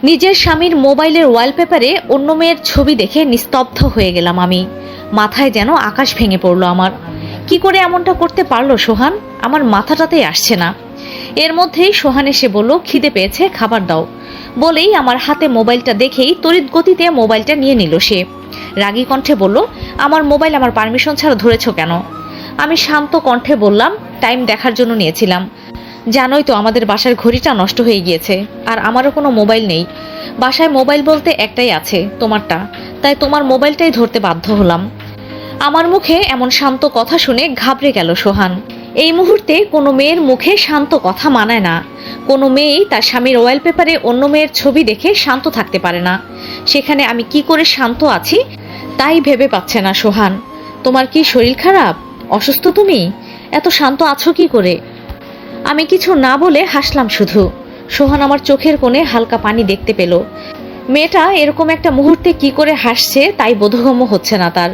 নিজের স্বামীর মোবাইলের ওয়ালপেপারে অন্য মেয়ের ছবি দেখে নিস্তব্ধ হয়ে গেলাম আমি। মাথায় যেন আকাশ ভেঙে পড়লো আমার। কি করে এমনটা করতে পারলো সোহান? আমার মাথাটাতেই আসছে না। এর মধ্যেই সোহান এসে বলল, খিদে পেয়েছে, খাবার দাও। বলেই আমার হাতে মোবাইলটা দেখেই তড়িৎ গতিতে মোবাইলটা নিয়ে নিল সে। রাগী কণ্ঠে বলল, আমার মোবাইল আমার পারমিশন ছাড়া ধরেছো কেন? আমি শান্ত কণ্ঠে বললাম, টাইম দেখার জন্য নিয়েছিলাম। জানোই তো আমাদের বাসার ঘড়িটা নষ্ট হয়ে গিয়েছে, আর আমারও কোনো মোবাইল নেই। বাসায় মোবাইল বলতে একটাই আছে, তোমারটা। তাই তোমার মোবাইলটাই ধরতে বাধ্য হলাম। আমার মুখে এমন শান্ত কথা শুনে ঘাবড়ে গেল সোহান। এই মুহূর্তে কোনো মেয়ের মুখে শান্ত কথা মানায় না। কোনো মেয়েই তার স্বামীর ওয়ালপেপারে অন্য মেয়ের ছবি দেখে শান্ত থাকতে পারে না। সেখানে আমি কি করে শান্ত আছি তাই ভেবে পাচ্ছে না সোহান। তোমার কি শরীর খারাপ? অসুস্থ তুমি? এত শান্ত আছো কি করে? আমি কিছু না বলে হাসলাম শুধু। সোহান আমার চোখের কোণে হালকা পানি দেখতে পেল। মেয়েটা এরকম একটা মুহূর্তে কি করে হাসছে তাই বোধগম্য হচ্ছে না তার।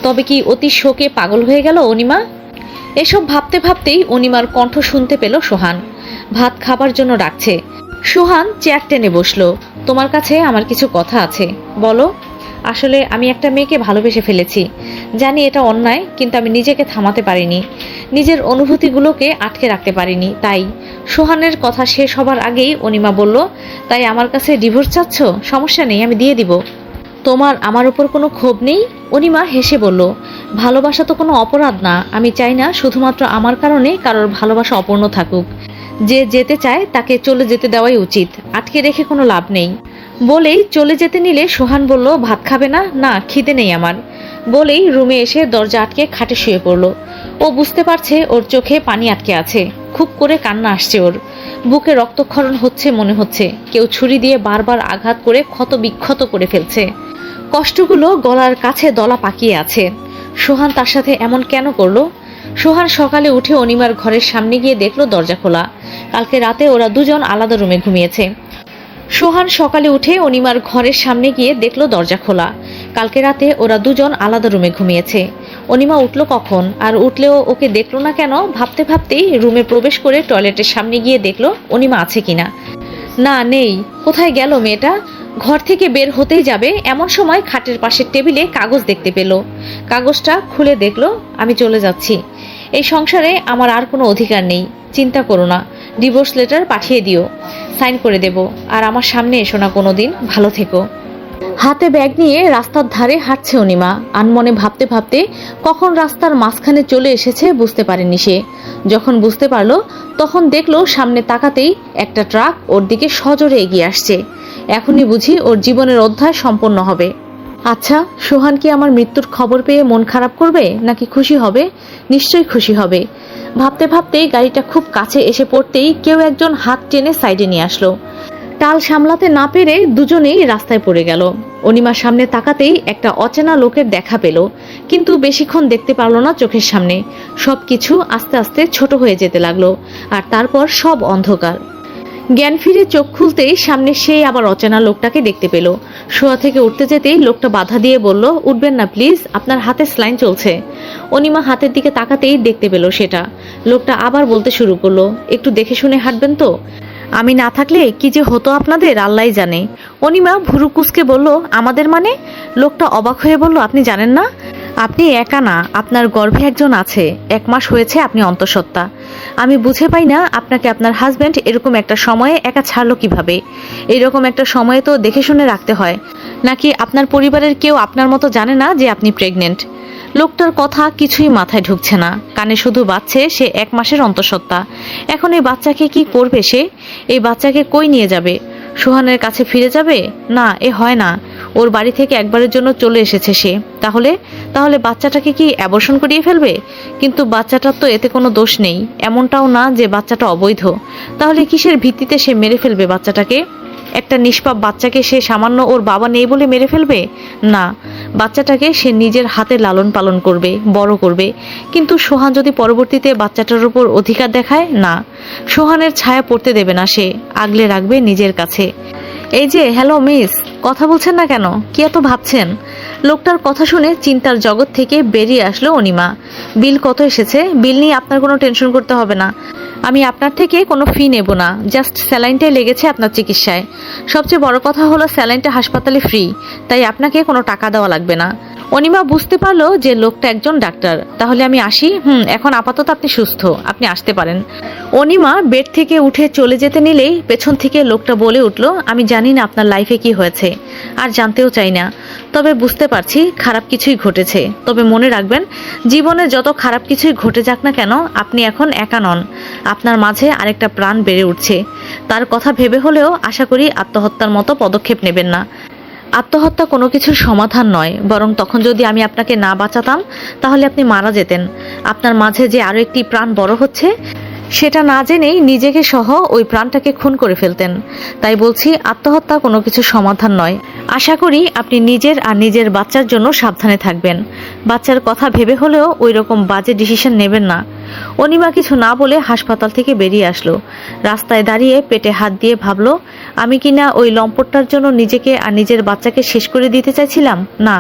তবে কি অতি শোকে পাগল হয়ে গেল অনিমা? এসব ভাবতে ভাবতেই অনিমার কণ্ঠ শুনতে পেল সোহান। ভাত খাবার জন্য ডাকছে। সোহান চেয়ার টেনে বসলো। তোমার কাছে আমার কিছু কথা আছে, বলো। আসলে আমি একটা মেয়েকে ভালোবেসে ফেলেছি। জানি এটা অন্যায়, কিন্তু আমি নিজেকে থামাতে পারিনি। নিজের অনুভূতিগুলোকে আটকে রাখতে পারিনি। তাই সোহানের কথা শেষ হবার আগেই অনিমা বলল, তাই আমার কাছে ডিভোর্স চাচ্ছ? সমস্যা নেই, আমি দিয়ে দিব। তোমার আমার উপর কোনো ক্ষোভ নেই? অনিমা হেসে বলল, ভালোবাসা তো কোনো অপরাধ না। আমি চাই না শুধুমাত্র আমার কারণে কারোর ভালোবাসা অপূর্ণ থাকুক। যে যেতে চায় তাকে চলে যেতে দেওয়াই উচিত, আটকে রেখে কোনো লাভ নেই। বলেই চলে যেতে নিলে সোহান বলল, ভাত খাবে না? না, খিদে নেই আমার। বলেই রুমে এসে দরজা আটকে খাটে শুয়ে পড়ল। ও বুঝতে পারছে ওর চোখে পানি আটকে আছে। খুব করে কান্না আসছে ওর। বুকে রক্তক্ষরণ হচ্ছে মনে হচ্ছে। কেউ ছুরি দিয়ে বারবার আঘাত করে ক্ষত বিক্ষত করে ফেলছে। কষ্টগুলো গলার কাছে দলা পাকিয়ে আছে। সোহান তার সাথে এমন কেন করলো? সোহান সকালে উঠে অনিমার ঘরের সামনে গিয়ে দেখলো দরজা খোলা। কালকে রাতে ওরা দুজন আলাদা রুমে ঘুমিয়েছে। সোহান সকালে উঠে অনিমার ঘরের সামনে গিয়ে দেখলো দরজা খোলা। কালকে রাতে ওরা দুজন আলাদা রুমে ঘুমিয়েছে। অনিমা উঠলো কখন, আর উঠলেও ওকে দেখলো না কেন ভাবতে ভাবতেই রুমে প্রবেশ করে টয়লেটের সামনে গিয়ে দেখলো অনিমা আছে কিনা। না, নেই। কোথায় গেল মেয়েটা? ঘর থেকে বের হতেই যাবে এমন সময় খাটের পাশের টেবিলে কাগজ দেখতে পেল। কাগজটা খুলে দেখলো, আমি চলে যাচ্ছি। এই সংসারে আমার আর কোনো অধিকার নেই। চিন্তা করো না, ডিভোর্স লেটার পাঠিয়ে দিও, সাইন করে দেব। আর আমার সামনে এসো না কোনোদিন। ভালো থেকো। হাতে ব্যাগ নিয়ে রাস্তার ধারে হাঁটছে অনিমা। আনমনে ভাবতে ভাবতে কখন রাস্তার মাঝখানে চলে এসেছে বুঝতে পারেনি সে। যখন বুঝতে পারলো তখন দেখলো সামনে তাকাতেই একটা ট্রাক ওর দিকে সজোরে এগিয়ে আসছে। এখনই বুঝি ওর জীবনের অধ্যায় সম্পন্ন হবে। আচ্ছা, সোহান কি আমার মৃত্যুর খবর পেয়ে মন খারাপ করবে নাকি খুশি হবে? নিশ্চয়ই খুশি হবে। ভাবতে ভাবতেই গাড়িটা খুব কাছে এসে পড়তেই কেউ একজন হাত টেনে সাইডে নিয়ে আসলো। টাল সামলাতে না পেরে দুজনেই রাস্তায় পড়ে গেল। অনিমার সামনে তাকাতেই একটা অচেনা লোকের দেখা পেল, কিন্তু বেশিক্ষণ দেখতে পারলো না চোখের সামনে। সবকিছু আস্তে আস্তে ছোট হয়ে যেতে লাগলো, আর তারপর সব অন্ধকার। জ্ঞান ফিরে চোখ খুলতেই সামনে সেই আবার অচেনা লোকটাকে দেখতে পেল। শোয়া থেকে উঠতে যেতেই লোকটা বাধা দিয়ে বলল, উঠবেন না প্লিজ, আপনার হাতে স্লাইন চলছে। অনিমা হাতের দিকে তাকাতেই দেখতে পেল সেটা। লোকটা আবার বলতে শুরু করলো, একটু দেখে শুনে হাঁটবেন তো। আমি না থাকলে কি যে হতো আপনাদের আল্লাহই জানে। অনিমা ভুরু কুঁচকে বলল, আমাদের মানে? লোকটা অবাক হয়ে বলল, আপনি জানেন না? আপনি একা না, আপনার গর্ভে একজন আছে। 1 মাস হয়েছে আপনি অন্তঃসত্ত্বা। আমি বুঝে পাই না আপনাকে আপনার হাজব্যান্ড এরকম একটা সময়ে একা ছাড়লো কিভাবে। এরকম একটা সময়ে তো দেখে শুনে রাখতে হয়। নাকি আপনার পরিবারের কেউ আপনার মতো জানে না যে আপনি প্রেগনেন্ট? লোকটার কথা কিছুই মাথায় ঢুকছে না। কানে শুধু বাজছে সে 1 মাসের অন্তঃসত্ত্বা। এখন এই বাচ্চাকে কি করবে সে? এই বাচ্চাকে কই নিয়ে যাবে? সোহানের কাছে ফিরে যাবে? না, এ হয় না। ওর বাড়ি থেকে একবারের জন্য চলে এসেছে সে। তাহলে তাহলে বাচ্চাটাকে কি অ্যাবর্শন করিয়ে ফেলবে? কিন্তু বাচ্চাটার তো এতে কোনো দোষ নেই। এমনটাও না যে বাচ্চাটা অবৈধ। তাহলে কিসের ভিত্তিতে সে মেরে ফেলবে বাচ্চাটাকে? একটা নিষ্পাপ বাচ্চাকে সে সামান্য ওর বাবা নেই বলে মেরে ফেলবে? না, বাচ্চাটাকে সে নিজের হাতে লালন পালন করবে, বড় করবে। কিন্তু সোহান যদি পরবর্তীতে বাচ্চাটার উপর অধিকার দেখায়, না, সোহানের ছায়া পড়তে দেবে না সে, আগলে রাখবে নিজের কাছে। এই যে, হ্যালো মিস, কথা বলছেন না কেন? কি এত ভাবছেন? লোকটার কথা শুনে চিন্তার জগৎ থেকে বেরিয়ে আসলো অনিমা। বিল কত এসেছে? বিল নিয়ে আপনার কোনো টেনশন করতে হবে না। আমি আপনার থেকে কোনো ফি নেব না, জাস্ট স্যালাইনটাই লেগেছে আপনার চিকিৎসায়। সবচেয়ে বড় কথা হলো স্যালাইনটা হাসপাতালে ফ্রি, তাই আপনাকে কোনো টাকা দেওয়া লাগবে না। অনিমা বুঝতে পারলো যে লোকটা একজন ডাক্তার। তাহলে আমি আসি? এখন আপাতত আপনি সুস্থ, আপনি আসতে পারেন। অনিমা বেড থেকে উঠে চলে যেতে নিলেই পেছন থেকে লোকটা বলে উঠল, আমি জানি না আপনার লাইফে কি হয়েছে, আর জানতেও চাই না। তবে বুঝতে পারছি খারাপ কিছুই ঘটেছে। তবে মনে রাখবেন, জীবনে যত খারাপ কিছুই ঘটে যাক না কেন, আপনি এখন একা নন। আপনার মাঝে আরেকটা প্রাণ বেড়ে উঠছে। তার কথা ভেবে হলেও আশা করি আত্মহত্যার মতো পদক্ষেপ নেবেন না। আত্মহত্যা কোনো কিছুর সমাধান নয়, বরং তখন যদি আমি আপনাকে না বাঁচাতাম তাহলে আপনি মারা যেতেন। আপনার মাঝে যে আরও একটি প্রাণ বড় হচ্ছে, সেটা না জেনেই নিজেকে সহ ওই প্রাণটাকে খুন করে ফেলতেন। তাই বলছি, আত্মহত্যা কোনো কিছু সমাধান নয়। আশা করি আপনি নিজের আর নিজের বাচ্চার জন্য সাবধানে থাকবেন। বাচ্চার কথা ভেবে হলেও ওই রকম বাজে ডিসিশন নেবেন না। অনিমা কিছু না বলে হাসপাতাল থেকে বেরিয়ে আসলো। রাস্তায় দাঁড়িয়ে পেটে হাত দিয়ে ভাবলো, আমি কিনা ওই লম্পটটার জন্য নিজেকে আর নিজের বাচ্চাকে শেষ করে দিতে চাইছিলাম। না,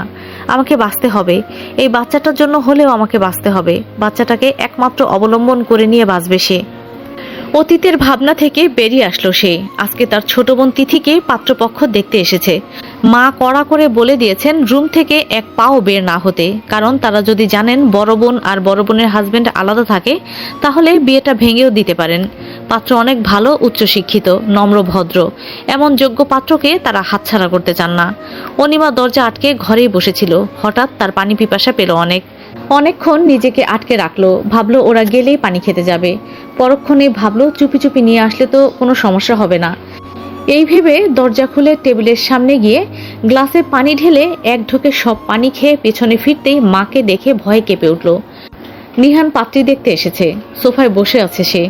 আমাকে বাঁচতে হবে। এই বাচ্চাটার জন্য হলেও আমাকে বাঁচতে হবে। বাচ্চাটাকে একমাত্র অবলম্বন করে নিয়ে বাঁচবে সে। অতীতের ভাবনা থেকে বেরিয়ে আসলো সে। আজকে তার ছোট বোন তিথিকে পাত্রপক্ষ দেখতে এসেছে। মা কড়া করে বলে দিয়েছেন রুম থেকে এক পাও বের না হতে, কারণ তারা যদি জানেন বড় বোন আর বড় বোনের হাজবেন্ড আলাদা থাকে, তাহলে বিয়েটা ভেঙেও দিতে পারেন। পাত্র অনেক ভালো, উচ্চশিক্ষিত, নম্র, ভদ্র। এমন যোগ্য পাত্রকে তারা হাতছাড়া করতে চান না। অনিমা দরজা আটকে ঘরেই বসেছিল। হঠাৎ তার পানি পিপাসা পেল অনেকক্ষণ নিজেকে আটকে রাখলো। ভাবলো ওরা গেলেই পানি খেতে যাবে। পরক্ষণে ভাবলো চুপি চুপি নিয়ে আসলে তো কোনো সমস্যা হবে না। এই ভেবে দরজা খুলে টেবিলের সামনে গিয়ে গ্লাসে পানি ঢেলে এক ঢোকে সব পানি খেয়ে পেছনে ফিরতেই মাকে দেখে ভয়ে কেঁপে উঠল। নিহান পাত্রী দেখতে এসেছে। সোফায় বসে আছে সে।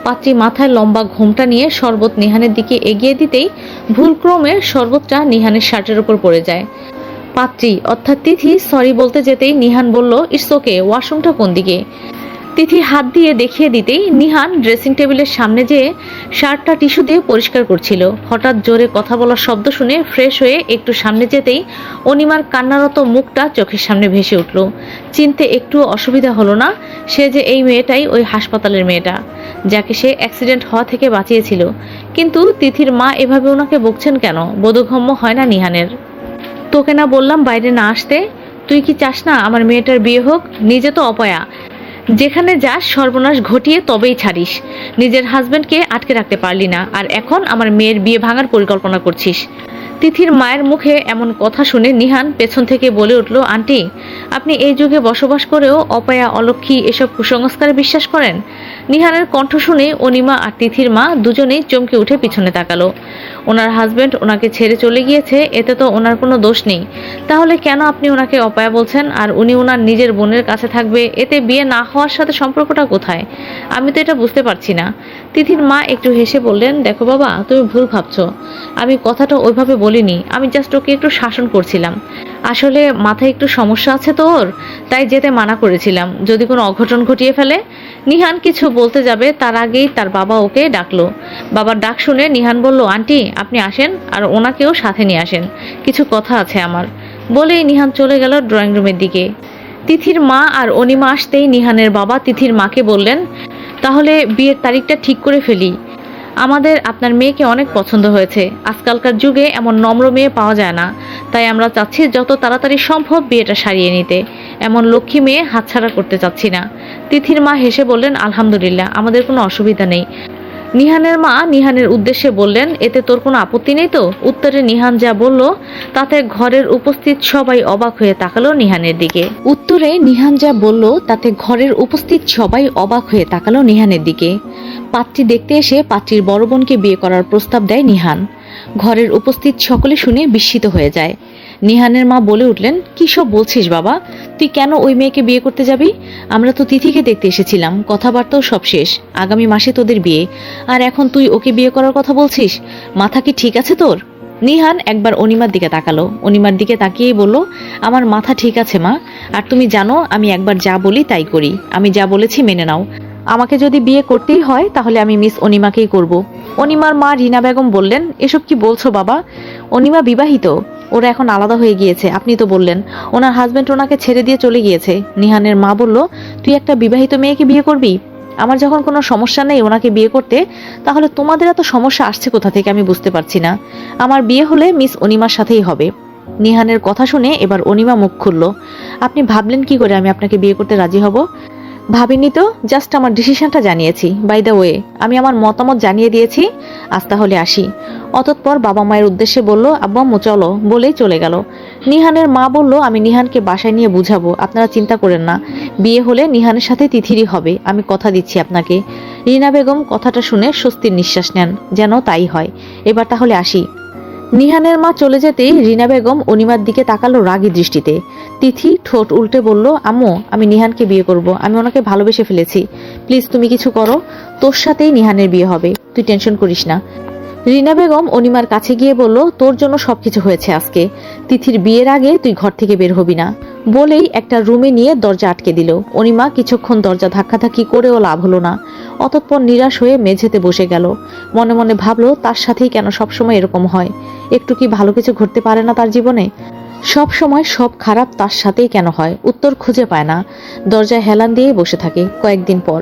পাত্রী মাথায় লম্বা ঘোমটা নিয়ে শরবত নিহানের দিকে এগিয়ে দিতেই ভুলক্রমে শরবতটা নিহানের শার্টের উপর পড়ে যায়। পাত্রী অর্থাৎ তিথি সরি বলতে যেতেই নিহান বলল, ইটস ওকে, ওয়াশরুমটা কোন দিকে? তিথি হাত দিয়ে দেখিয়ে দিতেই নিহান ড্রেসিং টেবিলের সামনে যেয়ে শার্টটা টিস্যু দিয়ে পরিষ্কার করছিল। হঠাৎ জোরে কথা বলার শব্দ শুনে ফ্রেশ হয়ে একটু সামনে যেতেই অনিমার কান্নারত মুখটা চোখের সামনে ভেসে উঠল। চিনতে একটু অসুবিধা হলো না, সে যে এই মেয়েটাই, ওই হাসপাতালের মেয়েটা যাকে সে অ্যাক্সিডেন্ট হওয়া থেকে বাঁচিয়েছিল। কিন্তু তিথির মা এভাবে ওনাকে বকছেন কেন? বোধগম্য হয় না নিহানের। তোকে না বললাম বাইরে না আসতে? তুই কি চাস না আমার মেয়েটার বিয়ে হোক? নিজে তো অপয়া, যেখানে যাস সর্বনাশ ঘটিয়ে তবেই ছাড়িস। নিজের হাজবেন্ডকে আটকে রাখতে পারলি না, আর এখন আমার মেয়ের বিয়ে ভাঙার পরিকল্পনা করছিস। তিথির মায়ের মুখে এমন কথা শুনে নিহান পেছন থেকে বলে উঠল, আন্টি, আপনি এই যুগে বসবাস করেও অপয়া, অলক্ষী এসব কুসংস্কারে বিশ্বাস করেন? নিহানের কণ্ঠ শুনে অনিমা আর তিথির মা দুজনেই চমকে উঠে পিছনে তাকালো। ওনার হাজবেন্ড ওনাকে ছেড়ে চলে গিয়েছে, এতে তো ওনার কোনো দোষ নেই। তাহলে কেন আপনি ওনাকে অপয়া বলছেন? আর উনি ওনার নিজের বোনের কাছে থাকবে, এতে বিয়ে না হওয়ার সাথে সম্পর্কটা কোথায়? আমি তো এটা বুঝতে পারছি না। তিথির মা একটু হেসে বললেন, দেখো বাবা, তুমি ভুল ভাবছো। আমি কথাটা ওইভাবে বলিনি, আমি জাস্ট ওকে একটু শাসন করছিলাম। আসলে মাথায় একটু সমস্যা আছে তো ওর, তাই যেতে মানা করেছিলাম, যদি কোনো অঘটন ঘটিয়ে ফেলে। নিহান কিছু বলতে যাবে তার আগেই তার বাবা ওকে ডাকলো। বাবার ডাক শুনে নিহান বলল, আন্টি আপনি আসেন, আর ওনাকেও সাথে নিয়ে আসেন, কিছু কথা আছে আমার। বলেই নিহান চলে গেল ড্রয়িং রুমের দিকে। তিথির মা আর অনিমা আসতেই নিহানের বাবা তিথির মাকে বললেন, তাহলে বিয়ের তারিখটা ঠিক করে ফেলি। আমাদের আপনার মেয়েকে অনেক পছন্দ হয়েছে। আজকালকার যুগে এমন নম্র মেয়ে পাওয়া যায় না, তাই আমরা চাচ্ছি যত তাড়াতাড়ি সম্ভব বিয়েটা সারিয়ে নিতে। এমন লক্ষ্মী মেয়ে হাতছাড়া করতে চাচ্ছি না। তিথির মা হেসে বললেন, আলহামদুলিল্লাহ, আমাদের কোনো অসুবিধা নেই। নিহানের মা নিহানের উদ্দেশ্যে বললেন, এতে তোর কোনো আপত্তি নেই তো? উত্তরে নিহান যা বলল তাতে ঘরের উপস্থিত সবাই অবাক হয়ে তাকালো নিহানের দিকে। পাত্রী দেখতে এসে পাত্রীর বড় বোনকে বিয়ে করার প্রস্তাব দেয় নিহান। ঘরের উপস্থিত সকলে শুনে বিস্মিত হয়ে যায়। নিহানের মা বলে উঠলেন, কি সব বলছিস বাবা? তুই কেন ওই মেয়েকে বিয়ে করতে যাবি? আমরা তো তিথিকে দেখতে এসেছিলাম, কথাবার্তাও সব শেষ। আগামী মাসে তোদের বিয়ে, আর এখন তুই ওকে বিয়ে করার কথা বলছিস? মাথা কি ঠিক আছে তোর? নিহান একবার অনিমার দিকে তাকালো। অনিমার দিকে তাকিয়েই বলল, আমার মাথা ঠিক আছে মা, আর তুমি জানো আমি একবার যা বলি তাই করি। আমি যা বলেছি মেনে নাও। আমাকে যদি বিয়ে করতেই হয় তাহলে আমি মিস অনিমাকেই করব। অনিমার মা রিনা বেগম বললেন, এসব কি বলছো বাবা? অনিমা বিবাহিত, ওরা এখন আলাদা হয়ে গিয়েছে। আপনি তো বললেন ওনার হাজবেন্ড ওনাকে ছেড়ে দিয়ে চলে গিয়েছে। নিহানের মা বলল, তুই একটা বিবাহিত মেয়েকে বিয়ে করবি? আমার যখন কোনো সমস্যা নেই ওনাকে বিয়ে করতে, তাহলে তোমাদের এত সমস্যা আসছে কোথা থেকে আমি বুঝতে পারছি না। আমার বিয়ে হলে মিস অনিমার সাথেই হবে। নিহানের কথা শুনে এবার অনিমা মুখ খুলল। আপনি ভাবলেন কি করে আমি আপনাকে বিয়ে করতে রাজি হব? ভাবিনি তো, জাস্ট আমার ডিসিশনটা জানিয়েছি। বাই দ্য ওয়ে, আমি আমার মতামত জানিয়ে দিয়েছি। আজ তাহলে আসি। অতঃপর বাবা মায়ের উদ্দেশ্যে বলল, আব্বু আম্মু চলো, বলেই চলে গেল। নিহানের মা বলল, আমি নিহানকে বাসায় নিয়ে বুঝাবো, আপনারা চিন্তা করেন না। বিয়ে হলে নিহানের সাথে তিথিরই হবে, আমি কথা দিচ্ছি আপনাকে। রিনা বেগম কথাটা শুনে স্বস্তির নিঃশ্বাস নেন, যেন তাই হয়। এবার তাহলে আসি। নিহানের মা চলে যেতেই রিনা বেগম অনিমার দিকে তাকালো রাগী দৃষ্টিতে। তিথি ঠোঁট উল্টে বলল, আম্মু আমি নিহানকে বিয়ে করব, আমি ওনাকে ভালোবেসে ফেলেছি। প্লিজ তুমি কিছু করো, তোর সাথেই নিহানের বিয়ে হবে, তুই টেনশন করিস না। রিনা বেগম অনিমার কাছে গিয়ে বলল, তোর জন্য সবকিছু হয়েছে আজকে। তিথির বিয়ের আগে তুই ঘর থেকে বের হবি না, বলেই একটা রুমে নিয়ে দরজা আটকে দিল। অনিমা কিছুক্ষণ দরজা ধাক্কাধাক্কি করেও লাভ হলো না। অতঃপর নিরাশ হয়ে মেঝেতে বসে গেল। মনে মনে ভাবলো, তার সাথেই কেন সবসময় এরকম হয়? একটু কি ভালো কিছু ঘটতে পারে না তার জীবনে? সব সময় সব খারাপ তার সাথেই কেন হয়? উত্তর খুঁজে পায় না। দরজায় হেলান দিয়ে বসে থাকে। কয়েকদিন পর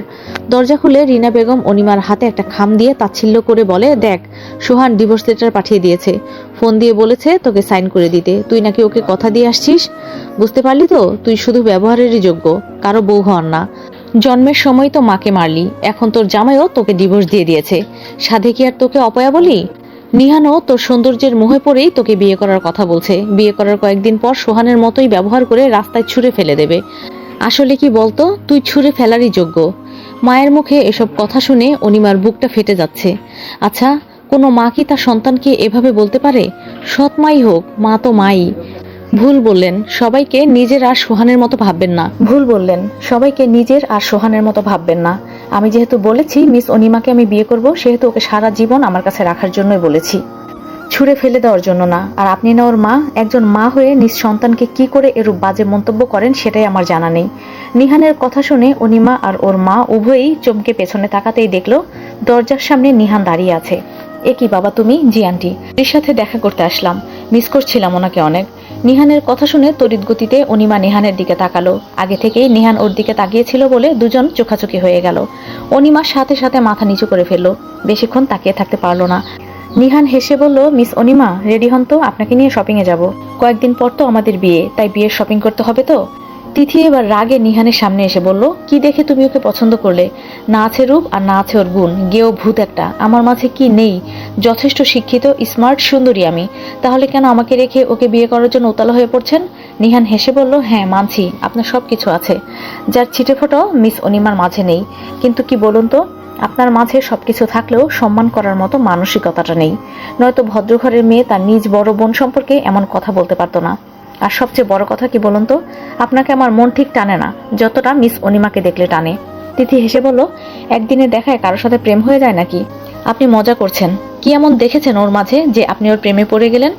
দরজা খুলে রিনা বেগম অনিমার হাতে একটা খাম দিয়ে তাচ্ছিল্য করে বলে, দেখ সোহান ডিভোর্স লেটার পাঠিয়ে দিয়েছে, ফোন দিয়ে বলেছে তোকে সাইন করে দিতে। তুই নাকি ওকে কথা দিয়ে আসছিস। বুঝতে পারলি তো, তুই শুধু ব্যবহারেরই যোগ্য, কারো বউ হন না। জন্মের সময় তো মাকে মারলি, এখন তোর জামাইও তোকে ডিভোর্স দিয়ে দিয়েছে। সাধে কি আর তোকে অপয়া বলি? নিহানও তোর সৌন্দর্যের মোহে পড়েই তোকে বিয়ে করার কথা বলছে। বিয়ে করার কয়েকদিন পর সোহানের মতোই ব্যবহার করে রাস্তায় ছুঁড়ে ফেলে দেবে। আসলে কি বলতো, তুই ছুঁড়ে ফেলারই যোগ্য। মায়ের মুখে এসব কথা শুনে অনিমার বুকটা ফেটে যাচ্ছে। আচ্ছা, কোনো মা কি তার সন্তানকে এভাবে বলতে পারে? সৎ মাই হোক, মা তো মাই। ভুল বললেন, সবাইকে নিজের আর সোহানের মতো ভাববেন না। ভুল বললেন, সবাইকে নিজের আর সোহানের মতো ভাববেন না। আমি যেহেতু বলেছি মিস অনিমাকে আমি বিয়ে করব, সেহেতু ওকে সারা জীবন আমার কাছে রাখার জন্যই বলেছি, ছুঁড়ে ফেলে দেওয়ার জন্য না। আর আপনি না ওর মা, একজন মা হয়ে নিজ সন্তানকে কি করে এরূপ বাজে মন্তব্য করেন সেটাই আমার জানা নেই। নিহানের কথা শুনে অনিমা আর ওর মা উভয়ই চমকে পেছনে তাকাতেই দেখলো দরজার সামনে নিহান দাঁড়িয়ে আছে। এ কি বাবা তুমি? জি আন্টি, এর সাথে দেখা করতে আসলাম, মিস করছিলাম ওনাকে অনেক। নিহানের কথা শুনে তড়িৎ গতিতে অনিমা নিহানের দিকে তাকালো। আগে থেকেই নিহান ওর দিকে তাকিয়েছিল বলে দুজন চোখাচোখি হয়ে গেল। অনিমা সাথে সাথে মাথা নিচু করে ফেললো, বেশিক্ষণ তাকিয়ে থাকতে পারলো না। নিহান হেসে বলল, মিস অনিমা রেডি হন তো, আপনাকে নিয়ে শপিং এ যাব। কয়েকদিন পর তো আমাদের বিয়ে, তাই বিয়ের শপিং করতে হবে তো। তিথি এবার রাগে নিহানের সামনে এসে বলল, কি দেখে তুমি ওকে পছন্দ করলে? না আছে রূপ আর না আছে ওর গুণ, গেও ভূত একটা। আমার মাঝে কি নেই? যথেষ্ট শিক্ষিত, স্মার্ট, সুন্দরী আমি। তাহলে কেন আমাকে রেখে ওকে বিয়ে করার জন্য উতালা হয়ে পড়ছেন? নিহান হেসে বলল, হ্যাঁ মানছি আপনার সব কিছু আছে, যার ছিটেফোঁটো মিস অনিমার মাঝে নেই। কিন্তু কি বলুন তো, আপনার মাঝে সবকিছু থাকলেও সম্মান করার মতো মানসিকতাটা নেই। নয়তো ভদ্রঘরের মেয়ে তার নিজ বড় বোন সম্পর্কে এমন কথা বলতে পারতো না। আর সবচেয়ে বড় কথা কি বলুন তো, আপনাকে আমার মন ঠিক টানে না, যতটা মিস অনিমাকে দেখলে টানে। তিথি হেসে বলল, একদিনে দেখায় কারোর সাথে প্রেম হয়ে যায় নাকি? আপনি মজা করছেন। কি এমন দেখেছেন ওর মাঝে যে আপনি ওর প্রেমে পড়ে গেলেন?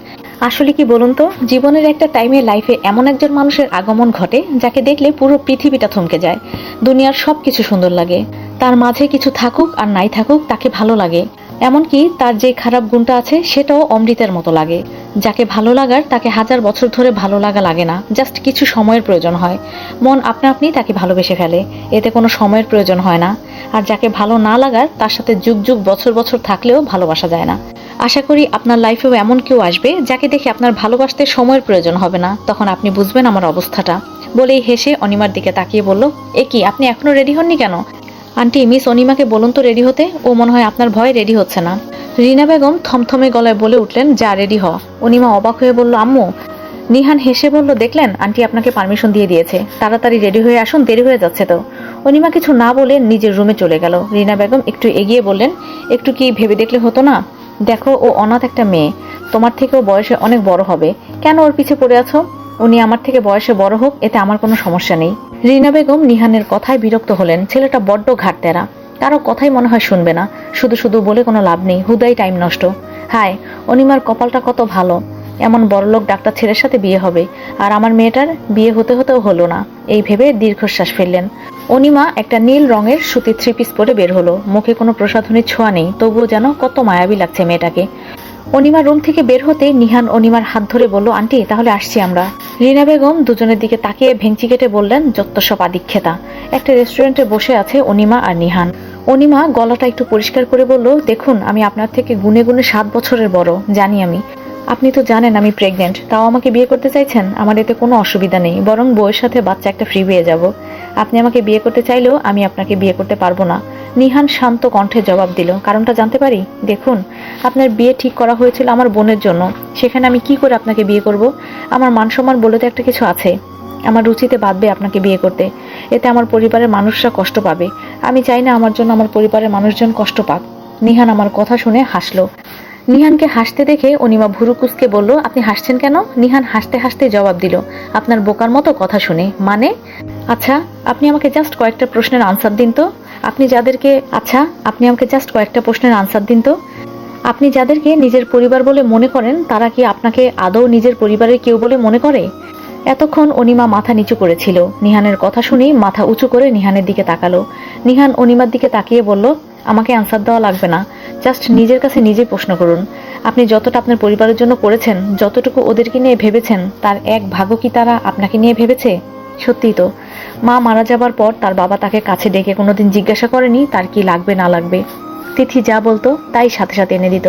আসলে কি বলুন তো, জীবনের একটা টাইমে লাইফে এমন একজন মানুষের আগমন ঘটে যাকে দেখলে পুরো পৃথিবীটা থমকে যায়। দুনিয়ার সবকিছু সুন্দর লাগে, তার মাঝে কিছু থাকুক আর নাই থাকুক তাকে ভালো লাগে। এমনকি তার যে খারাপ গুণটা আছে সেটাও অমৃতের মতো লাগে। যাকে ভালো লাগার তাকে হাজার বছর ধরে ভালো লাগা লাগে না, জাস্ট কিছু সময়ের প্রয়োজন হয়। মন আপনা আপনি তাকে ভালোবেসে ফেলে, এতে কোনো সময়ের প্রয়োজন হয় না। আর যাকে ভালো না লাগার তার সাথে যুগ যুগ বছর বছর থাকলেও ভালোবাসা যায় না। আশা করি আপনার লাইফেও এমন কেউ আসবে যাকে দেখে আপনার ভালোবাসতে সময়ের প্রয়োজন হবে না, তখন আপনি বুঝবেন আমার অবস্থাটা। বলেই হেসে অনিমার দিকে তাকিয়ে বলল, এ কি আপনি এখনো রেডি হননি কেন? আন্টি মিস অনিমাকে বলুন তো রেডি হতে, ও মনে হয় আপনার ভয়ে রেডি হচ্ছে না। রিনা বেগম থমথমে গলায় বলে উঠলেন, যা রেডি হ। অনিমা অবাক হয়ে বলল, আম্মু। নিহান হেসে বলল, দেখলেন আন্টি আপনাকে পারমিশন দিয়ে দিয়েছে, তাড়াতাড়ি রেডি হয়ে আসুন, দেরি হয়ে যাচ্ছে তো। অনিমা কিছু না বলে নিজের রুমে চলে গেল। রিনা বেগম একটু এগিয়ে বললেন, একটু কি ভেবে দেখলে হতো না? দেখো ও অনাথ একটা মেয়ে, তোমার থেকেও বয়সে অনেক বড় হবে, কেন ওর পিছে পড়ে আছো? উনি আমার থেকে বয়সে বড় হোক, এতে আমার কোনো সমস্যা নেই। রিনা বেগম নিহানের কথায় বিরক্ত হলেন। ছেলেটা বড্ড ঘাটতেরা, কারো কথাই মনে হয় শুনবে না। শুধু শুধু বলে কোনো লাভ নেই, হুদাই টাইম নষ্ট। হায়, অনিমার কপালটা কত ভালো, এমন বড়লোক ডাক্তার ছেলের সাথে বিয়ে হবে, আর আমার মেয়েটার বিয়ে হতে হতেও হলো না। এই ভেবে দীর্ঘশ্বাস ফেললেন। অনিমা একটা নীল রঙের সুতির থ্রি পিস পরে বের হলো। মুখে কোনো প্রসাধনীর ছোঁয়া নেই, তবুও যেন কত মায়াবী লাগছে মেয়েটাকে। অনিমার রুম থেকে বের হতে নিহান অনিমার হাত ধরে বলল, আন্টি তাহলে আসছি আমরা। রিনা বেগম দুজনের দিকে তাকিয়ে ভেঙচি কেটে বললেন, যত সব আদিক্ষেতা। একটা রেস্টুরেন্টে বসে আছে অনিমা আর নিহান। অনিমা গলাটা একটু পরিষ্কার করে বলল, দেখুন আমি আপনার থেকে গুনে গুনে 7 বছরের বড়, জানি আমি। আপনি তো জানেন আমি প্রেগনেন্ট, তাও আমাকে বিয়ে করতে চাইছেন? আমার এতে কোনো অসুবিধা নেই, বরং বউয়ের সাথে বাচ্চা একটা ফ্রি পেয়ে যাব। আপনি আমাকে বিয়ে করতে চাইলেও আমি আপনাকে বিয়ে করতে পারবো না। নিহান শান্ত কণ্ঠে জবাব দিল, কারণটা জানতে পারি? দেখুন, আপনার বিয়ে ঠিক করা হয়েছিল আমার বোনের জন্য, সেখানে আমি কি করে আপনাকে বিয়ে করব? আমার মান সম্মান বলে তো একটা কিছু আছে। আমার রুচিতে বাঁধবে আপনাকে বিয়ে করতে, এতে আমার পরিবারের মানুষরা কষ্ট পাবে। আমি চাই না আমার জন্য আমার পরিবারের মানুষজন কষ্ট পাক। নিহান আমার কথা শুনে হাসলো। নিহানকে হাসতে দেখে অনিমা ভুরু কুঁচকে বলল, আপনি হাসছেন কেন? নিহান হাসতে হাসতে জবাব দিল, আপনার বোকার মতো কথা শুনে। মানে? আচ্ছা, আপনি আমাকে জাস্ট কয়েকটা প্রশ্নের আনসার দিন তো। আপনি যাদেরকে নিজের পরিবার বলে মনে করেন, তারা কি আপনাকে আদৌ নিজের পরিবারের কেউ বলে মনে করে? এতক্ষণ অনিমা মাথা নিচু করেছিল। নিহানের কথা শুনেই মাথা উঁচু করে নিহানের দিকে তাকালো। নিহান অনিমার দিকে তাকিয়ে বলল, আমাকে আনসার দেওয়া লাগবে না, জাস্ট নিজের কাছে নিজেই প্রশ্ন করুন। আপনি যতটা আপনার পরিবারের জন্য করেছেন, যতটুকু ওদেরকে নিয়ে ভেবেছেন, তার 1 ভাগও কি তারা আপনাকে নিয়ে ভেবেছে? সত্যিই তো, মা মারা যাবার পর তার বাবা তাকে কাছে ডেকে কোনোদিন জিজ্ঞাসা করেনি তার কি লাগবে না লাগবে। তিথি যা বলতো তাই সাথে সাথে এনে দিত।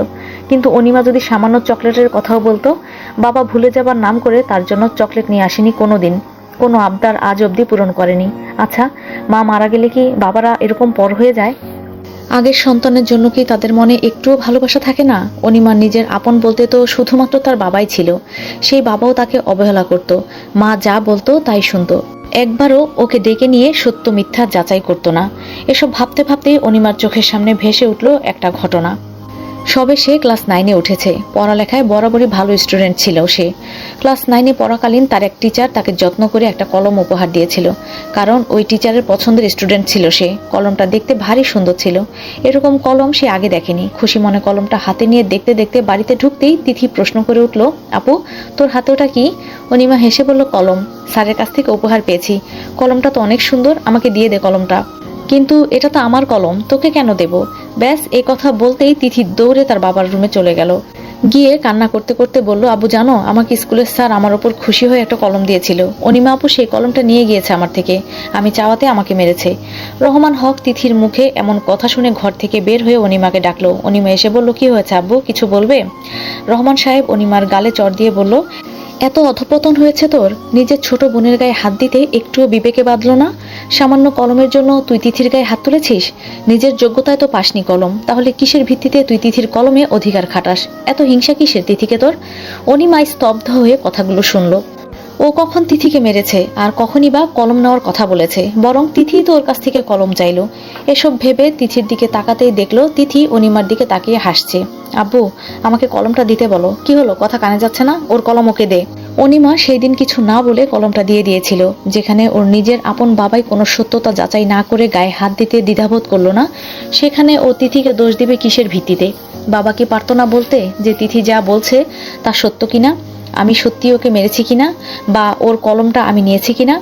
কিন্তু অনিমা যদি সামান্য চকলেটের কথাও বলতো, বাবা ভুলে যাবার নাম করে তার জন্য চকলেট নিয়ে আসেনি কোনোদিন। কোনো আবদার আজ অবধি পূরণ করেনি। আচ্ছা, মা মারা গেলে কি বাবারা এরকম পর হয়ে যায়? আগের সন্তানের জন্য কি তাদের মনে একটুও ভালোবাসা থাকে না? অনিমার নিজের আপন বলতে তো শুধুমাত্র তার বাবাই ছিল। সেই বাবাও তাকে অবহেলা করত। মা যা বলতো তাই শুনতো। একবারও ওকে ডেকে নিয়ে সত্য মিথ্যা যাচাই করতো না। এসব ভাবতে ভাবতেই অনিমার চোখের সামনে ভেসে উঠল একটা ঘটনা। সবে সে ক্লাস 9-এ উঠেছে। পড়ালেখায় বরাবরই ভালো স্টুডেন্ট ছিল সে। ক্লাস 9-এ পড়াকালীন তার এক টিচার তাকে যত্ন করে একটা কলম উপহার দিয়েছিল, কারণ ওই টিচারের পছন্দের স্টুডেন্ট ছিল সে। কলমটা দেখতে ভারী সুন্দর ছিল। এরকম কলম সে আগে দেখেনি। খুশি মনে কলমটা হাতে নিয়ে দেখতে দেখতে বাড়িতে ঢুকতেই তিথি প্রশ্ন করে উঠল, আপু, তোর হাতে ওটা কি? অনিমা হেসে বলল, কলম। স্যারের কাছ থেকে উপহার পেয়েছি। কলমটা তো অনেক সুন্দর, আমাকে দিয়ে দে কলমটা। কিন্তু এটা তো আমার কলম, তোকে কেন দেব? ব্যাস এই কথা বলতেই তিথি দৌড়ে তার বাবার রুমে চলে গেল। গিয়ে কান্না করতে করতে বলল, আবু জানো, আমাকে স্কুলের স্যার আমার ওপর খুশি হয়ে একটা কলম দিয়েছিল। অনিমা আপু সেই কলমটা নিয়ে গিয়েছে আমার থেকে, আমি চাওয়াতে আমাকে মেরেছে। রহমান হক তিথির মুখে এমন কথা শুনে ঘর থেকে বের হয়ে অনিমাকে ডাকলো। অনিমা এসে বলল, কি হয়েছে আব্বু, কিছু বলবে? রহমান সাহেব অনিমার গালে চড় দিয়ে বলল, এত অধপতন হয়েছে তোর, নিজের ছোট বোনের গায়ে হাত দিতে একটুও বিবেকে বাঁধলো না? সামান্য কলমের জন্য তুই তিথির গায়ে হাত তুলেছিস? নিজের যোগ্যতায় তো পাসনি কলম, তাহলে কিসের ভিত্তিতে তুই তিথির কলমে অধিকার খাটাস? এত হিংসা কিসের তিথিকে তোর? অনিমা স্তব্ধ হয়ে কথাগুলো শুনল। ও কখন তিথিকে মেরেছে, আর কখনই বা কলম নেওয়ার কথা বলেছে? বরং তিথি তো ওর কাছ থেকে কলম চাইলো। এসব ভেবে তিথির দিকে তাকাতেই দেখলো তিথি অনিমার দিকে তাকিয়ে হাসছে। আব্বু, আমাকে কলমটা দিতে বলো। কি হলো, কথা কানে যাচ্ছে না? ওর কলম ওকে দে। অনিমা সেই দিন কিছু না বলে কলমটা দিয়ে দিয়েছিল। যেখানে ওর নিজের আপন বাবাই কোনো সত্যতা যাচাই না করে গায়ে হাত দিতে দ্বিধাবোধ করলো না, সেখানে ও তিথিকে দোষ দিবে কিসের ভিত্তিতে? বাবা কি পারতো না বলতে যে তিথি যা বলছে তা সত্য কিনা? আমি সত্যি ওকে মেরেছি কিনা, বা ওর কলমটা আমি নিয়েছি কিনা,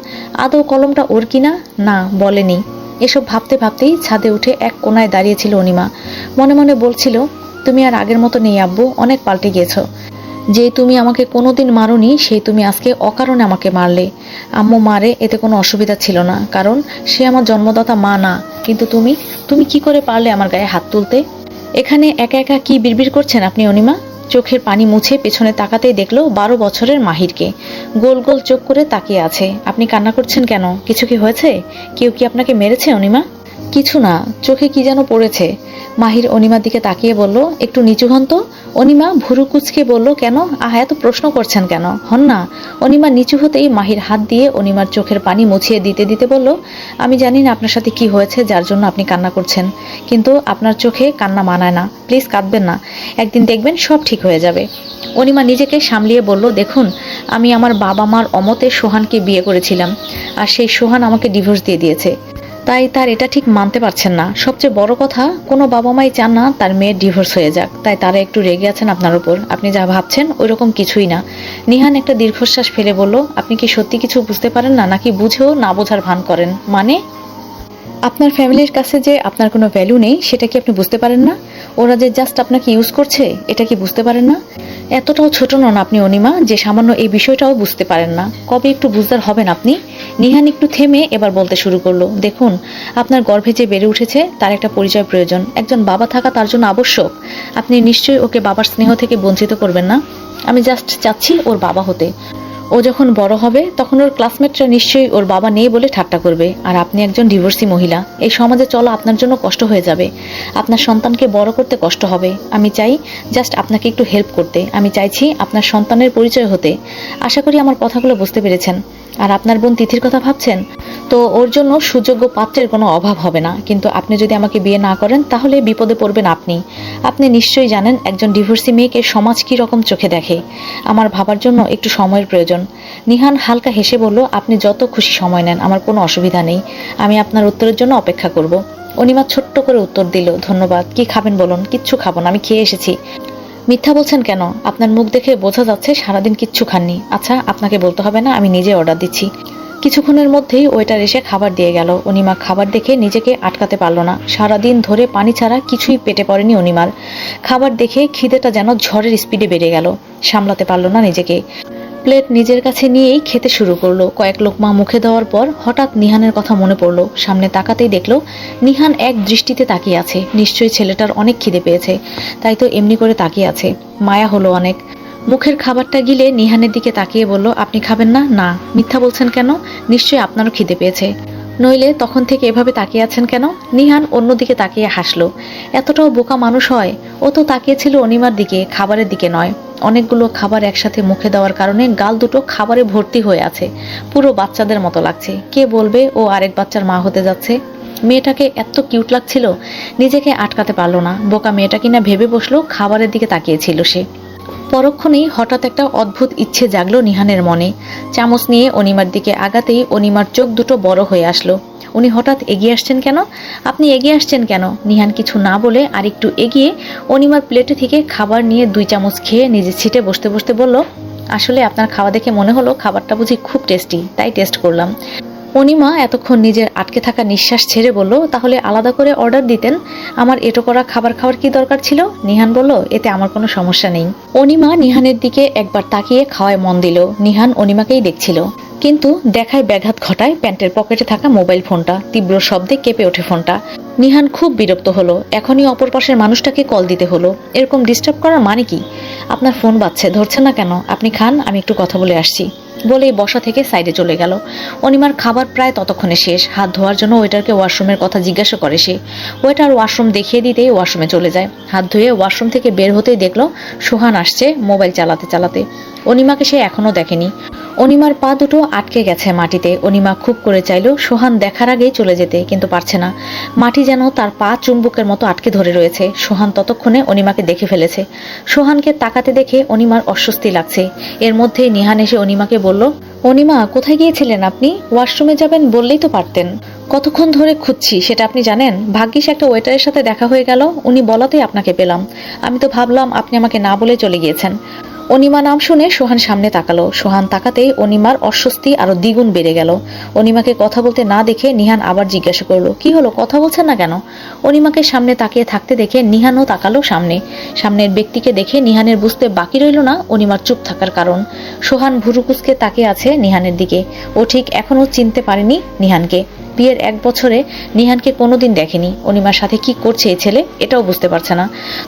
আদৌ কলমটা ওর কিনা? না, বলেনি। এসব ভাবতে ভাবতেই ছাদে উঠে এক কোনায় দাঁড়িয়েছিল অনিমা। মনে মনে বলছিল, তুমি আর আগের মতো নেই আব্বু, অনেক পাল্টে গিয়েছো। যে তুমি আমাকে কোনোদিন মারোনি, সেই তুমি আজকে অকারণে আমাকে মারলে। আম্মু মারে, এতে কোনো অসুবিধা ছিল না, কারণ সে আমার জন্মদাতা মা না। কিন্তু তুমি কি করে পারলে আমার গায়ে হাত তুলতে? এখানে একা একা কি বিড়বিড় করছেন আপনি অনিমা? চোখের পানি মুছে পেছনে তাকাতেই দেখলো 12 বছরের মাহিরকে। গোল গোল চোখ করে তাকিয়ে আছে। আপনি কান্না করছেন কেন? কিছু কি হয়েছে? কেউ কি আপনাকে মেরেছে অনিমা? কিছু না, চোখে কি যেন পড়েছে। মাহির অনিমার দিকে তাকিয়ে বলল, একটু নিচু হন তো। অনিমা ভুরু কুচকে বলল, কেন? এত প্রশ্ন করছেন কেন? হন না। অনিমা নিচু হতেই মাহির হাত দিয়ে অনিমার চোখের পানি মুছিয়ে দিতে দিতে বলল, আমি জানি না আপনার সাথে কি হয়েছে যার জন্য আপনি কান্না করছেন, কিন্তু আপনার চোখে কান্না মানায় না। প্লিজ কাঁদবেন না, একদিন দেখবেন সব ঠিক হয়ে যাবে। অনিমা নিজেকে সামলিয়ে বলল, দেখুন, আমি আমার বাবা মার অমতে সোহানকে বিয়ে করেছিলাম, আর সেই সোহান আমাকে ডিভোর্স দিয়ে দিয়েছে। তাই তার এটা ঠিক মানতে পারছেন না। সবচেয়ে বড় কথা, কোনো বাবা মাই চান না তার মেয়ের ডিভোর্স হয়ে যাক, তাই তারা একটু রেগে আছেন আপনার উপর। আপনি যা ভাবছেন ওইরকম কিছুই না। নিহান একটা দীর্ঘশ্বাস ফেলে বলল, আপনি কি সত্যি কিছু বুঝতে পারেন না, নাকি বুঝেও না বোঝার ভান করেন? মানে? আপনার ফ্যামিলির কাছে যে আপনার কোনো ভ্যালু নেই, সেটা কি আপনি বুঝতে পারেন না? ওরা যে জাস্ট আপনাকে ইউজ করছে, এটা কি বুঝতে পারেন না? এতটাও ছোট নন আপনি অনিমা যে সামান্য এই বিষয়টাও বুঝতে পারেন না। কবে একটু বুঝদার হবেন আপনি? নিহান একটু থেমে এবার বলতে শুরু করলো, দেখুন, আপনার গর্ভে যে বেড়ে উঠেছে তার একটা পরিচয় প্রয়োজন, একজন বাবা থাকা তার জন্য আবশ্যক। আপনি নিশ্চয়ই ওকে বাবার স্নেহ থেকে বঞ্চিত করবেন না। আমি জাস্ট চাচ্ছি ওর বাবা হতে। ও যখন বড় হবে তখন ওর ক্লাসমেটরা নিশ্চয়ই ওর বাবা নেই বলে ঠাট্টা করবে, আর আপনি একজন ডিভোর্সি মহিলা, এই সমাজে চলা আপনার জন্য কষ্ট হয়ে যাবে, আপনার সন্তানকে বড় করতে কষ্ট হবে। আমি চাই জাস্ট আপনাকে একটু হেল্প করতে, আমি চাইছি আপনার সন্তানের পরিচয় হতে। আশা করি আমার কথাগুলো বুঝতে পেরেছেন। আর আপনার বোন তিথির কথা ভাবছেন তো ওর জন্য সুযোগ্য পাত্রের কোনো অভাব হবে না, কিন্তু আপনি যদি আমাকে বিয়ে না করেন তাহলে বিপদে পড়বেন আপনি। আপনি নিশ্চয়ই জানেন একজন ডিভোর্সি মেয়েকে সমাজ কী রকম চোখে দেখে। আমার ভাবার জন্য একটু সময়ের প্রয়োজন। নিহান হালকা হেসে বলল, আপনি যত খুশি সময় নেন, আমার কোনো অসুবিধা নেই, আমি আপনার উত্তরের জন্য অপেক্ষা করব। অনিমা ছোট্ট করে উত্তর দিল, ধন্যবাদ। কি খাবেন বলুন? কিচ্ছু খাবো না, আমি খেয়ে এসেছি। মিথ্যা বলছেন কেন? আপনার মুখ দেখে বোঝা যাচ্ছে সারাদিন কিচ্ছু খাননি। আচ্ছা, আপনাকে বলতে হবে না, আমি নিজে অর্ডার দিচ্ছি। কিছুক্ষণের মধ্যেই ওয়েটার এসে খাবার দিয়ে গেল। অনিমা খাবার দেখে নিজেকে আটকাতে পারল না। সারাদিন ধরে পানি ছাড়া কিছুই পেটে পড়েনি অনিমার। খাবার দেখে খিদেটা যেন ঝড়ের স্পিডে বেড়ে গেল। সামলাতে পারল না নিজেকে। প্লেট নিজের কাছে নিয়েই খেতে শুরু করলো। কয়েক লোকমা মুখে দেওয়ার পর হঠাৎ নিহানের কথা মনে পড়লো। সামনে তাকাতেই দেখলো নিহান এক দৃষ্টিতে তাকিয়ে আছে। নিশ্চয়ই ছেলেটার অনেক খিদে পেয়েছে, তাই তো এমনি করে তাকিয়ে আছে। মায়া হলো অনেক। মুখের খাবারটা গিলে নিহানের দিকে তাকিয়ে বলল, আপনি খাবেন না? না। মিথ্যা বলছেন কেন? নিশ্চয়ই আপনারও খিদে পেয়েছে, নইলে তখন থেকে এভাবে তাকিয়ে আছেন কেন? নিহান অন্যদিকে তাকিয়ে হাসলো। এতটাও বোকা মানুষ হয়? ও তো তাকিয়েছিল অনিমার দিকে, খাবারের দিকে নয়। অনেকগুলো খাবার একসাথে মুখে দেওয়ার কারণে গাল দুটো খাবারে ভর্তি হয়ে আছে। পুরো বাচ্চাদের মতো লাগছে। কে বলবে ও আরেক বাচ্চার মা হতে যাচ্ছে? মেয়েটাকে এত কিউট লাগছিল, নিজেকে আটকাতে পারলো না। বোকা মেয়েটা কিনা ভেবে বসলো খাবারের দিকে তাকিয়েছিল সে। পরক্ষণেই হঠাৎ একটা অদ্ভুত ইচ্ছে জাগলো নিহানের মনে। চামচ নিয়ে অনিমার দিকে আগাতেই অনিমার চোখ দুটো বড় হয়ে আসলো। উনি হঠাৎ এগিয়ে আসছেন কেন? আপনি এগিয়ে আসছেন কেন? নিহান কিছু না বলে আরেকটু এগিয়ে অনিমার প্লেটে থেকে খাবার নিয়ে 2 চামচ খেয়ে নিজের সিটে বসতে বসতে বলল, আসলে আপনার খাওয়া দেখে মনে হলো খাবারটা বুঝি খুব টেস্টি, তাই টেস্ট করলাম। অনিমা এতক্ষণ নিজের আটকে থাকা নিঃশ্বাস ছেড়ে বলল, তাহলে আলাদা করে অর্ডার দিতেন, আমার এটো করা খাবার খাওয়ার কি দরকার ছিল? নিহান বলল, এতে আমার কোনো সমস্যা নেই। অনিমা নিহানের দিকে একবার তাকিয়ে খাওয়ায় মন দিল। নিহান অনিমাকেই দেখছিল, কিন্তু দেখায় ব্যাঘাত ঘটায় প্যান্টের পকেটে থাকা মোবাইল ফোনটা। তীব্র শব্দে কেঁপে ওঠে ফোনটা। নিহান খুব বিরক্ত হলো। এখনই অপর পাশের মানুষটাকে কল দিতে হলো। এরকম ডিস্টার্ব করার মানে কি? আপনার ফোন বাজছে, ধরছে না কেন? আপনি খান, আমি একটু কথা বলে আসছি। বলেই বসা থেকে সাইডে চলে গেল। অনিমার খাবার প্রায় ততক্ষণে শেষ। হাত ধোয়ার জন্য ওয়েটারকে ওয়াশরুমের কথা জিজ্ঞাসা করে সে। ওয়েটার ওয়াশরুম দেখিয়ে দিতেই ওয়াশরুমে চলে যায়। হাত ধুয়ে ওয়াশরুম থেকে বের হতেই দেখলো সোহান আসছে মোবাইল চালাতে চালাতে। অনিমাকে সে এখনো দেখেনি। অনিমার পা দুটো আটকে গেছে মাটিতে। অনিমা খুব করে চাইল সোহান দেখার আগেই চলে যেতে, কিন্তু পারছে না। মাটি যেন তার পা চুম্বকের মতো আটকে ধরে রয়েছে। সোহান ততক্ষণে অনিমাকে দেখে ফেলেছে। সোহানকে তাকাতে দেখে অনিমার অস্বস্তি লাগছে। এর মধ্যেই নিহান এসে অনিমাকে বলল, অনিমা, কোথায় গিয়েছিলেন আপনি? ওয়াশরুমে যাবেন বললেই তো পারতেন। কতক্ষণ ধরে খুঁজছি সেটা আপনি জানেন? ভাগ্যিস একটা ওয়েটারের সাথে দেখা হয়ে গেল, উনি বলাতেই আপনাকে পেলাম। আমি তো ভাবলাম আপনি আমাকে না বলে চলে গিয়েছেন। অনিমা নাম শুনে সোহান সামনে তাকালো। সোহান তাকাতেই অনিমার অস্বস্তি আরো দ্বিগুণ বেড়ে গেল। অনিমাকে কথা বলতে না দেখে নিহান আবার জিজ্ঞাসা করলো, কি হলো, কথা বলছেন না কেন? অনিমাকে সামনে তাকিয়ে থাকতে দেখে নিহানও তাকালো সামনে। সামনের ব্যক্তিকে দেখে নিহানের বুঝতে বাকি রইল না অনিমার চুপ থাকার কারণ। সোহান ভুরু কুঁচকে তাকিয়ে আছে নিহানের দিকে। ও ঠিক এখনো চিনতে পারেনি নিহানকে। বিয়ের 1 বছরে নিহানকে কোনোদিন দেখেনি। অনিমার সাথে কি করছে এই ছেলে এটাও বুঝতে পারছে না।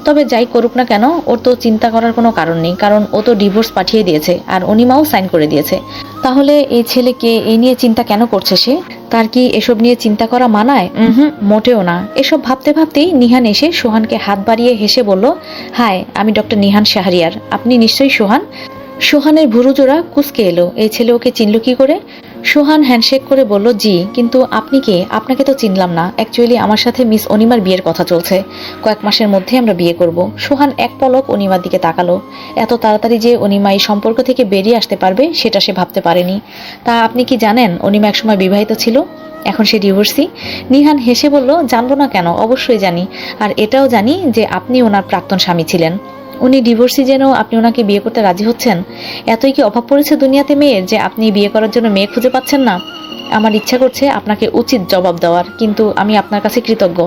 তবে যাই করুক না কেন, ওর তো চিন্তা করার কোনো কারণ নেই, কারণ ও তো ডিভোর্স পাঠিয়ে দিয়েছে আর অনিমাও সাইন করে দিয়েছে। তাহলে এই ছেলেকে এই নিয়ে চিন্তা কেন করছে সে? তার কি এসব নিয়ে চিন্তা করা মানায়? মোটেও না। এসব ভাবতে ভাবতেই নিহান এসে সোহানকে হাত বাড়িয়ে হেসে বলল, হাই, আমি ডক্টর নিহান শাহরিয়ার। আপনি নিশ্চয়ই সোহান? সোহানের ভুরুজোড়া কুঁচকে এলো। এই ছেলে ওকে চিনল কি করে? সোহান হ্যান্ডশেক করে বলল, জি, কিন্তু আপনি কে? আপনাকে তো চিনলাম না। অ্যাকচুয়ালি আমার সাথে মিস অনিমার বিয়ের কথা চলছে। কয়েক মাসের মধ্যে আমরা বিয়ে করব। সোহান এক পলক অনিমার দিকে তাকালো। এত তাড়াতাড়ি যে অনিমা এই সম্পর্ক থেকে বেরিয়ে আসতে পারবে সেটা সে ভাবতে পারেনি। তা আপনি কি জানেন অনিমা একসময় বিবাহিত ছিল, এখন সে ডিভোর্সি? নিহান হেসে বলল, জানবো না কেন, অবশ্যই জানি। আর এটাও জানি যে আপনি ওনার প্রাক্তন স্বামী ছিলেন। উনি ডিভোর্সি জেনেও আপনি ওনাকে বিয়ে করতে রাজি হচ্ছেন? এতই কি অভাব পড়েছে দুনিয়াতে মেয়ের যে আপনি বিয়ে করার জন্য মেয়ে খুঁজে পাচ্ছেন না? আমার ইচ্ছা করছে আপনাকে উচিত জবাব দেওয়ার, কিন্তু আমি আপনার কাছে কৃতজ্ঞ,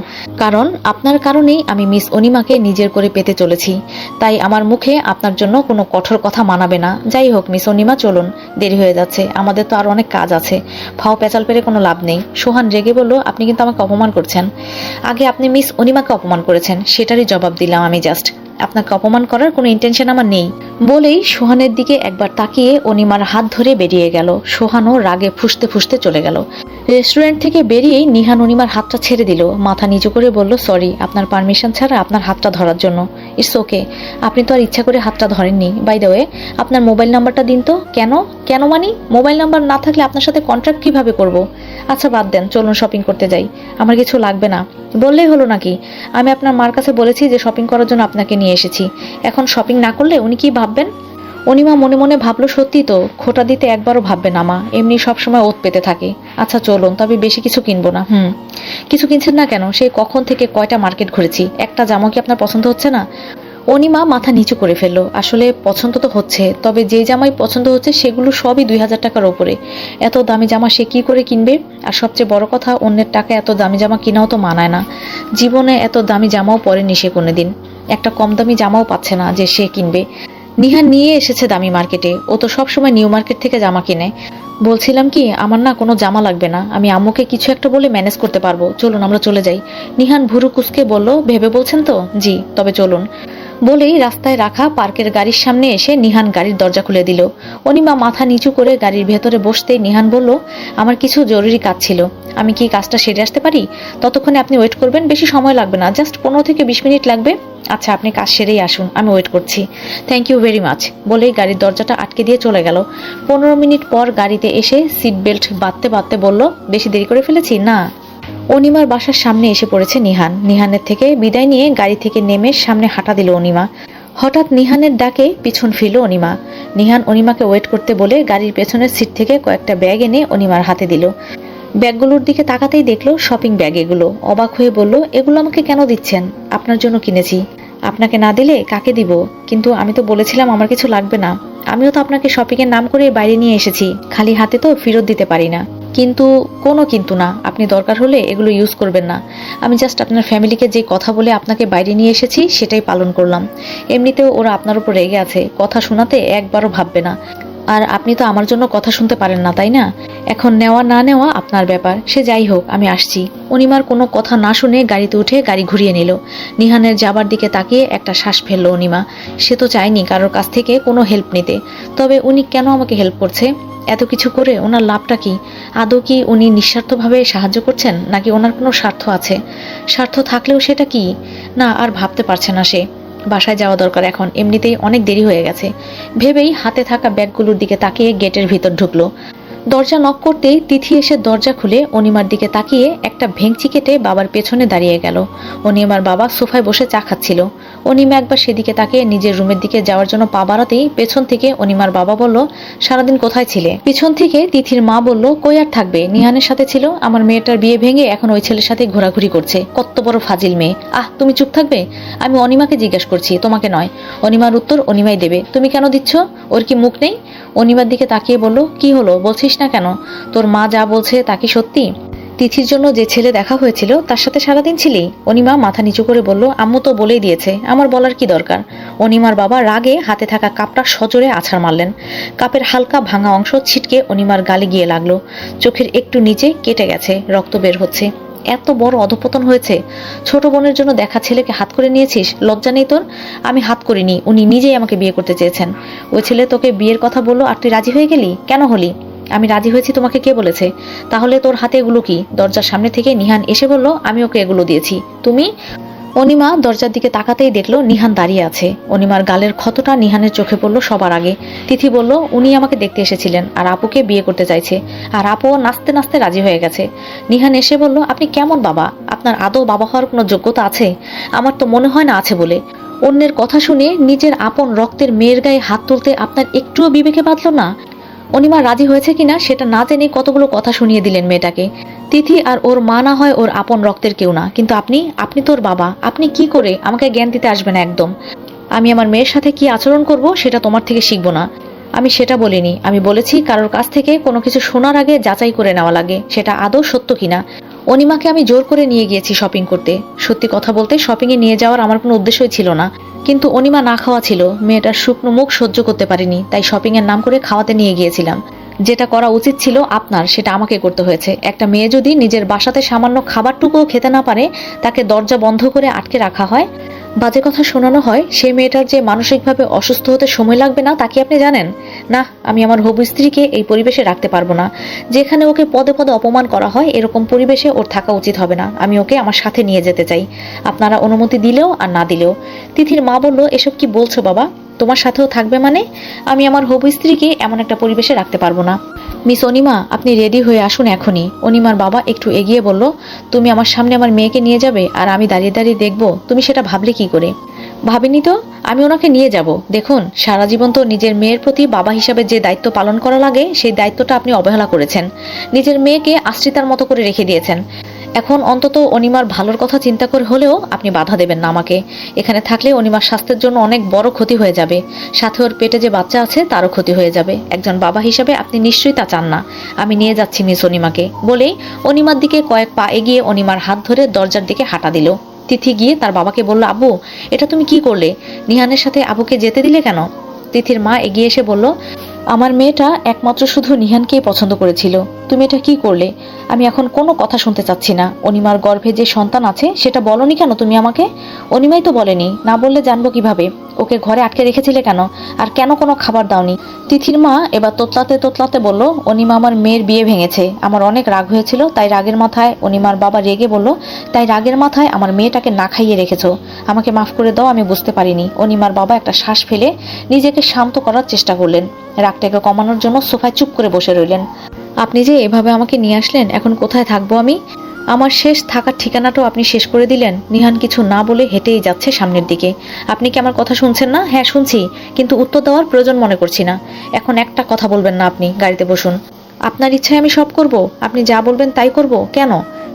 কারণ আপনার কারণেই আমি মিস অনিমাকে নিজের করে পেতে চলেছি। তাই আমার মুখে আপনার জন্য কোনো কঠোর কথা মানাবে না। যাই হোক মিস অনিমা, চলুন, দেরি হয়ে যাচ্ছে, আমাদের তো আর অনেক কাজ আছে। ফাও পেঁচাল পেরে কোনো লাভ নেই। সোহান রেগে বলল, আপনি কিন্তু আমাকে অপমান করছেন। আগে আপনি মিস অনিমাকে অপমান করেছেন, সেটারই জবাব দিলাম আমি জাস্ট। আপনাকে অপমান করার কোনো ইন্টেনশন আমার নেই। বলেই সোহানের দিকে একবার তাকিয়ে অনিমার হাত ধরে বেরিয়ে গেল। সোহানও রাগে ফুঁসতে ফুঁসতে চলে গেল। রেস্টুরেন্ট থেকে বেরিয়েই নিহান অনিমার হাতটা ছেড়ে দিল। মাথা নিচু করে বলল, সরি আপনার পারমিশন ছাড়া আপনার হাতটা ধরার জন্য। ইটস ওকে, আপনি তো আর ইচ্ছা করে হাতটা ধরেননি। বাই দ্য ওয়ে, আপনার মোবাইল নাম্বারটা দিন তো। কেন কেন মানি? মোবাইল নাম্বার না থাকলে আপনার সাথে কন্ট্রাক্ট কিভাবে করব? আচ্ছা বাদ দেন, চলুন শপিং করতে যাই। আমার কিছু লাগবে না বললেই হলো নাকি? আমি আপনার মার কাছে বলেছি যে শপিং করার জন্য আপনাকে নিয়ে এসেছি। এখন শপিং না করলে উনি কি ভাববেন? অনিমা মনে মনে ভাবলো, সত্যি তো, খোটা দিতে একবারও ভাববে না মা, এমনি সবসময় ওত পেতে থাকে। আচ্ছা চলুন, তবে বেশি কিছু কিনবো না। কিছু কিনছেন না কেন? সেই কখন থেকে কয়টা মার্কেট ঘুরেছি, একটা জামা কি আপনার পছন্দ হচ্ছে না? অনিমা মাথা নিচু করে ফেললো। আসলে পছন্দ তো হচ্ছে, তবে যে জামাই পছন্দ হচ্ছে সেগুলো সবই 2000 টাকার ওপরে। এত দামি জামা সে কি করে কিনবে? আর সবচেয়ে বড় কথা, অন্যের টাকা এত দামি জামা কিনাও তো মানায় না। জীবনে এত দামি জামাও পরেনি সে কোনোদিন। একটা কম দামি জামাও পাচ্ছে না যে সে কিনবে। নিহান নিয়ে এসেছে দামি মার্কেটে, ও তো সবসময় নিউ মার্কেট থেকে জামা কিনে। বলছিলাম কি, আমার না কোনো জামা লাগবে না, আমি আম্মুকে কিছু একটা বলে ম্যানেজ করতে পারবো। চলুন আমরা চলে যাই। নিহান ভুরু কুসকে বলল, ভেবে বলছেন তো? জি, তবে চলুন। বলেই রাস্তায় রাখা পার্কের গাড়ির সামনে এসে নিহান গাড়ির দরজা খুলে দিল। অনিমা মাথা নিচু করে গাড়ির ভেতরে বসতেই নিহান বলল, আমার কিছু জরুরি কাজ ছিল, আমি কি কাজটা সেরে আসতে পারি? ততক্ষণে আপনি ওয়েট করবেন, বেশি সময় লাগবে না, জাস্ট 15 থেকে 20 মিনিট লাগবে। আচ্ছা আপনি কাজ সেরেই আসুন, আমি ওয়েট করছি। Thank you very much. বলেই গাড়ির দরজাটা আটকে দিয়ে চলে গেল। 15 মিনিট পর গাড়িতে এসে সিট বেল্ট বাঁধতে বাঁধতে বলল, বেশি দেরি করে ফেলেছি না? অনিমার বাসার সামনে এসে পড়েছে নিহান। নিহানের থেকে বিদায় নিয়ে গাড়ি থেকে নেমে সামনে হাঁটা দিল অনিমা। হঠাৎ নিহানের ডাকে পিছন ফিরল অনিমা। নিহান অনিমাকে ওয়েট করতে বলে গাড়ির পেছনের সিট থেকে কয়েকটা ব্যাগ এনে অনিমার হাতে দিল। ব্যাগগুলোর দিকে তাকাতেই দেখলো শপিং ব্যাগ এগুলো। অবাক হয়ে বলল, এগুলো আমাকে কেন দিচ্ছেন? আপনার জন্য কিনেছি। আপনাকে না দিলে কাকে দিব? কিন্তু আমি তো বলেছিলাম আমার কিছু লাগবে না। আমিও তো আপনাকে শপিংয়ের নাম করে বাইরে নিয়ে এসেছি, খালি হাতে তো ফেরত দিতে পারি না। কিন্তু কোনো কিন্তু না, আপনি দরকার হলে এগুলো ইউজ করবেন না। আমি জাস্ট আপনার ফ্যামিলিকে যে কথা বলে আপনাকে বাইরে নিয়ে এসেছি সেটাই পালন করলাম। এমনিতেও ওরা আপনার উপর রেগে আছে, কথা শোনাতে একবারও ভাববে না। আর আপনি তো আমার জন্য কথা শুনতে পারেন না, তাই না? এখন নেওয়া না নেওয়া আপনার ব্যাপার, সে যাই হোক, আমি আসছি। অনিমার কোনো কথা না শুনে গাড়িতে উঠে গাড়ি ঘুরিয়ে নিল। নিহানের যাবার দিকে তাকিয়ে একটা শ্বাস ফেলল অনিমা। সে তো চায়নি কারোর কাছ থেকে কোনো হেল্প নিতে, তবে উনি কেন আমাকে হেল্প করছে? এত কিছু করে ওনার লাভটা কি? আদৌ কি উনি নিঃস্বার্থভাবে সাহায্য করছেন, নাকি ওনার কোনো স্বার্থ আছে? স্বার্থ থাকলেও সেটা কি? না, আর ভাবতে পারছে না সে। বাসায় যাওয়া দরকার এখন, এমনিতেই অনেক দেরি হয়ে গেছে। ভেবেই হাতে থাকা ব্যাগগুলোর দিকে তাকিয়ে গেটের ভিতর ঢুকলো। দরজা নক করতেই তিথি এসে দরজা খুলে অনিমার দিকে তাকিয়ে একটা ভেঙচি কেটে বাবার পেছনে দাঁড়িয়ে গেল। অনিমার বাবা সোফায় বসে চা খাচ্ছিল। অনিমা একবার সেদিকে তাকিয়ে নিজের রুমের দিকে যাওয়ার জন্য পা বাড়াতেই পেছন থেকে অনিমার বাবা বলল, সারাদিন কোথায় ছিলে? পিছন থেকে তিথির মা বলল, কই আর থাকবে, নিহানের সাথে ছিল। আমার মেয়েটার বিয়ে ভেঙে এখন ওই ছেলের সাথে ঘোরাঘুরি করছে। কত বড় ফাজিল মেয়ে! তুমি চুপ থাকবে? আমি অনিমাকে জিজ্ঞেস করছি, তোমাকে নয়। অনিমার উত্তর অনিমাই দেবে। তুমি কেন দিচ্ছ? ওর কি মুখ নেই? অনিমার দিকে তাকিয়ে বলল, কি হলো, বলছিস না কেন? তোর মা যা বলছে তা কি সত্যি? তিথির জন্য যে ছেলে দেখা হয়েছিল তার সাথে সারাদিন ছিলি? অনিমা মাথা নিচু করে বলল, আম্মু তো বলেই দিয়েছে, আমার বলার কি দরকার? অনিমার বাবা রাগে হাতে থাকা কাপটা সজোরে আছাড় মারলেন। কাপের হালকা ভাঙা অংশ ছিটকে অনিমার গালে গিয়ে লাগলো। চোখের একটু নিচে কেটে গেছে, রক্ত বের হচ্ছে। এত বড় অধপতন হয়েছে! ছোট বোনের জন্য দেখা ছেলেকে হাত করে নিয়েছিস, লজ্জা নেই তোর? আমি হাত করিনি, উনি নিজেই আমাকে বিয়ে করতে চেয়েছেন। ওই ছেলে তোকে বিয়ের কথা বললো আর তুই রাজি হয়ে গেলি? কেন হলি? আমি রাজি হয়েছি তোমাকে কে বলেছে? তাহলে তোর হাতে এগুলো কি? দরজার সামনে থেকে নিহান এসে বলল, আমি ওকে এগুলো দিয়েছি। তুমি? অনিমা দরজার দিকে তাকাতেই দেখলো নিহান দাঁড়িয়ে আছে। অনিমার গালের ক্ষতটা নিহানের চোখে পড়লো সবার আগে। তিথি বলল, উনি আমাকে দেখতে এসেছিলেন আর আপুকে বিয়ে করতে চাইছে, আর আপুও নাচতে নাচতে রাজি হয়ে গেছে। নিহান এসে বলল, আপনি কেমন বাবা? আপনার আদৌ বাবা হওয়ার কোনো যোগ্যতা আছে? আমার তো মনে হয় না আছে বলে। অন্যের কথা শুনে নিজের আপন রক্তের মেয়ের গায়ে হাত তুলতে আপনার একটুও বিবেকে বাঁধলো না? অনিমা রাজি হয়েছে কিনা সেটা না জেনে কতগুলো কথা শুনিয়ে দিলেন মেয়েটাকে। তিথি আর ওর মা না হয় ওর আপন রক্তের কেউ না, কিন্তু আপনি তোর বাবা, আপনি কি করে? আমাকে জ্ঞান দিতে আসবে না একদম। আমি আমার মেয়ের সাথে কি আচরণ করব সেটা তোমার থেকে শিখবো না। আমি সেটা বলিনি। আমি বলেছি কারোর কাছ থেকে কোনো কিছু শোনার আগে যাচাই করে নেওয়া লাগে সেটা আদৌ সত্য কিনা। অনিমাকে আমি জোর করে নিয়ে গিয়েছি শপিং করতে। সত্যি কথা বলতে শপিংয়ে নিয়ে যাওয়ার আমার কোনো উদ্দেশ্যই ছিল না, কিন্তু অনিমা না খাওয়া ছিল, মেয়েটার শুকনো মুখ সহ্য করতে পারিনি, তাই শপিংয়ের নাম করে খাওয়াতে নিয়ে গিয়েছিলাম। যেটা করা উচিত ছিল আপনার, সেটা আমাকে করতে হয়েছে। একটা মেয়ে যদি নিজের বাসাতে সামান্য খাবারটুকুও খেতে না পারে, তাকে দরজা বন্ধ করে আটকে রাখা হয়, বাজে কথা শোনানো হয়, সেই মেয়েটার যে মানসিকভাবে অসুস্থ হতে সময় লাগবে না তা কি আপনি জানেন? না, আমি আমার হবু স্ত্রীকে এই পরিবেশে রাখতে পারবো না। যেখানে ওকে পদে পদে অপমান করা হয়, এরকম পরিবেশে ওর থাকা উচিত হবে না। আমি ওকে আমার সাথে নিয়ে যেতে চাই, আপনারা অনুমতি দিলেও আর না দিলেও। তিথির মা বলল, এসব কি বলছো বাবা? তোমার সাথেও থাকবে মানে? আমি আমার হবু স্ত্রীকে এমন একটা পরিবেশে রাখতে পারবো না। মিস অনিমা, আপনি রেডি হয়ে আসুন এখনই। অনিমার বাবা একটু এগিয়ে বলল, তুমি আমার সামনে আমার মেয়েকে নিয়ে যাবে আর আমি দাঁড়িয়ে দাঁড়িয়ে দেখব? তুমি সেটা ভাবলে কি করে? ভাবিনি তো। আমি ওনাকে নিয়ে যাব। দেখুন, সারা জীবন তো নিজের মেয়ের প্রতি বাবা হিসাবে যে দায়িত্ব পালন করা লাগে, সেই দায়িত্বটা আপনি অবহেলা করেছেন। নিজের মেয়েকে আশ্রিতার মতো করে রেখে দিয়েছেন। এখন অন্তত অনিমার ভালোর কথা চিন্তা করে হলেও আপনি বাধা দেবেন না আমাকে। এখানে থাকলে অনিমার স্বাস্থ্যের জন্য অনেক বড় ক্ষতি হয়ে যাবে, সাথে ওর পেটে যে বাচ্চা আছে তারও ক্ষতি হয়ে যাবে। একজন বাবা হিসাবে আপনি নিশ্চয়ই তা চান না। আমি নিয়ে যাচ্ছি মিস অনিমাকে বলেই অনিমার দিকে কয়েক পা এগিয়ে অনিমার হাত ধরে দরজার দিকে হাঁটা দিল। তিথি গিয়ে তার বাবাকে বলল, আব্বু, এটা তুমি কি করলে? নিহানের সাথে আবুকে যেতে দিলে কেন? তিথির মা এগিয়ে এসে বলল, আমার মেয়েটা একমাত্র শুধু নিহানকেই পছন্দ করেছিল। তুমি এটা কি করলে? আমি এখন কোনো কথা শুনতে চাচ্ছি না। অনিমার গর্ভে যে সন্তান আছে সেটা বলনি কেন তুমি আমাকে? অনিমাই তো বলেনি, না বললে জানবো কিভাবে? ওকে ঘরে আটকে রেখেছিলে কেন? আর কেন কোনো খাবার দাওনি? তিথির মা এবার তোতলাতে তোতলাতে বলল, অনিমা আমার মেয়ের বিয়ে ভেঙেছে, আমার অনেক রাগ হয়েছিল, তাই রাগের মাথায়। অনিমার বাবা রেগে বলল, তাই রাগের মাথায় আমার মেয়েটাকে না খাইয়ে রেখেছো। আমাকে মাফ করে দাও, আমি বুঝতে পারিনি। অনিমার বাবা একটা শ্বাস ফেলে নিজেকে শান্ত করার চেষ্টা করলেন। রাগটাকে কমানোর জন্য সোফায় চুপ করে বসে রইলেন। আপনি যে এভাবে আমাকে নিয়ে আসলেন, এখন কোথায় থাকবো আমি? আমার শেষ থাকার ঠিকানাটাও আপনি শেষ করে দিলেন। নিহান কিছু না বলে হেঁটেই যাচ্ছে সামনের দিকে। আপনি কি আমার কথা শুনছেন না? হ্যাঁ শুনছি, কিন্তু উত্তর দেওয়ার প্রয়োজন মনে করছি না। এখন একটা কথা বলবেন না, আপনি গাড়িতে বসুন। আপনার ইচ্ছায় আমি সব করব, আপনি যা বলবেন তাই করব। কেন?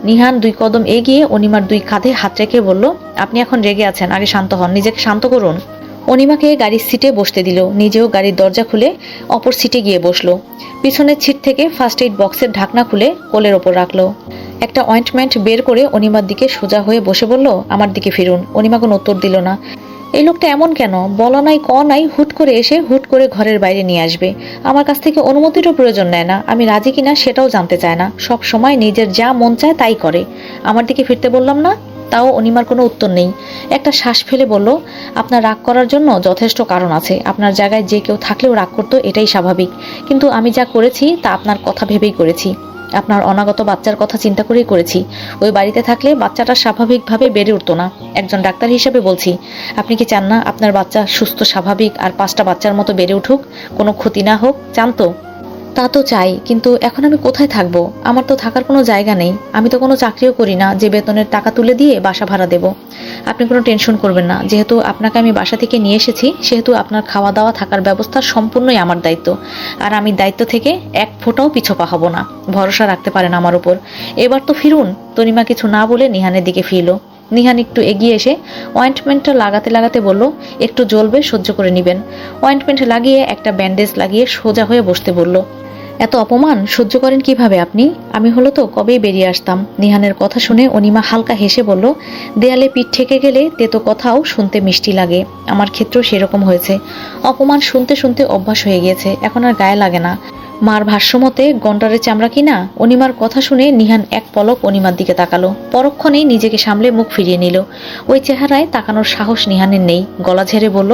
নিহান 2 কদম এগিয়ে অনিমার 2 কাঁধে হাত রেখে বলল, আপনি এখন রেগে আছেন, আগে শান্ত হন, নিজেকে শান্ত করুন। অনিমাকে গাড়ির সিটে বসতে দিল, নিজেও গাড়ির দরজা খুলে অপর সিটে গিয়ে বসলো। পিছনের সিট থেকে ফার্স্ট এইড বক্সের ঢাকনা খুলে কোলের ওপর রাখলো। একটা অয়েন্টমেন্ট বের করে অনিমার দিকে সোজা হয়ে বসে বলল, আমার দিকে ফিরুন। অনিমা কোনো উত্তর দিল না। এই লোকটা এমন কেন? বলা নাই ক নাই, হুট করে এসে হুট করে ঘরের বাইরে নিয়ে আসবে। আমার কাছ থেকে অনুমতিরও প্রয়োজন নেয় না, আমি রাজি কিনা সেটাও জানতে চায় না। সব সময় নিজের যা মন চায় তাই করে। আমার দিকে ফিরতে বললাম না, তাও অনিমার কোনো উত্তর নেই। একটা শ্বাস ফেলে বলল, আপনার রাগ করার জন্য যথেষ্ট কারণ আছে। আপনার জায়গায় যে কেউ থাকলেও রাগ করতো, এটাই স্বাভাবিক। কিন্তু আমি যা করেছি তা আপনার কথা ভেবেই করেছি, আপনার অনাগত বাচ্চার কথা চিন্তা করেই করেছি। ওই বাড়িতে থাকলে বাচ্চাটা স্বাভাবিকভাবে বেড়ে উঠতো না। একজন ডাক্তার হিসেবে বলছি, আপনি কি চান না আপনার বাচ্চা সুস্থ স্বাভাবিক আর 5টা বাচ্চার মতো বেড়ে উঠুক, কোনো ক্ষতি না হোক? চান তো? তা তো চাই, কিন্তু এখন আমি কোথায় থাকবো? আমার তো থাকার কোনো জায়গা নেই। আমি তো কোনো চাকরিও করি না যে বেতনের টাকা তুলে দিয়ে বাসা ভাড়া দেব। আপনি কোনো টেনশন করবেন না, যেহেতু আপনাকে আমি বাসা থেকে নিয়ে এসেছি, সেহেতু আপনার খাওয়া দাওয়া থাকার ব্যবস্থা সম্পূর্ণই আমার দায়িত্ব। আর আমি দায়িত্ব থেকে এক ফোঁটাও পিছপা হব না। ভরসা রাখতে পারেন আমার উপর। এবার তো ফিরুন। তনিমা কিছু না বলে নিহানের দিকে ফিরল। নিহান একটু এগিয়ে এসে অয়েন্টমেন্টটা লাগাতে লাগাতে বলল, একটু জ্বলবে, সহ্য করে নেবেন। অয়েন্টমেন্ট লাগিয়ে একটা ব্যান্ডেজ লাগিয়ে সোজা হয়ে বসতে বলল। এত অপমান সহ্য করেন কিভাবে আপনি? আমি হলো তো কবেই বেরিয়ে আসতাম। নিহানের কথা শুনে অনিমা হালকা হেসে বলল, দেয়ালে পিঠ ঠেকে গেলে তেতো কথাও শুনতে মিষ্টি লাগে। আমার ক্ষেত্রেও সেরকম হয়েছে। অপমান শুনতে শুনতে অভ্যাস হয়ে গিয়েছে, এখন আর গায়ে লাগে না। মার ভাষ্যমতে গন্ডারের চামড়া কিনা। অনিমার কথা শুনে নিহান এক পলক অনিমার দিকে তাকালো, পরক্ষণেই নিজেকে সামলে মুখ ফিরিয়ে নিল। ওই চেহারায় তাকানোর সাহস নিহানের নেই। গলা ঝেড়ে বলল,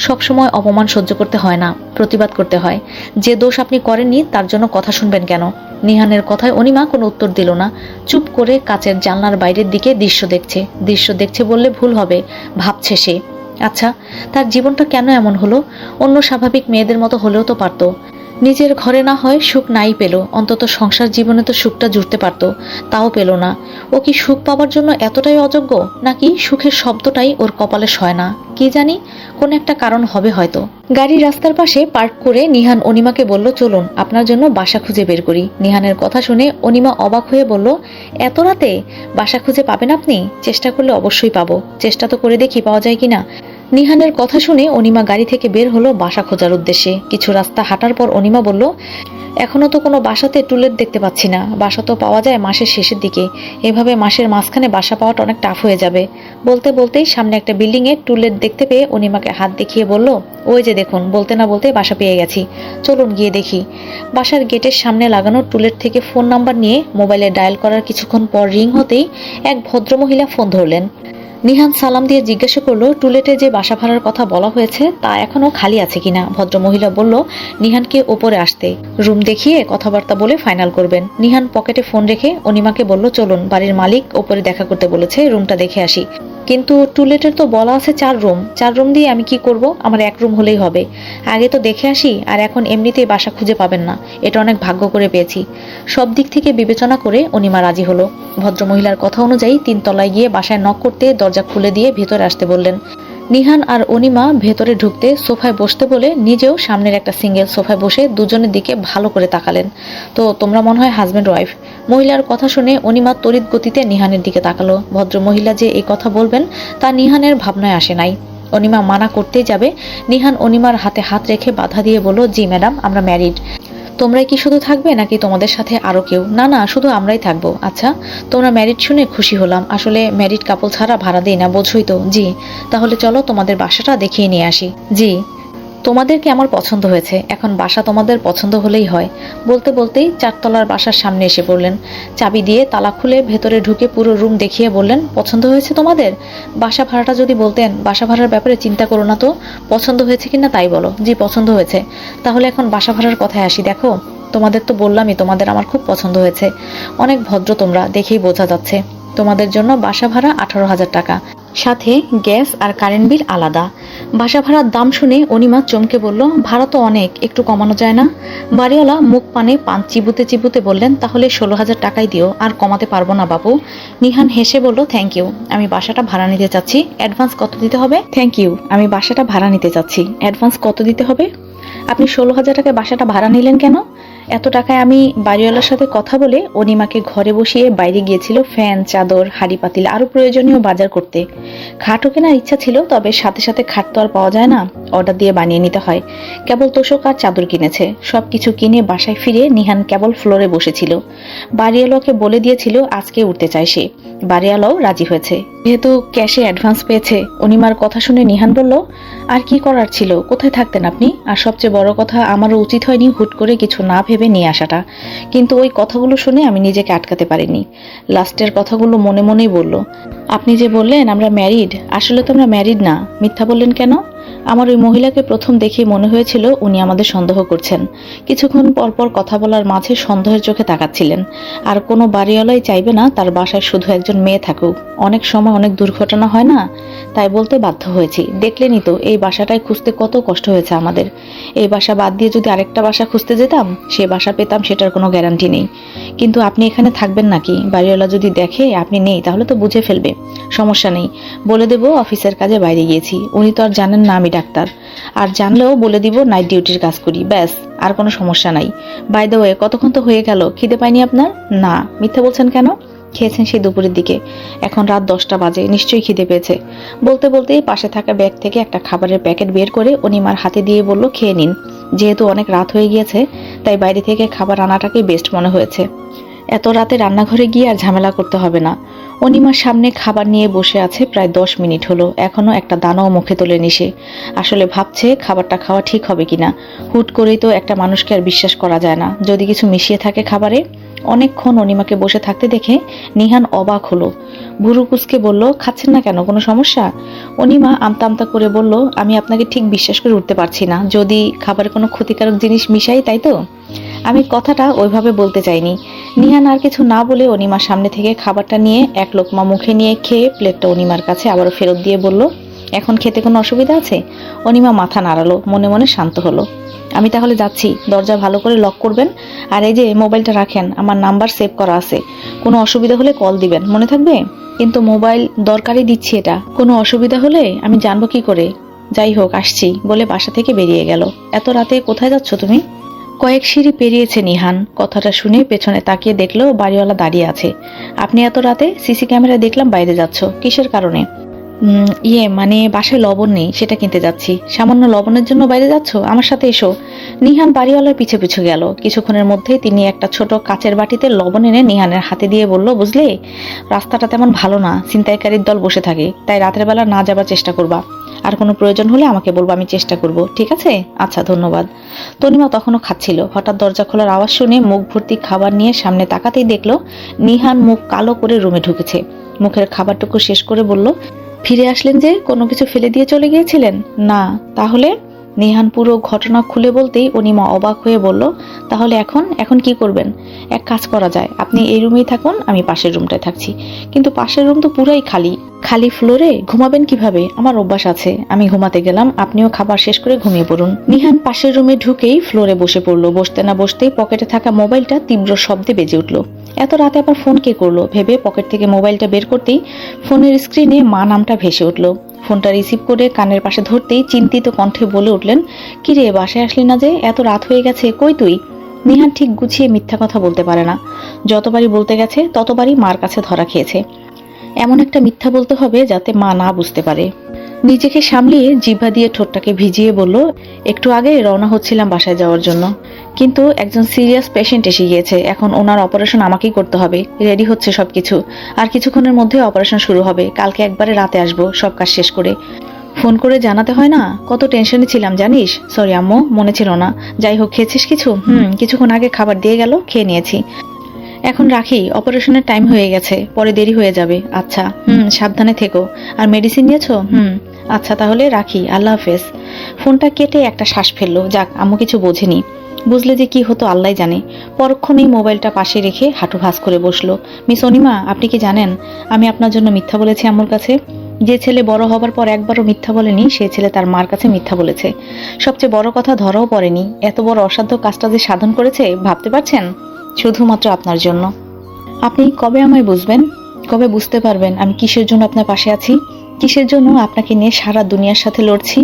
সবসময় অপমান সহ্য করতে হয় না, প্রতিবাদ করতে হয়। যে দোষ আপনি করেননি তার জন্য কথা শুনবেন কেন? নিহানের কথায় অনিমা কোনো উত্তর দিল না। চুপ করে কাচের জানলার বাইরের দিকে দৃশ্য দেখছে। দৃশ্য দেখছে বললে ভুল হবে, ভাবছে সে। আচ্ছা, তার জীবনটা কেন এমন হলো? অন্য স্বাভাবিক মেয়েদের মতো হলেও তো পারতো। নিজের ঘরে না হয় সুখ নাই পেল, অন্তত সংসার জীবনে তো সুখটা জুড়তে পারত, তাও পেল না। ও কি সুখ পাওয়ার জন্য এতটাই অযোগ্য, নাকি সুখের শব্দটাই ওর কপালে সয় না? কি জানি, কোন একটা কারণ হবে হয়তো। গাড়ি রাস্তার পাশে পার্ক করে নিহান অনিমাকে বলল, চলুন আপনার জন্য বাসা খুঁজে বের করি। নিহানের কথা শুনে অনিমা অবাক হয়ে বলল, এত রাতে বাসা খুঁজে পাবেন আপনি? চেষ্টা করলে অবশ্যই পাবো। চেষ্টা তো করে দেখি পাওয়া যায় কিনা। নিহানের কথা শুনে অনিমা গাড়ি থেকে বের হলো বাসা খোঁজার উদ্দেশ্যে। কিছু রাস্তা হাঁটার পর অনিমা বলল, এখনো তো কোনো বাসাতে টুলেট দেখতে পাচ্ছি না। বাসা তো পাওয়া যায় মাসের শেষের দিকে, এভাবে মাসের মাঝখানে বাসা পাওয়াটা অনেক টাফ হয়ে যাবে। বলতে বলতেই সামনে একটা বিল্ডিংয়ে টুলেট দেখতে পেয়ে অনিমাকে হাত দেখিয়ে বলল, ওই যে দেখুন। বলতে না বলতে বাসা পেয়ে গেছি, চলুন গিয়ে দেখি। বাসার গেটের সামনে লাগানো টুলেট থেকে ফোন নাম্বার নিয়ে মোবাইলে ডায়াল করার কিছুক্ষণ পর রিং হতেই এক ভদ্রমহিলা ফোন ধরলেন। নিহান সালাম দিয়ে জিজ্ঞাসা করলো, টুলেটে যে বাসা ভাড়ার কথা বলা হয়েছে তা এখনো খালি আছে কিনা। ভদ্রমহিলা বলল, নিহানকে ওপরে আসতে, রুম দেখিয়ে কথাবার্তা বলে ফাইনাল করবেন। নিহান পকেটে ফোন রেখে অনিমাকে বলল, চলুন, বাড়ির মালিক ওপরে দেখা করতে বলেছে, রুমটা দেখে আসি। কিন্তু টুলেটের তো বলা আছে 4 রুম, 4 রুম দিয়ে আমি কি করব? আমার 1 রুম হলেই হবে। আগে তো দেখে আসি, আর এখন এমনিতেই বাসা খুঁজে পাবেন না, এটা অনেক ভাগ্য করে পেয়েছি। সব দিক থেকে বিবেচনা করে অনিমা রাজি হলো। ভদ্রমহিলার কথা অনুযায়ী 3 তলায় গিয়ে বাসায় নক করতে দরজা খুলে দিয়ে ভেতরে আসতে বললেন। নিহান আর অনিমা ভেতরে ঢুকতে সোফায় বসতে বলে নিজেও সামনের একটা সিঙ্গেল সোফায় বসে দুজনের দিকে ভালো করে তাকালেন। তো তোমরা মনে হয় হাজব্যান্ড ওয়াইফ। মহিলার কথা শুনে অনিমা তড়িৎ গতিতে নিহানের দিকে তাকালো। ভদ্রমহিলা যে এই কথা বলবেন তা নিহানের ভাবনায় আসে নাই। অনিমা মানা করতেই যাবে, নিহান অনিমার হাতে হাত রেখে বাধা দিয়ে বলল, জি ম্যাডাম, আমরা ম্যারিড। তোমরাই কি শুধু থাকবে নাকি তোমাদের সাথে আরো কেউ? না না, শুধু আমরাই থাকবো। আচ্ছা, তোমরা ম্যারিড শুনে খুশি হলাম। আসলে ম্যারিড কাপল ছাড়া ভাড়া দেই না, বোঝোই তো। জি, তাহলে চলো তোমাদের বাসাটা দেখিয়ে নিয়ে আসি। জি, তোমাদেরকে আমার পছন্দ হয়েছে, এখন বাসা তোমাদের পছন্দ হলেই হয়। বলতে বলতেই 4 তলার বাসার সামনে এসে পড়লেন। চাবি দিয়ে তালা খুলে ভেতরে ঢুকে পুরো রুম দেখিয়ে বললেন, পছন্দ হয়েছে তোমাদের? বাসা ভাড়াটা যদি বলতেন। বাসা ভাড়ার ব্যাপারে চিন্তা করো না তো, পছন্দ হয়েছে কিনা তাই বলো। জি, পছন্দ হয়েছে। তাহলে এখন বাসা ভাড়ার কথায় আসি। দেখো, তোমাদের তো বললামই তোমাদের আমার খুব পছন্দ হয়েছে। অনেক ভদ্র তোমরা, দেখেই বোঝা যাচ্ছে। তোমাদের জন্য বাসা ভাড়া 18,000 টাকা, সাথে গ্যাস আর কারেন্ট বিল আলাদা। বাসা ভাড়ার দাম শুনে অনিমা চমকে বলল, ভাড়া তো অনেক, একটু কমানো যায় না? বাড়িওয়ালা মুখ পানে পান চিবুতে চিবুতে বললেন, তাহলে 16,000 টাকাই দিও, আর কমাতে পারবো না বাবু। নিহান হেসে বলল, থ্যাংক ইউ, আমি বাসাটা ভাড়া নিতে চাচ্ছি। অ্যাডভান্স কত দিতে হবে? থ্যাংক ইউ, আমি বাসাটা ভাড়া নিতে চাচ্ছি। অ্যাডভান্স কত দিতে হবে? আপনি 16,000 টাকায় বাসাটা ভাড়া নিলেন কেন? এত টাকায় আমি বাড়িওয়ালার সাথে কথা বলে অনিমাকে ঘরে বসিয়ে বাইরে গিয়েছিল ফ্যান, চাদর, হাঁড়ি পাতিল, আরো প্রয়োজনীয় বাজার করতে। খাটও কেনার ইচ্ছা ছিল, তবে সাথে সাথে খাট তো আর পাওয়া যায় না, অর্ডার দিয়ে বানিয়ে নিতে হয়। কেবল তোষক আর চাদর কিনেছে। সবকিছু কিনে বাসায় ফিরে নিহান কেবল ফ্লোরে বসেছিল। বাড়িওয়ালাকে বলে দিয়েছিল আজকে উঠতে চায় সে। বাড়িওয়ালাও রাজি হয়েছে, যেহেতু ক্যাশে অ্যাডভান্স পেয়েছে। অনিমার কথা শুনে নিহান বলল, আর কি করার ছিল? কোথায় থাকতেন আপনি? আর সবচেয়ে বড় কথা, আমারও উচিত হয়নি হুট করে কিছু না ভেবে নিয়ে আসাটা। কিন্তু ওই কথাগুলো শুনে আমি নিজেকে আটকাতে পারিনি। লাস্টের কথাগুলো মনে মনেই বলল, আপনি যে বললেন আমরা ম্যারিড, আসলে তো আমরা ম্যারিড না। মিথ্যা বললেন কেন? আমার ওই মহিলাকে প্রথম দেখে মনে হয়েছিল উনি আমাদের সন্দেহ করছেন। কিছুক্ষণ পরপর কথা বলার মাঝে সন্দেহের চোখে তাকাচ্ছিলেন। আর কোনো বাড়িওয়ালাই চাইবে না তার বাসায় শুধু একজন মেয়ে থাকুক। অনেক সময় অনেক দুর্ঘটনা হয় না, তাই বলতে বাধ্য হয়েছি। দেখলেনই তো এই বাসাটায় খুঁজতে কত কষ্ট হয়েছে আমাদের। এই বাসা বাদ দিয়ে যদি আরেকটা বাসা খুঁজতে যেতাম, সে বাসা পেতাম সেটার কোনো গ্যারান্টি নেই। কিন্তু আপনি এখানে থাকবেন নাকি? বাড়িওয়ালা যদি দেখে আপনি নেই, তাহলে তো বুঝে ফেলবে। সমস্যা নেই, বলে দেব অফিসের কাজে বাইরে গিয়েছি। উনি তো আর জানেন না আমি ডাক্তার, আর জানলেও বলে দিব নাইট ডিউটির কাজ করি, ব্যাস। আর কোনো সমস্যা নাই। বাই দ্য ওয়ে, কতক্ষণ তো হয়ে গেল, খিদে পাইনি আপনার? না। মিথ্যা বলছেন কেন? খেয়েছেন সেই দুপুরের দিকে, এখন রাত 10টা বাজে, নিশ্চয়ই খিদে পেয়েছে। বলতে বলতেই পাশে থাকা ব্যাগ থেকে একটা খাবারের প্যাকেট বের করে অনিমার হাতে দিয়ে বলল, খেয়ে নিন। যেহেতু অনেক রাত হয়ে গিয়েছে, তাই বাইরে থেকে খাবার আনাটাকেই বেস্ট মনে হয়েছে। এত রাতে রান্নাঘরে গিয়ে আর ঝামেলা করতে হবে না। অনিমার সামনে খাবার নিয়ে বসে আছে প্রায় 10 মিনিট হলো, এখনো একটা দানাও মুখে তোলেনি সে। আসলে ভাবছে খাবারটা খাওয়া ঠিক হবে কিনা। হুট করেই তো একটা মানুষকে আর বিশ্বাস করা যায় না, যদি কিছু মিশিয়ে থাকে খাবারে। অনেকক্ষণ অনিমাকে বসে থাকতে দেখে নিহান অবাক হলো। ভুরু কুচকে বলল, খাচ্ছেন না কেন, কোনো সমস্যা? অনিমা আমতা আমতা করে বলল, আমি আপনাকে ঠিক বিশ্বাস করে উঠতে পারছি না, যদি খাবারে কোনো ক্ষতিকারক জিনিস মিশাই, তাই তো? আমি কথাটা ওইভাবে বলতে চাইনি। নিহান আর কিছু না বলে অনিমার সামনে থেকে খাবারটা নিয়ে এক লোকমা মুখে নিয়ে খেয়ে প্লেটটা অনিমার কাছে আবারও ফেরত দিয়ে বলল, এখন খেতে কোনো অসুবিধা আছে? অনিমা মাথা নাড়ালো, মনে মনে শান্ত হলো। আমি তাহলে যাচ্ছি, দরজা ভালো করে লক করবেন। আর এই যে মোবাইলটা রাখেন, আমার নাম্বার সেভ করা আছে, কোনো অসুবিধা হলে কল দিবেন, মনে থাকবে? কিন্তু মোবাইল দরকারই দিচ্ছি, এটা কোনো অসুবিধা হলে আমি জানবো কি করে? যাই হোক, আসছি বলে বাসা থেকে বেরিয়ে গেল। এত রাতে কোথায় যাচ্ছ তুমি? কয়েক সিঁড়ি পেরিয়েছে নিহান। কথাটা শুনে পেছনে তাকিয়ে দেখলো বাড়িওয়ালা দাঁড়িয়ে আছে। আপনি এত রাতে? সিসি ক্যামেরায় দেখলাম বাইরে যাচ্ছ, কিসের কারণে? মানে বাসায় লবণ নেই, সেটা কিনতে যাচ্ছি। সামান্য লবণের জন্য বাইরে যাচ্ছ? আমার সাথে এসো। নিহান বাড়িওয়ালার পিছু পিছু গেল। কিছুক্ষণের মধ্যেই তিনি একটা ছোট কাচের বাটিতে লবণ এনে নিহানের হাতে দিয়ে বলল, বুঝলে, রাস্তাটা তেমন ভালো না, ছিনতাইকারীর দল বসে থাকে, তাই রাতের বেলা না যাবার চেষ্টা করবা। আর কোনো প্রয়োজন হলে আমাকে বলবো, আমি চেষ্টা করব, ঠিক আছে? আচ্ছা, ধন্যবাদ। তনিমা তখনও খাচ্ছিল। হঠাৎ দরজা খোলার আওয়াজ শুনে মুখ ভর্তি খাবার নিয়ে সামনে তাকাতেই দেখলো নিহান মুখ কালো করে রুমে ঢুকেছে। মুখের খাবারটুকু শেষ করে বলল, ফিরে আসলেন যে? কোনো কিছু ফেলে দিয়ে চলে গিয়েছিলেন? না। তাহলে? নিহান পুরো ঘটনা খুলে বলতেই অনিমা অবাক হয়ে বলল, তাহলে এখন কি করবেন? এক কাজ করা যায়, আপনি এই রুমেই থাকুন, আমি পাশের রুমটায় থাকছি। কিন্তু পাশের রুম তো পুরাই খালি। খালি ফ্লোরে ঘুমাবেন কিভাবে? আমার অভ্যাস আছে, আমি ঘুমাতে গেলাম, আপনিও খাবার শেষ করে ঘুমিয়ে পড়ুন। নিহান পাশের রুমে ঢুকেই ফ্লোরে বসে পড়লো। বসতে না বসতেই পকেটে থাকা মোবাইলটা তীব্র শব্দে বেজে উঠল। এত রাতে আবার ফোন কে করলো ভেবে পকেট থেকে মোবাইলটা বের করতেই ফোনের স্ক্রিনে মা নামটা ভেসে উঠল। ফোনটা রিসিভ করে কানের পাশে ধরতেই চিন্তিত কণ্ঠে বলে উঠলেন, কি রে, বাসায় আসলি না যে? এত রাত হয়ে গেছে, কই তুই? নিহান ঠিক গুছিয়ে মিথ্যা কথা বলতে পারে না। যতবারই বলতে গেছে ততবারই মার কাছে ধরা খেয়েছে। এমন একটা মিথ্যা বলতে হবে যাতে মা না বুঝতে পারে। নিজেকে সামলিয়ে জিহ্বা দিয়ে ঠোঁটটাকে ভিজিয়ে বলল, একটু আগে রওনা হচ্ছিলাম বাসায় যাওয়ার জন্য, কিন্তু একজন সিরিয়াস পেশেন্ট এসে গিয়েছে, এখন ওনার অপারেশন আমাকেই করতে হবে। রেডি হচ্ছে সবকিছু, আর কিছুক্ষণের মধ্যে অপারেশন শুরু হবে। কালকে একবারে রাতে আসবো সব কাজ শেষ করে। ফোন করে জানাতে হয় না? কত টেনশনে ছিলাম জানিস? সরি আম্মু, মনে ছিল না। যাই হোক, খেয়েছিস কিছু? কিছুক্ষণ আগে খাবার দিয়ে গেল, খেয়ে নিয়েছি। এখন রাখি, অপারেশনের টাইম হয়ে গেছে, পরে দেরি হয়ে যাবে। আচ্ছা, সাবধানে থেকো। আর মেডিসিন নিয়েছো? আচ্ছা, তাহলে রাখি, আল্লাহ হাফেজ। ফোনটা কেটে একটা শ্বাস ফেললো। যাক, আম্মু কিছু বোঝেনি। বুঝলে যে কি হতো আল্লাহ জানে। পরক্ষণেই মোবাইলটা পাশে রেখে হাঁটু ভাঁজ করে বসলো। মিস অনিমা, আপনি কি জানেন আমি আপনার জন্য মিথ্যা বলেছি আম্মুর কাছে? যে ছেলে বড় হবার পর একবারও মিথ্যা বলেনি, সে ছেলে তার মার কাছে মিথ্যা বলেছে। সবচেয়ে বড় কথা, ধরাও পড়েনি। এত বড় অসাধ্য কাজটা যে সাধন করেছে ভাবতে পারছেন? শুধুমাত্র আপনার জন্য। আপনি কবে আমায় বুঝবেন? কবে বুঝতে পারবেন আমি কিসের জন্য আপনার পাশে আছি? কিসের জন্য আপনাকে নিয়ে সারা দুনিয়ার সাথে লড়ছি,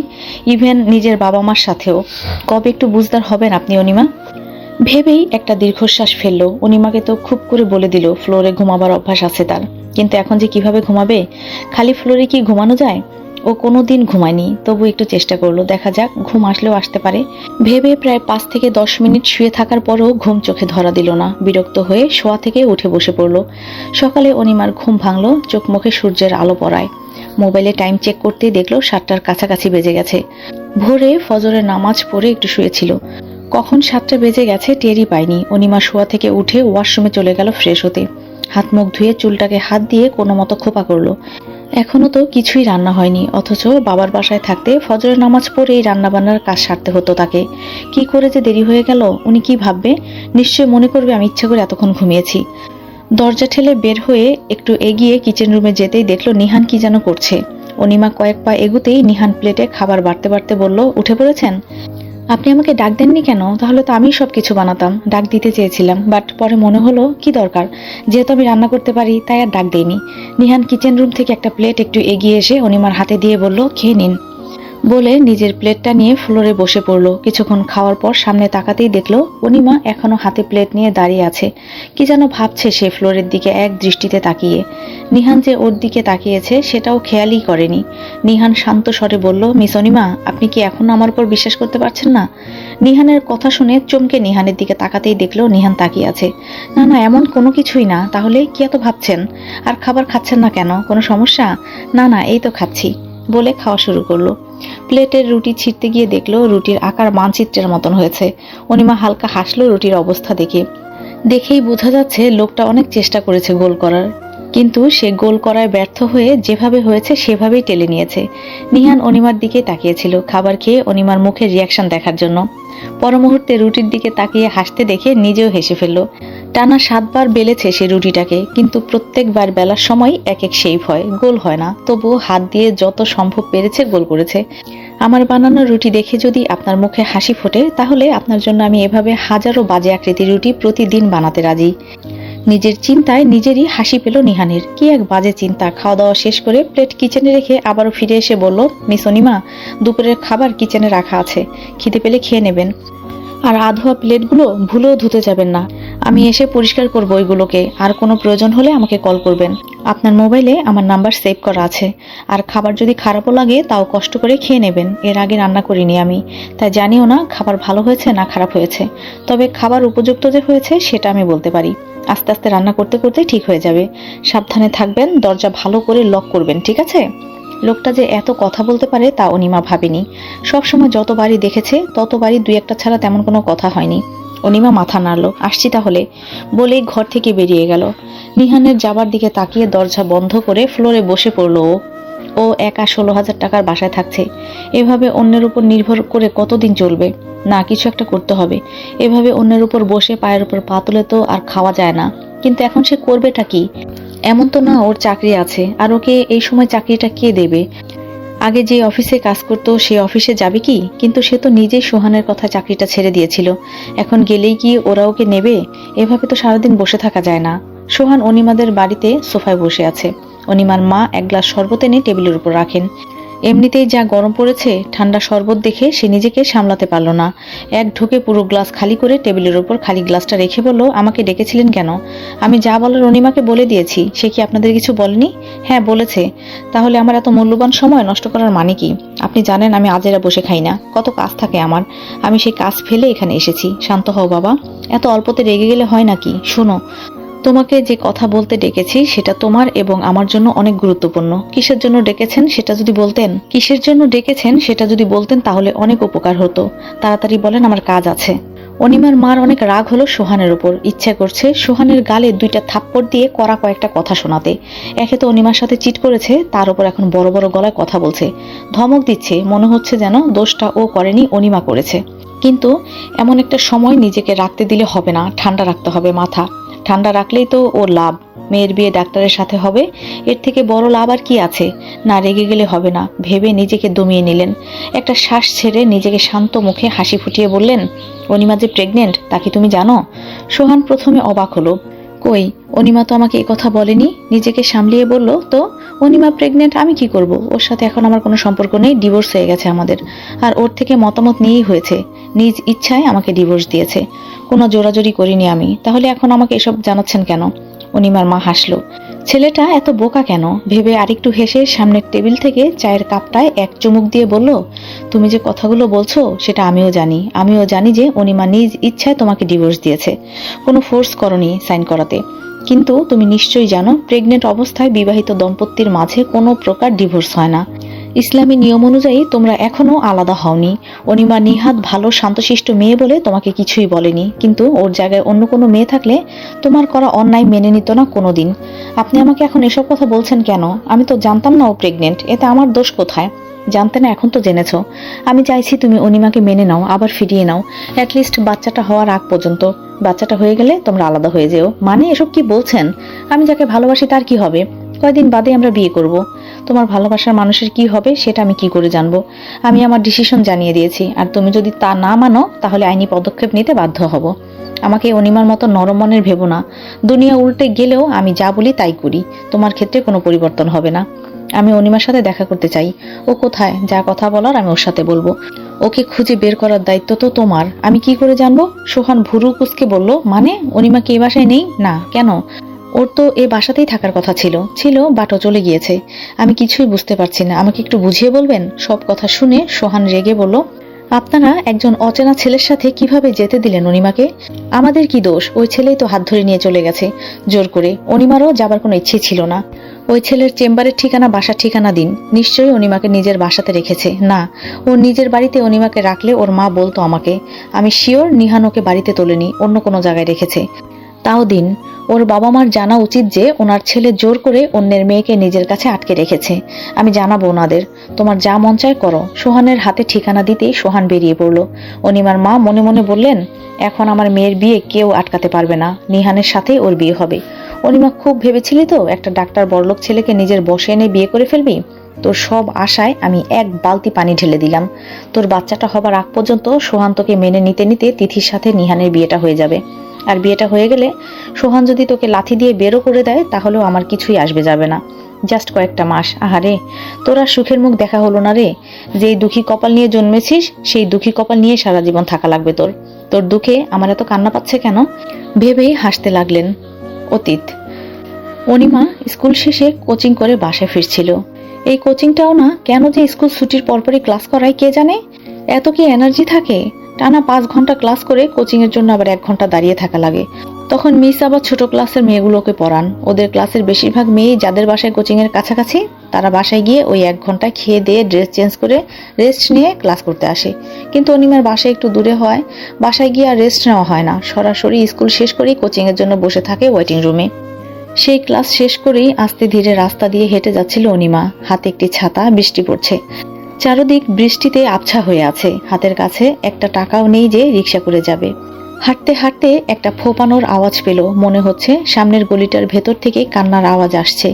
ইভেন নিজের বাবা মার সাথেও? কবে একটু বুঝদার হবেন আপনি অনিমা? ভেবেই একটা দীর্ঘশ্বাস ফেললো। অনিমাকে তো খুব করে বলে দিল ফ্লোরে ঘুমাবার অভ্যাস আছে তার, কিন্তু এখন যে কিভাবে ঘুমাবে? খালি ফ্লোরে কি ঘুমানো যায়? ও কোনোদিন ঘুমায়নি, তবু একটু চেষ্টা করলো, দেখা যাক, ঘুম আসলেও আসতে পারে। ভেবে প্রায় 5 থেকে 10 মিনিট শুয়ে থাকার পরও ঘুম চোখে ধরা দিল না। বিরক্ত হয়ে শোয়া থেকে উঠে বসে পড়লো। সকালে অনিমার ঘুম ভাঙলো চোখ মুখে সূর্যের আলো পড়ায়। মোবাইলে টাইম চেক করতেই দেখলো 7টার কাছাকাছি বেজে গেছে। ভোরে ফজরের নামাজ পড়ে একটু শুয়েছিল, কখন 7টা বেজে গেছে টেরই পায়নি। অনিমা শোয়া থেকে উঠে ওয়াশরুমে চলে গেল ফ্রেশ হতে। হাত মুখ ধুয়ে চুলটাকে হাত দিয়ে কোনো মতো খোপা করলো। এখনো তো কিছুই রান্না হয়নি, অথচ বাবার বাসায় থাকতে ফজরের নামাজ পড়েই রান্নাবান্নার কাজ সারতে হতো তাকে। কি করে যে দেরি হয়ে গেল, উনি কি ভাববে? নিশ্চয় মনে করবে আমি ইচ্ছা করে এতক্ষণ ঘুমিয়েছি। দরজা ঠেলে বের হয়ে একটু এগিয়ে কিচেন রুমে যেতেই দেখলো নিহান কি যেন করছে। অনিমা কয়েক পা এগুতেই নিহান প্লেটে খাবার বাড়তে বাড়তে বলল, উঠে পড়েছেন? আপনি আমাকে ডাক দেননি কেন? তাহলে তো আমি সবকিছু বানাতাম। ডাক দিতে চেয়েছিলাম, বাট পরে মনে হলো কি দরকার, যেহেতু আমি রান্না করতে পারি তাই আর ডাক দেইনি। নিহান কিচেন রুম থেকে একটা প্লেট একটু এগিয়ে এসে অনিমার হাতে দিয়ে বলল, খেয়ে নিন। বলে নিজের প্লেটটা নিয়ে ফ্লোরে বসে পড়লো। কিছুক্ষণ খাওয়ার পর সামনে তাকাতেই দেখলো অনিমা এখনো হাতে প্লেট নিয়ে দাঁড়িয়ে আছে। কি যেন ভাবছে সে ফ্লোরের দিকে এক দৃষ্টিতে তাকিয়ে। নিহান যে ওর দিকে তাকিয়েছে সেটাও খেয়ালই করেনি। নিহান শান্ত স্বরে বলল, মিস অনিমা, আপনি কি এখনো আমার উপর বিশ্বাস করতে পারছেন না? নিহানের কথা শুনে চমকে নিহানের দিকে তাকাতেই দেখলো নিহান তাকিয়ে আছে। না না, এমন কোনো কিছুই না। তাহলে কি এত ভাবছেন? আর খাবার খাচ্ছেন না কেন? কোনো সমস্যা? না না, এই তো খাচ্ছি, বলে খাওয়া শুরু করলো। প্লেটের রুটি ছিঁড়তে গিয়ে দেখলো রুটির আকার মানচিত্রের মতন হয়েছে। অনিমা হালকা হাসলো রুটির অবস্থা দেখে। দেখেই বোঝা যাচ্ছে লোকটা অনেক চেষ্টা করেছে গোল করার, কিন্তু সে গোল করায় ব্যর্থ হয়ে যেভাবে হয়েছে সেভাবেই টেলে নিয়েছে। নিহান অনিমার দিকে তাকিয়েছিল খাবার খেয়ে অনিমার মুখের রিয়াকশন দেখার জন্য। পর মুহূর্তে রুটির দিকে তাকিয়ে হাসতে দেখে নিজেও হেসে ফেলল। টানা 7 বার বেলেছে সে রুটিটাকে, কিন্তু প্রত্যেকবার বেলার সময় এক এক শেপ হয়, গোল হয় না। তবুও হাত দিয়ে যত সম্ভব পেরেছে গোল করেছে। আমার বানানো রুটি দেখে যদি আপনার মুখে হাসি ফোটে, তাহলে আপনার জন্য আমি এভাবে হাজারো বাজে আকৃতির রুটি প্রতিদিন বানাতে রাজি। নিজের চিন্তায় নিজেরই হাসি পেল নিহানের। কি এক বাজে চিন্তা। খাওয়া দাওয়া শেষ করে প্লেট কিচেনে রেখে আবারও ফিরে এসে বলল, মিস অনিমা, দুপুরের খাবার কিচেনে রাখা আছে, খিদে পেলে খেয়ে নেবেন। আর আধোয়া প্লেটগুলো ভুলেও ধুতে যাবেন না। আমি এসে পরিষ্কার করব ওইগুলোকে। আর কোনো প্রয়োজন হলে আমাকে কল করবেন। আপনার মোবাইলে আমার নাম্বার সেভ করা আছে। আর খাবার যদি খারাপও লাগে তাও কষ্ট করে খেয়ে নেবেন। এর আগে রান্না করিনি আমি, তাই জানিও না খাবার ভালো হয়েছে না খারাপ হয়েছে। তবে খাবার উপযুক্ত যে হয়েছে সেটা আমি বলতে পারি। আস্তে আস্তে রান্না করতে করতে ঠিক হয়ে যাবে। সাবধানে থাকবেন, দরজা ভালো করে লক করবেন, ঠিক আছে? লোকটা যে এত কথা বলতে পারে তা অনিমা ভাবেনি। সবসময় যতবারই দেখেছে ততবারই দুই একটা ছাড়া তেমন কোনো কথা হয়নি। অনিমা মাথা নাড়ল, আসছি তাহলে বলেই ঘর থেকে বেরিয়ে গেল। নিহানের যাবার দিকে তাকিয়ে দরজা বন্ধ করে ফ্লোরে বসে পড়ল ও। ও একা 16,000 টাকার বাসায় থাকছে। এভাবে অন্যের উপর নির্ভর করে কতদিন চলবে? না, কিছু একটা করতে হবে। এভাবে অন্যের উপর বসে পায়ের উপর পা তুলে তো আর খাওয়া যায় না। কিন্তু এখন সে করবেটা কি? এমন তো না ওর চাকরি আছে, আর ওকে এই সময় চাকরিটা কে দেবে? আগে যে অফিসে কাজ করতো সে অফিসে যাবে কি? কিন্তু সে তো নিজেই সোহানের কথা চাকরিটা ছেড়ে দিয়েছিল। এখন গেলেই কি ওরা ওকে নেবে? এভাবে তো সারাদিন বসে থাকা যায় না। সোহান অনিমাদের বাড়িতে সোফায় বসে আছে। অনিমার মা এক গ্লাস শরবত এনে টেবিলের উপর রাখেন। এমনিতেই যা গরম পড়েছে, ঠান্ডা শরবত দেখে সে নিজেকে সামলাতে পারল না। এক ঢোকে পুরো গ্লাস খালি করে টেবিলের উপর খালি গ্লাসটা রেখে বলল, আমাকে ডেকেছিলেন কেন? আমি যা বলার অনিমাকে বলে দিয়েছি। সে কি আপনাদের কিছু বলেনি? হ্যাঁ বলেছে। তাহলে আমার এত মূল্যবান সময় নষ্ট করার মানে কি? আপনি জানেন আমি আজেরা বসে খাই না, কত কাজ থাকে আমার। আমি সেই কাজ ফেলে এখানে এসেছি। শান্ত হও বাবা, এত অল্পতে রেগে গেলে হয় নাকি? শোনো, তোমাকে যে কথা বলতে ডেকেছি সেটা তোমার এবং আমার জন্য অনেক গুরুত্বপূর্ণ। কিসের জন্য ডেকেছেন সেটা যদি বলতেন, তাহলে অনেক উপকার হতো। তাড়াতাড়ি বলেন, আমার কাজ আছে। অনিমার মার অনেক রাগ হলো সোহানের উপর। ইচ্ছা করছে সোহানের গালে দুইটা থাপ্পড় দিয়ে কড়া কয়েকটা কথা শোনাতে। একে তো অনিমার সাথে চিট করেছে, তার উপর এখন বড় বড় গলায় কথা বলছে, ধমক দিচ্ছে। মনে হচ্ছে যেন দোষটা ও করেনি, অনিমা করেছে। কিন্তু এমন একটা সময় নিজেকে রাখতে দিলে হবে না, ঠান্ডা রাখতে হবে মাথা। ঠান্ডা রাখলেই তো ওর লাভ। মেয়ের বিয়ে ডাক্তারের সাথে হবে, এর থেকে বড় লাভ আর কি আছে? না রেগে গেলে হবে না ভেবে নিজেকে দমিয়ে নিলেন। একটা শ্বাস ছেড়ে নিজেকে শান্ত মুখে হাসি ফুটিয়ে বললেন, অনিমা যে প্রেগনেন্ট তা কি তুমি জানো? সোহান প্রথমে অবাক হলো। কই, অনিমা তো আমাকে এই কথা বলেনি। নিজেকে সামলিয়ে বলল, তো অনিমা প্রেগনেন্ট, আমি কি করব? ওর সাথে এখন আমার কোনো সম্পর্ক নেই, ডিভোর্স হয়ে গেছে আমাদের। আর ওর থেকে মতামত নিয়েই হয়েছে, নিজ ইচ্ছায় আমাকে ডিভোর্স দিয়েছে। কোনো জোরাজোরি করিনি আমি। তাহলে এখন আমাকে এসব জানাচ্ছেন কেন? অনিমার মা হাসলো। ছেলেটা এত বোকা কেন ভেবে আরেকটু হেসে সামনের টেবিল থেকে চায়ের কাপটায় এক চুমুক দিয়ে বলল, তুমি যে কথাগুলো বলছো সেটা আমিও জানি যে অনিমা নিজ ইচ্ছায় তোমাকে ডিভোর্স দিয়েছে। কোনো ফোর্স করনি সাইন করাতে। কিন্তু তুমি নিশ্চয়ই জানো প্রেগনেন্ট অবস্থায় বিবাহিত দম্পতির মাঝে কোনো প্রকার ডিভোর্স হয় না। ইসলামী নিয়ম অনুযায়ী তোমরা এখনো আলাদা হওনি। অনিমা নিহাত ভালো শান্তশিষ্ট মেয়ে বলে তোমাকে কিছুই বলেনি, কিন্তু ওর জায়গায় অন্য কোনো মেয়ে থাকলে তোমার করা অন্যায় মেনে নিত না কোনোদিন। আপনি আমাকে এখন এসব কথা বলছেন কেন? আমি তো জানতাম না ও প্রেগনেন্ট, এতে আমার দোষ কোথায়? জানতে না, এখন তো জেনেছ। আমি চাইছি তুমি অনিমাকে মেনে নাও, আবার ফিরিয়ে নাও, অ্যাটলিস্ট বাচ্চাটা হওয়ার আগ পর্যন্ত। বাচ্চাটা হয়ে গেলে তোমরা আলাদা হয়ে যেও। মানে এসব কি বলছেন? আমি যাকে ভালোবাসি তার কি হবে? কয়দিন বাদে আমরা বিয়ে করব। তোমার ভালোবাসার মানুষের কি হবে সেটা আমি কি করে জানবো? আমি আমার ডিসিশন জানিয়ে দিয়েছি, আর তুমি যদি তা না মানো তাহলে আইনি পদক্ষেপ নিতে বাধ্য হব। আমাকে অনিমার মতো নরম মনের ভেবো না। দুনিয়া উল্টে গেলেও আমি যা বলি তাই করি। তোমার ক্ষেত্রে কোনো পরিবর্তন হবে না। আমি অনিমার সাথে দেখা করতে চাই। ও কোথায়? যা কথা বলার আমি ওর সাথে বলবো। ওকে খুঁজে বের করার দায়িত্ব তো তোমার। আমি কি করে জানবো? সোহান ভুরু কুচকে বলল, মানে অনিমা কি এই বাসায় নেই? না, কেন? ওর তো এ বাসাতেই থাকার কথা ছিল, বাটও চলে গিয়েছে। আমি কিছুই বুঝতে পারছি না, আমাকে একটু বুঝিয়ে বলবেন? সব কথা শুনে সোহান রেগে বলল, আপনারা একজন অচেনা ছেলের সাথে কিভাবে যেতে দিলেন অনিমাকে? আমাদের কি দোষ? ওই ছেলেই তো হাত ধরে নিয়ে চলে গেছে জোর করে। অনিমারও যাবার কোনো ইচ্ছে ছিল না। ওই ছেলের চেম্বারের ঠিকানা, বাসার ঠিকানা দিন। নিশ্চয়ই অনিমাকে নিজের বাসাতে রেখেছে। না, ও নিজের বাড়িতে অনিমাকে রাখলে ওর মা বলতো আমাকে। আমি শিওর নিহান ওকে বাড়িতে তোলেনি, অন্য কোনো জায়গায় রেখেছে। তাও দিন। ওর বাবা মার জানা উচিত যে ওনার ছেলে জোর করে অন্যের মেয়েকে নিজের কাছে আটকে রেখেছে। আমি জানাবো ওনাদের। তোমার যা মন চায় করো। সোহানের হাতে ঠিকানা দিতেই সোহান বেরিয়ে পড়ল। অনিমার মা মনে মনে বললেন, এখন আমার মেয়ের বিয়ে কেউ আটকাতে পারবে না। নিহানের সাথেই ওর বিয়ে হবে। অনিমা, খুব ভেবেছিলি তো একটা ডাক্তার বড়লোক ছেলেকে নিজের বশে এনে বিয়ে করে ফেলবি? তোর সব আশায় আমি এক বালতি পানি ঢেলে দিলাম। তোর বাচ্চাটা হবার আগ পর্যন্ত সোহান তোকে মেনে নিতে নিতে তিথির সাথে নিহানের বিয়েটা হয়ে যাবে। আর বিয়েটা হয়ে গেলে সোহান যদি তোকে লাথি দিয়ে বেরো করে দেয় তাহলেও আমার কিছুই আসবে যাবে না। জাস্ট কয়েকটা মাস। আহারে, তোর আর সুখের মুখ দেখা হলো না রে। যেই দুঃখী কপাল নিয়ে জন্মেছিস সেই দুঃখী কপাল নিয়ে সারা জীবন থাকা লাগবে তোর। তোর দুঃখে আমার এত কান্না পাচ্ছে কেন? ভেবেই হাসতে লাগলেন। অতীত। অনিমা স্কুল শেষে কোচিং করে বাসায় ফিরছিল। এই কোচিংটাও না কেন যে স্কুল ছুটির পরপরই ক্লাস করায় কে জানে। এত কি এনার্জি থাকে? টানা 5 ঘন্টা ক্লাস করে কোচিং এর জন্য আবার 1 ঘন্টা দাঁড়িয়ে থাকা লাগে। তখন মিস আবার ছোট ক্লাসের মেয়েগুলোকে পড়ান। ওদের ক্লাসের বেশিরভাগ মেয়েই যাদের বাসায় কোচিং এর কাছাকাছি, তারা বাসায় গিয়ে ওই 1 ঘন্টা খেয়ে দিয়ে ড্রেস চেঞ্জ করে রেস্ট নিয়ে ক্লাস করতে আসে। কিন্তু অনিমার বাসায় একটু দূরে হয়, বাসায় গিয়ে আর রেস্ট নেওয়া হয় না, সরাসরি স্কুল শেষ করেই কোচিং এর জন্য বসে থাকে ওয়েটিং রুমে। সেই ক্লাস শেষ করেই আস্তে ধীরে রাস্তা দিয়ে হেঁটে যাচ্ছিল অনিমা। হাতে একটি ছাতা, বৃষ্টি পড়ছে, চারদিক বৃষ্টিতে আবছা হয়ে আছে। হাতের কাছে একটা টাকাও নেই যে রিক্সা করে যাবে। হাঁটতে হাঁটতে একটা ফোপানোর আওয়াজ পেল। মনে হচ্ছে সামনের গলিটার ভেতর থেকে কান্নার আওয়াজ আসছে।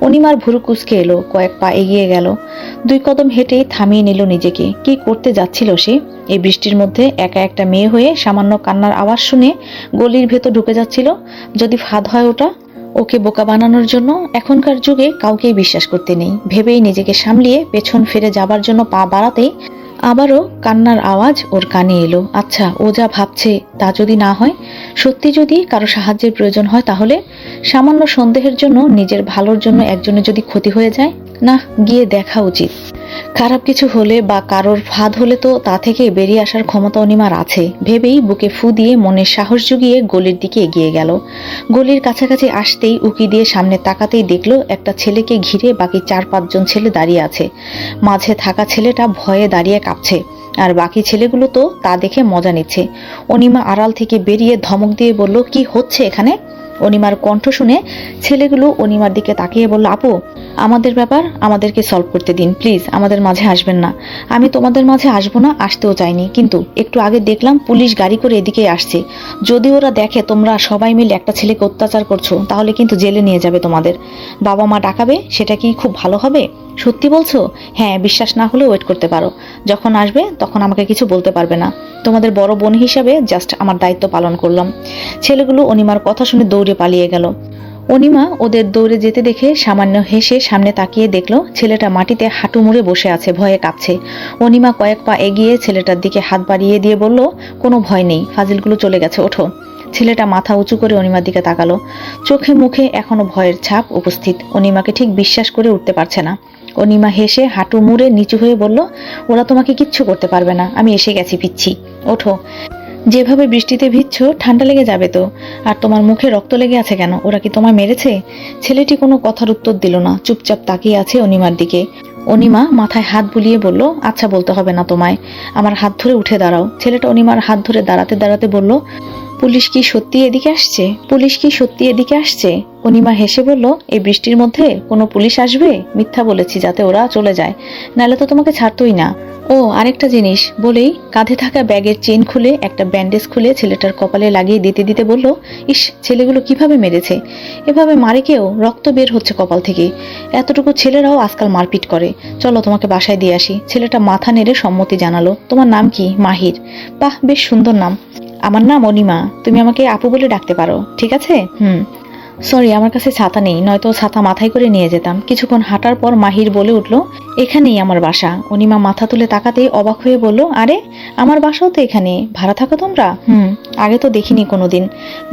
অনিমার ভুরু কুঁচকে এলো, কয়েক পা এগিয়ে গেল। 2 কদম হেঁটেই থামিয়ে নিল নিজেকে। কি করতে যাচ্ছিল সে? এই বৃষ্টির মধ্যে একা একটা মেয়ে হয়ে সামান্য কান্নার আওয়াজ শুনে গলির ভেতর ঢুকে যাচ্ছিল। যদি ফাঁদ হয় ওটা, ওকে বোকা বানানোর জন্য। এখনকার যুগে কাউকেই বিশ্বাস করতে নেই ভেবেই নিজেকে সামলিয়ে পেছন ফিরে যাবার জন্য পা বাড়াতেই আবারও কান্নার আওয়াজ ওর কানে এলো। আচ্ছা, ও যা ভাবছে তা যদি না হয়, সত্যি যদি কারো সাহায্যের প্রয়োজন হয়, তাহলে সামান্য সন্দেহের জন্য, নিজের ভালোর জন্য একজনের যদি ক্ষতি হয়ে যায়, না, গিয়ে দেখা উচিত। খারাপ কিছু হলে বা কারোর ফাঁদ হলে তো তা থেকে বেরিয়ে আসার ক্ষমতা অনিমার আছে ভেবেই বুকে ফু দিয়ে মনের সাহস জুগিয়ে গলির দিকে এগিয়ে গেল। গলির কাছাকাছি আসতেই উকি দিয়ে সামনে তাকাতেই দেখলো একটা ছেলেকে ঘিরে বাকি 4-5 জন ছেলে দাঁড়িয়ে আছে। মাঝে থাকা ছেলেটা ভয়ে দাঁড়িয়ে কাঁপছে, আর বাকি ছেলেগুলো তো তা দেখে মজা নিচ্ছে। অনিমা আড়াল থেকে বেরিয়ে ধমক দিয়ে বলল, কি হচ্ছে এখানে? অনিমার কণ্ঠ শুনে ছেলেগুলো অনিমার দিকে তাকিয়ে বলল, আপু, আমাদের ব্যাপার আমাদেরকে সলভ করতে দিন, প্লিজ আমাদের মাঝে আসবেন না। আমি তোমাদের মাঝে আসবো না, আসতেও চাইনি, কিন্তু একটু আগে দেখলাম পুলিশ গাড়ি করে এদিকেই আসছে। যদি ওরা দেখে তোমরা সবাই মিলে একটা ছেলেকে অত্যাচার করছো, তাহলে কিন্তু জেলে নিয়ে যাবে তোমাদের। বাবা মা ডাকাবে, সেটা কি খুব ভালো হবে? সত্যি বলছো? হ্যাঁ, বিশ্বাস না হলে ওয়েট করতে পারো। যখন আসবে তখন আমাকে কিছু বলতে পারবে না। তোমাদের বড় বোন হিসাবে জাস্ট আমার দায়িত্ব পালন করলাম। ছেলেগুলো অনিমার কথা শুনে দৌড়ে পালিয়ে গেল। অনিমা ওদের দৌড়ে যেতে দেখে সামান্য হেসে সামনে তাকিয়ে দেখলো ছেলেটা মাটিতে হাঁটু মুড়ে বসে আছে, ভয়ে কাঁপছে। অনিমা কয়েক পা এগিয়ে ছেলেটার দিকে হাত বাড়িয়ে দিয়ে বলল, কোনো ভয় নেই, ফাজিলগুলো চলে গেছে, ওঠো। ছেলেটা মাথা উঁচু করে অনিমার দিকে তাকালো। চোখে মুখে এখনো ভয়ের ছাপ উপস্থিত। অনিমাকে ঠিক বিশ্বাস করে উঠতে পারছে না। অনিমা হেসে হাঁটু মুড়ে নিচু হয়ে বলল, ওরা তোমাকে কিচ্ছু করতে পারবে না, আমি এসে গেছি, পিচ্ছি, ওঠো। যেভাবে বৃষ্টিতে ভিজছো, ঠান্ডা লেগে যাবে তো। আর তোমার মুখে রক্ত লেগে আছে কেন? ওরা কি তোমায় মেরেছে? ছেলেটি কোনো কথার উত্তর দিল না, চুপচাপ তাকিয়ে আছে অনিমার দিকে। অনিমা মাথায় হাত বুলিয়ে বলল, আচ্ছা, বলতে হবে না তোমায়, আমার হাত ধরে উঠে দাঁড়াও। ছেলেটা অনিমার হাত ধরে দাঁড়াতে দাঁড়াতে বলল, পুলিশ কি সত্যি এদিকে আসছে? পুলিশ কি সত্যি এদিকে আসছে? অনিমা হেসে বলল, এই বৃষ্টির মধ্যে কোনো পুলিশ আসবে? মিথ্যা বলেছি যাতে ওরা চলে যায়, নাহলে তো তোমাকে ছাড়তোই না। ও আরেকটা জিনিস বলেই কাঁধে থাকা ব্যাগের চেন খুলে একটা ব্যান্ডেজ খুলে ছেলেটার কপালে লাগিয়ে দিতে দিতে বলল, ইস, ছেলেগুলো কিভাবে মেরেছে? এভাবে মারে কেউ? রক্ত বের হচ্ছে কপাল থেকে। এতটুকু ছেলেরাও আজকাল মারপিট করে। চলো তোমাকে বাসায় দিয়ে আসি। ছেলেটা মাথা নেড়ে সম্মতি জানালো। তোমার নাম কি? মাহির। বাহ, বেশ সুন্দর নাম। আমার নাম অনিমা, তুমি আমাকে আপু বলে ডাকতে পারো, ঠিক আছে? সরি, আমার কাছে ছাতা নেই, নয়তো ছাতা মাথায় করে নিয়ে যেতাম। কিছুক্ষণ হাঁটার পর মাহির বলে উঠল, এখানেই আমার বাসা। অনিমা মাথা তুলে তাকাতেই অবাক হয়ে বলল, আরে, আমার বাসাও তো এখানে, ভাড়া থাকো তোমরা? আগে তো দেখিনি কোনোদিন,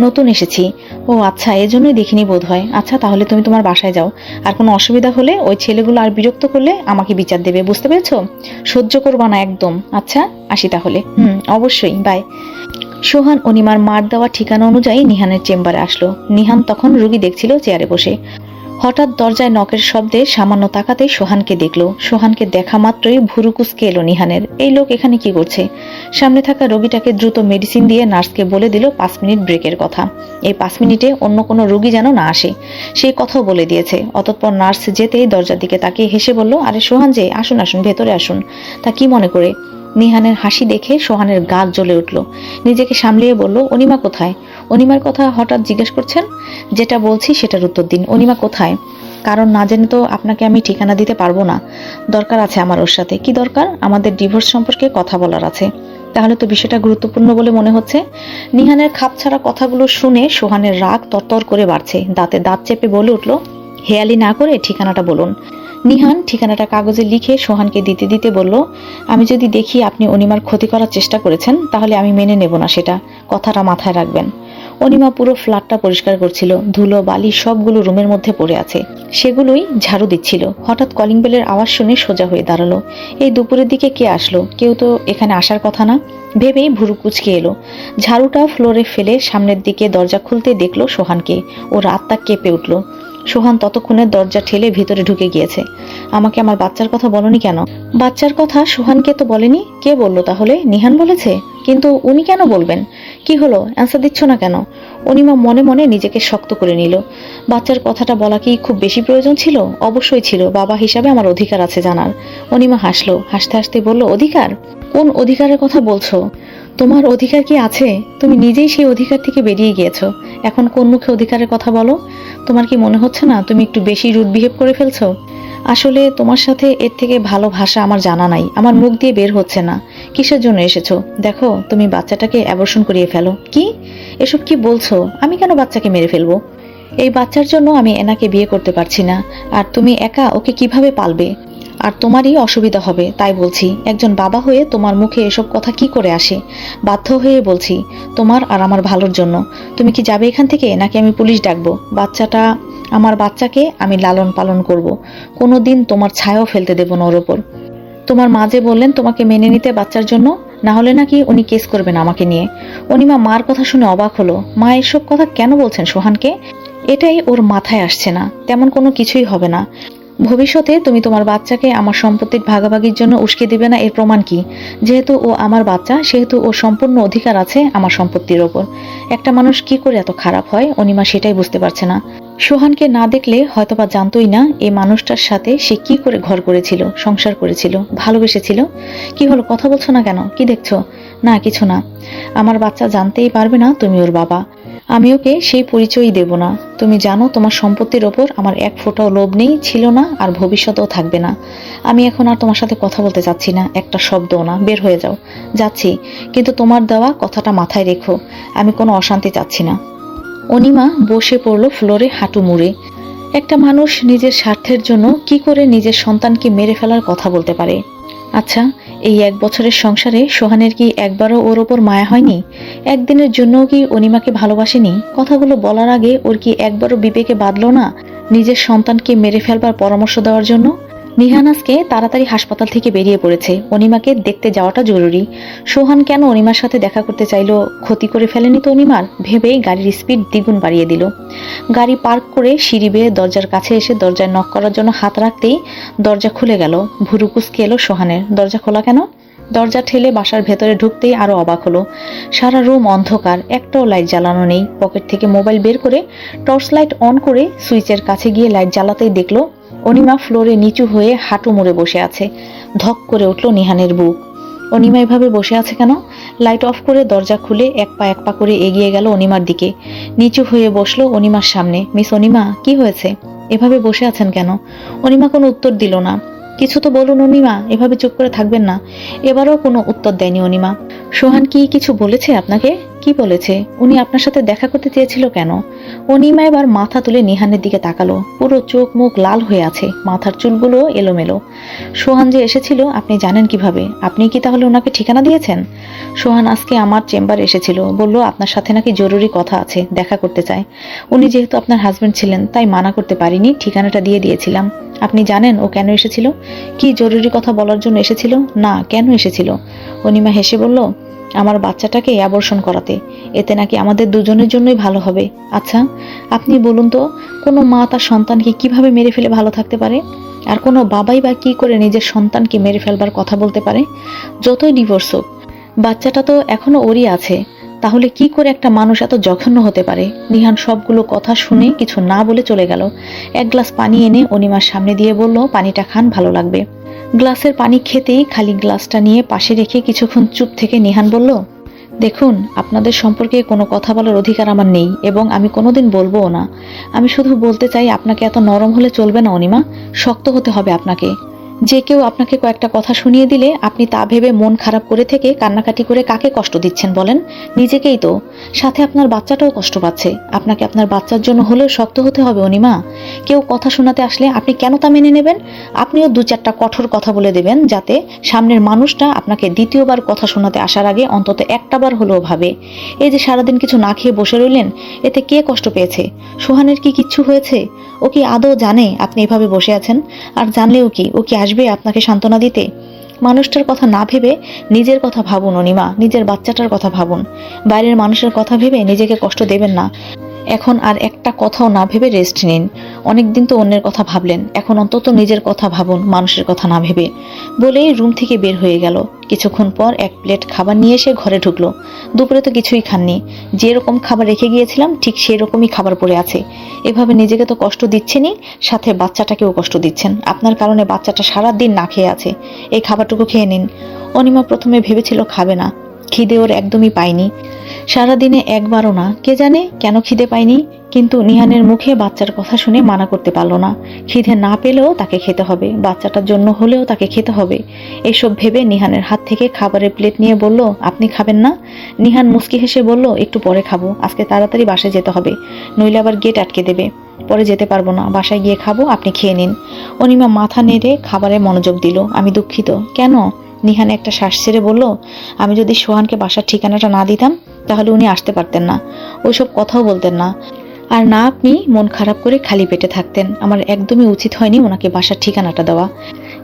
নতুন এসেছি। ও আচ্ছা, এজন্যই দেখিনি বোধ হয়। আচ্ছা, তাহলে তুমি তোমার বাসায় যাও। আর কোনো অসুবিধা হলে ওই ছেলেগুলো আর বিরক্ত করলে আমাকে বিচার দেবে, বুঝতে পেরেছো? সহ্য করবা না একদম। আচ্ছা, আসি তাহলে। অবশ্যই, বাই। সোহান অনিমার মার দেওয়া ঠিকানা অনুযায়ী নিহানের চেম্বারে আসলো। নিহান তখন রুগী দেখছিল চেয়ারে বসে। হঠাৎ দরজায় নকের শব্দে সামান্য তাকাতেই সোহানকে দেখলো। সোহানকে দেখা মাত্রই ভুরু কুঁচকে এলো নিহানের। এই লোক এখানে কি করছে? সামনে থাকা রোগীটাকে দ্রুত মেডিসিন দিয়ে নার্সকে বলে দিল 5 মিনিট ব্রেকের কথা। এই 5 মিনিটে অন্য কোনো রোগী যেন না আসে, সেই কথাও বলে দিয়েছে। অতঃপর নার্স যেতেই দরজার দিকে তাকিয়ে হেসে বলল, আরে সোহান যে, আসুন আসুন, ভেতরে আসুন। তা কি মনে করে? নিহানের হাসি দেখে সোহানের গা জ্বলে উঠল। নিজেকে সামলিয়ে বলল, অনিমা কোথায়? অনিমার কথা হঠাৎ জিজ্ঞেস করছেন? যেটা বলছি সেটার উত্তর দিন। অনিমা কোথায়? কারণ না জেনে তো আপনাকে আমি ঠিকানা দিতে পারবো না। দরকার আছে আমার ওর সাথে। কি দরকার? আমাদের ডিভোর্স সম্পর্কে কথা বলার আছে। তাহলে তো বিষয়টা গুরুত্বপূর্ণ বলে মনে হচ্ছে। নিহানের খাপছাড়া কথাগুলো শুনে সোহানের রাগ তরতর করে বাড়ছে। দাঁতে দাঁত চেপে বলে উঠল, হেয়ালি না করে ঠিকানাটা বলুন। নিহান ঠিকানাটা কাগজে লিখে সোহানকে দিতে দিতে বলল, আমি যদি দেখি আপনি অনিমার ক্ষতি করার চেষ্টা করেছেন, তাহলে আমি মেনে নেব না সেটা, কথাটা মাথায় রাখবেন। অনিমা পুরো ফ্ল্যাটটা পরিষ্কার করছিল। ধুলো বালি সবগুলো রুমের মধ্যে পড়ে আছে, সেগুলোই ঝাড়ু দিচ্ছিল। হঠাৎ কলিং বেলের আওয়াজ শুনে সোজা হয়ে দাঁড়ালো। এই দুপুরের দিকে কে আসলো? কেউ তো এখানে আসার কথা না ভেবেই ভুরু কুচকে এলো। ঝাড়ুটা ফ্লোরে ফেলে সামনের দিকে দরজা খুলতে দেখলো সোহানকে। ওর আত্মা কেঁপে উঠল। সোহান ততক্ষণে দরজা ঠেলে ভিতরে ঢুকে গিয়েছে। আমাকে আমার বাচ্চার কথা বলনি কেন? বাচ্চার কথা সোহানকে তো বলেনি। কে বললো তাহলে? নিহান বলেছে। কিন্তু উনি কেন বলবেন? কি হলো, অ্যান্সার দিচ্ছ না কেন? অনিমা মনে মনে নিজেকে শক্ত করে নিল। বাচ্চার কথাটা বলা কি খুব বেশি প্রয়োজন ছিল? অবশ্যই ছিল। বাবা হিসাবে আমার অধিকার আছে জানার। অনিমা হাসলো, হাসতে হাসতে বলল, অধিকার? কোন অধিকারের কথা বলছো? তোমার অধিকার কি আছে? তুমি নিজেই সেই অধিকার থেকে বেরিয়ে গিয়েছো। এখন কোন মুখে অধিকারের কথা বলো? তোমার কি মনে হচ্ছে না তুমি একটু বেশি রুড বিহেভ করে ফেলছো? আসলে তোমার সাথে এর থেকে ভালো ভাষা আমার জানা নাই, আমার মুখ দিয়ে বের হচ্ছে না। কিসের জন্য এসেছো? দেখো, তুমি বাচ্চাটাকে অ্যাবর্শন করিয়ে ফেলো। কি? এসব কি বলছো? আমি কেন বাচ্চাকে মেরে ফেলবো? এই বাচ্চার জন্য আমি এনাকে বিয়ে করতে পারছি না। আর তুমি একা ওকে কিভাবে পালবে? আর তোমারই অসুবিধা হবে, তাই বলছি। একজন বাবা হয়ে তোমার মুখে এসব কথা কি করে আসে? বাধ্য হয়ে বলছি, তোমার আর আমার ভালোর জন্য। তুমি কি যাবে এখান থেকে, নাকি আমি পুলিশ ডাকবো? আমার বাচ্চাকে আমি লালন পালন করব। কোনো দিন তোমার ছায়াও ফেলতে দেব না ওর ওপর। তোমার মা যে বললেন তোমাকে মেনে নিতে বাচ্চার জন্য, না হলে নাকি উনি কেস করবেন আমাকে নিয়ে। অনিমা মার কথা শুনে অবাক হলো। মা এসব কথা কেন বলছেন সোহানকে? এটাই ওর মাথায় আসছে না। তেমন কোনো কিছুই হবে না। ভবিষ্যতে তুমি তোমার বাচ্চাকে আমার সম্পত্তির ভাগাভাগির জন্য উস্কে দিবে না, এর প্রমাণ কি? যেহেতু ও আমার বাচ্চা, সেহেতু ওর সম্পূর্ণ অধিকার আছে আমার সম্পত্তির ওপর। একটা মানুষ কি করে এত খারাপ হয়, অনিমা সেটাই বুঝতে পারছে না। সোহানকে না দেখলে হয়তোবা জানতোই না এই মানুষটার সাথে সে কি করে ঘর করেছিল, সংসার করেছিল, ভালোবেসেছিল। কি হলো, কথা বলছো না কেন? কি দেখছো? না কিছু না। আমার বাচ্চা জানতেই পারবে না তুমি ওর বাবা। আমি ওকে সেই পরিচয়ই দেব না। তুমি জানো তোমার সম্পত্তির ওপর আমার এক ফোঁটাও লোভ নেই, ছিল না, আর ভবিষ্যতেও থাকবে না। আমি এখন আর তোমার সাথে কথা বলতে চাচ্ছি না, একটা শব্দও না। বের হয়ে যাও। যাচ্ছি, কিন্তু তোমার দেওয়া কথাটা মাথায় রেখো, আমি কোনো অশান্তি চাচ্ছি না। অনিমা বসে পড়লো ফ্লোরে হাঁটু মুড়ে। একটা মানুষ নিজের স্বার্থের জন্য কি করে নিজের সন্তানকে মেরে ফেলার কথা বলতে পারে? আচ্ছা, এই 1 বছরের সংসারে সোহানের কি একবারও ওর ওপর মায়া হয়নি? একদিনের জন্যও কি অনিমাকে ভালোবাসেনি? কথাগুলো বলার আগে ওর কি একবারও বিবেকে বাঁধলো না নিজের সন্তানকে মেরে ফেলবার পরামর্শ দেওয়ার জন্য? নিহান আজকে তাড়াতাড়ি হাসপাতাল থেকে বেরিয়ে পড়েছে। অনিমাকে দেখতে যাওয়াটা জরুরি। সোহান কেন অনিমার সাথে দেখা করতে চাইলো? ক্ষতি করে ফেলেনি তো অনিমার? ভেবেই গাড়ির স্পিড দ্বিগুণ বাড়িয়ে দিল। গাড়ি পার্ক করে সিঁড়ি বেয়ে দরজার কাছে এসে দরজায় নক করার জন্য হাত রাখতেই দরজা খুলে গেল। ভুরু কুঁচকে এলো সোহানের। দরজা খোলা কেন? দরজা ঠেলে বাসার ভেতরে ঢুকতেই আরো অবাক হলো। সারা রুম অন্ধকার, একটাও লাইট জ্বালানো নেই। পকেট থেকে মোবাইল বের করে টর্চ লাইট অন করে সুইচের কাছে গিয়ে লাইট জ্বালাতেই দেখলো অনিমা ফ্লোরে নিচু হয়ে হাঁটু মুড়ে বসে আছে। ধক করে উঠল নিহানের বুক। অনিমা এভাবে বসে আছে কেন? লাইট অফ করে দরজা খুলে এক পা করে এগিয়ে গেল অনিমার দিকে। নিচু হয়ে বসলো অনিমার সামনে। মিস অনিমা, কি হয়েছে? এভাবে বসে আছেন কেন? অনিমা কোনো উত্তর দিল না। কিছু তো বলুন অনিমা, এভাবে চুপ করে থাকবেন না। এবারও কোনো উত্তর দেয়নি অনিমা। সোহান কি কিছু বলেছে আপনাকে? কি বলেছে? উনি আপনার সাথে দেখা করতে চেয়েছিল কেন? অনিমা এবার মাথা তুলে নিহানের দিকে তাকালো। পুরো চোখ মুখ লাল হয়ে আছে, মাথার চুলগুলো এলোমেলো। সোহান যে এসেছিল আপনি জানেন কিভাবে? আপনি কি তাহলে ওনাকে ঠিকানা দিয়েছেন? সোহান আজকে আমার চেম্বারে এসেছিল, বলল আপনার সাথে নাকি জরুরি কথা আছে, দেখা করতে চায়। উনি যেহেতু আপনার হাজবেন্ড ছিলেন তাই মানা করতে পারিনি, ঠিকানাটা দিয়ে দিয়েছিলাম। আপনি জানেন ও কেন এসেছিল? কি জরুরি কথা বলার জন্য এসেছিল? না, কেন এসেছিল? অনিমা হেসে বলল, আমার বাচ্চাটাকে অ্যাবর্শন করাতে। এতে নাকি আমাদের দুজনের জন্যই ভালো হবে। আচ্ছা, আপনি বলুন তো, কোনো মা তার সন্তানকে কিভাবে মেরে ফেলে ভালো থাকতে পারে? আর কোনো বাবাই বা কি করে নিজের সন্তানকে মেরে ফেলবার কথা বলতে পারে? যতই ডিভোর্স হোক, বাচ্চাটা তো এখনো ওরই আছে। তাহলে কি করে একটা মানুষ এত জঘন্য হতে পারে? নিহান সবগুলো কথা শুনে কিছু না বলে চলে গেল। এক গ্লাস পানি এনে অনিমার সামনে দিয়ে বলল, পানিটা খান, ভালো লাগবে। গ্লাসের পানি খেতেই খালি গ্লাসটা নিয়ে পাশে রেখে কিছুক্ষণ চুপ থেকে নিহান বলল, দেখুন, আপনাদের সম্পর্কে কোনো কথা বলার অধিকার আমার নেই এবং আমি কোনোদিন বলবোও না। আমি শুধু বলতে চাই, আপনাকে এত নরম হলে চলবে না অনিমা, শক্ত হতে হবে আপনাকে। যে কেউ আপনাকে কয়েকটা কথা শুনিয়ে দিলে আপনি তা ভেবে মন খারাপ করে থেকে কান্নাকাটি করে কাকে কষ্ট দিচ্ছেন বলেন? নিজেকেই তো। সাথে আপনার বাচ্চাটাও কষ্ট পাচ্ছে। আপনাকে আপনার বাচ্চার জন্য হলেও শক্ত হতে হবে অনিমা। কেউ কথা শোনাতে আসলে আপনি কেন তা মেনে নেবেন? আপনিও দু চারটা কঠোর কথা বলে দেবেন, যাতে সামনের মানুষটা আপনাকে দ্বিতীয়বার কথা শোনাতে আসার আগে অন্তত একটা বার হলেও ভাবে। এই যে সারাদিন কিছু না খেয়ে বসে রইলেন, এতে কে কষ্ট পেয়েছে? সোহানের কি কিচ্ছু হয়েছে? ও কি আদৌ জানে আপনি এভাবে বসে আছেন? আর জানলেও কি ও কি আসবে আপনাকে সান্ত্বনা দিতে? মানুষটার কথা না ভেবে নিজের কথা ভাবুন অনিমা, নিজের বাচ্চাটার কথা ভাবুন। বাইরের মানুষের কথা ভেবে নিজেকে কষ্ট দেবেন না। এখন আর একটা কথাও না ভেবে রেস্ট নিন। অনেকদিন তো অন্যের কথা ভাবলেন, এখন অন্তত নিজের কথা ভাবুন, মানুষের কথা না ভেবে। বলেই রুম থেকে বের হয়ে গেল। কিছুক্ষণ পর এক প্লেট খাবার নিয়ে এসে ঘরে ঢুকলো। দুপুরে তো কিছুই খাননি। যেরকম খাবার রেখে গিয়েছিলাম ঠিক সেই রকমই খাবার পড়ে আছে। এভাবে নিজেকে তো কষ্ট দিচ্ছেনই, সাথে বাচ্চাটাকেও কষ্ট দিচ্ছেন। আপনার কারণে বাচ্চাটা সারাদিন না খেয়ে আছে। এই খাবারটুকু খেয়ে নিন। অনিমা প্রথমে ভেবেছিল খাবে না, খিদে ওর একদমই পায়নি। সারাদিনে একবারও না, কে জানে কেন খিদে পায়নি। কিন্তু নিহানের মুখে বাচ্চার কথা শুনে মানা করতে পারল না। খিদে না পেলেও তাকে খেতে হবে, বাচ্চাটার জন্য হলেও তাকে খেতে হবে। এসব ভেবে নিহানের হাত থেকে খাবারের প্লেট নিয়ে বলল, আপনি খাবেন না? নিহান মুচকি হেসে বলল, একটু পরে খাবো, আজকে তাড়াতাড়ি বাসায় যেতে হবে, নইলে আবার গেট আটকে দেবে। পরে যেতে পারবো না, বাসায় গিয়ে খাবো, আপনি খেয়ে নিন। অনিমা মাথা নেড়ে খাবারে মনোযোগ দিল। আমি দুঃখিত। কেন? নিহান একটা শ্বাস ছেড়ে বলল, আমি যদি সোহানকে বাসার ঠিকানাটা না দিতাম তাহলে উনি আসতে পারতেন না, ওইসব কথাও বলতেন না। আর না আপনি মন খারাপ করে খালি পেটে থাকতেন। আমার একদমই উচিত হয়নি ওনাকে বাসার ঠিকানাটা দেওয়া।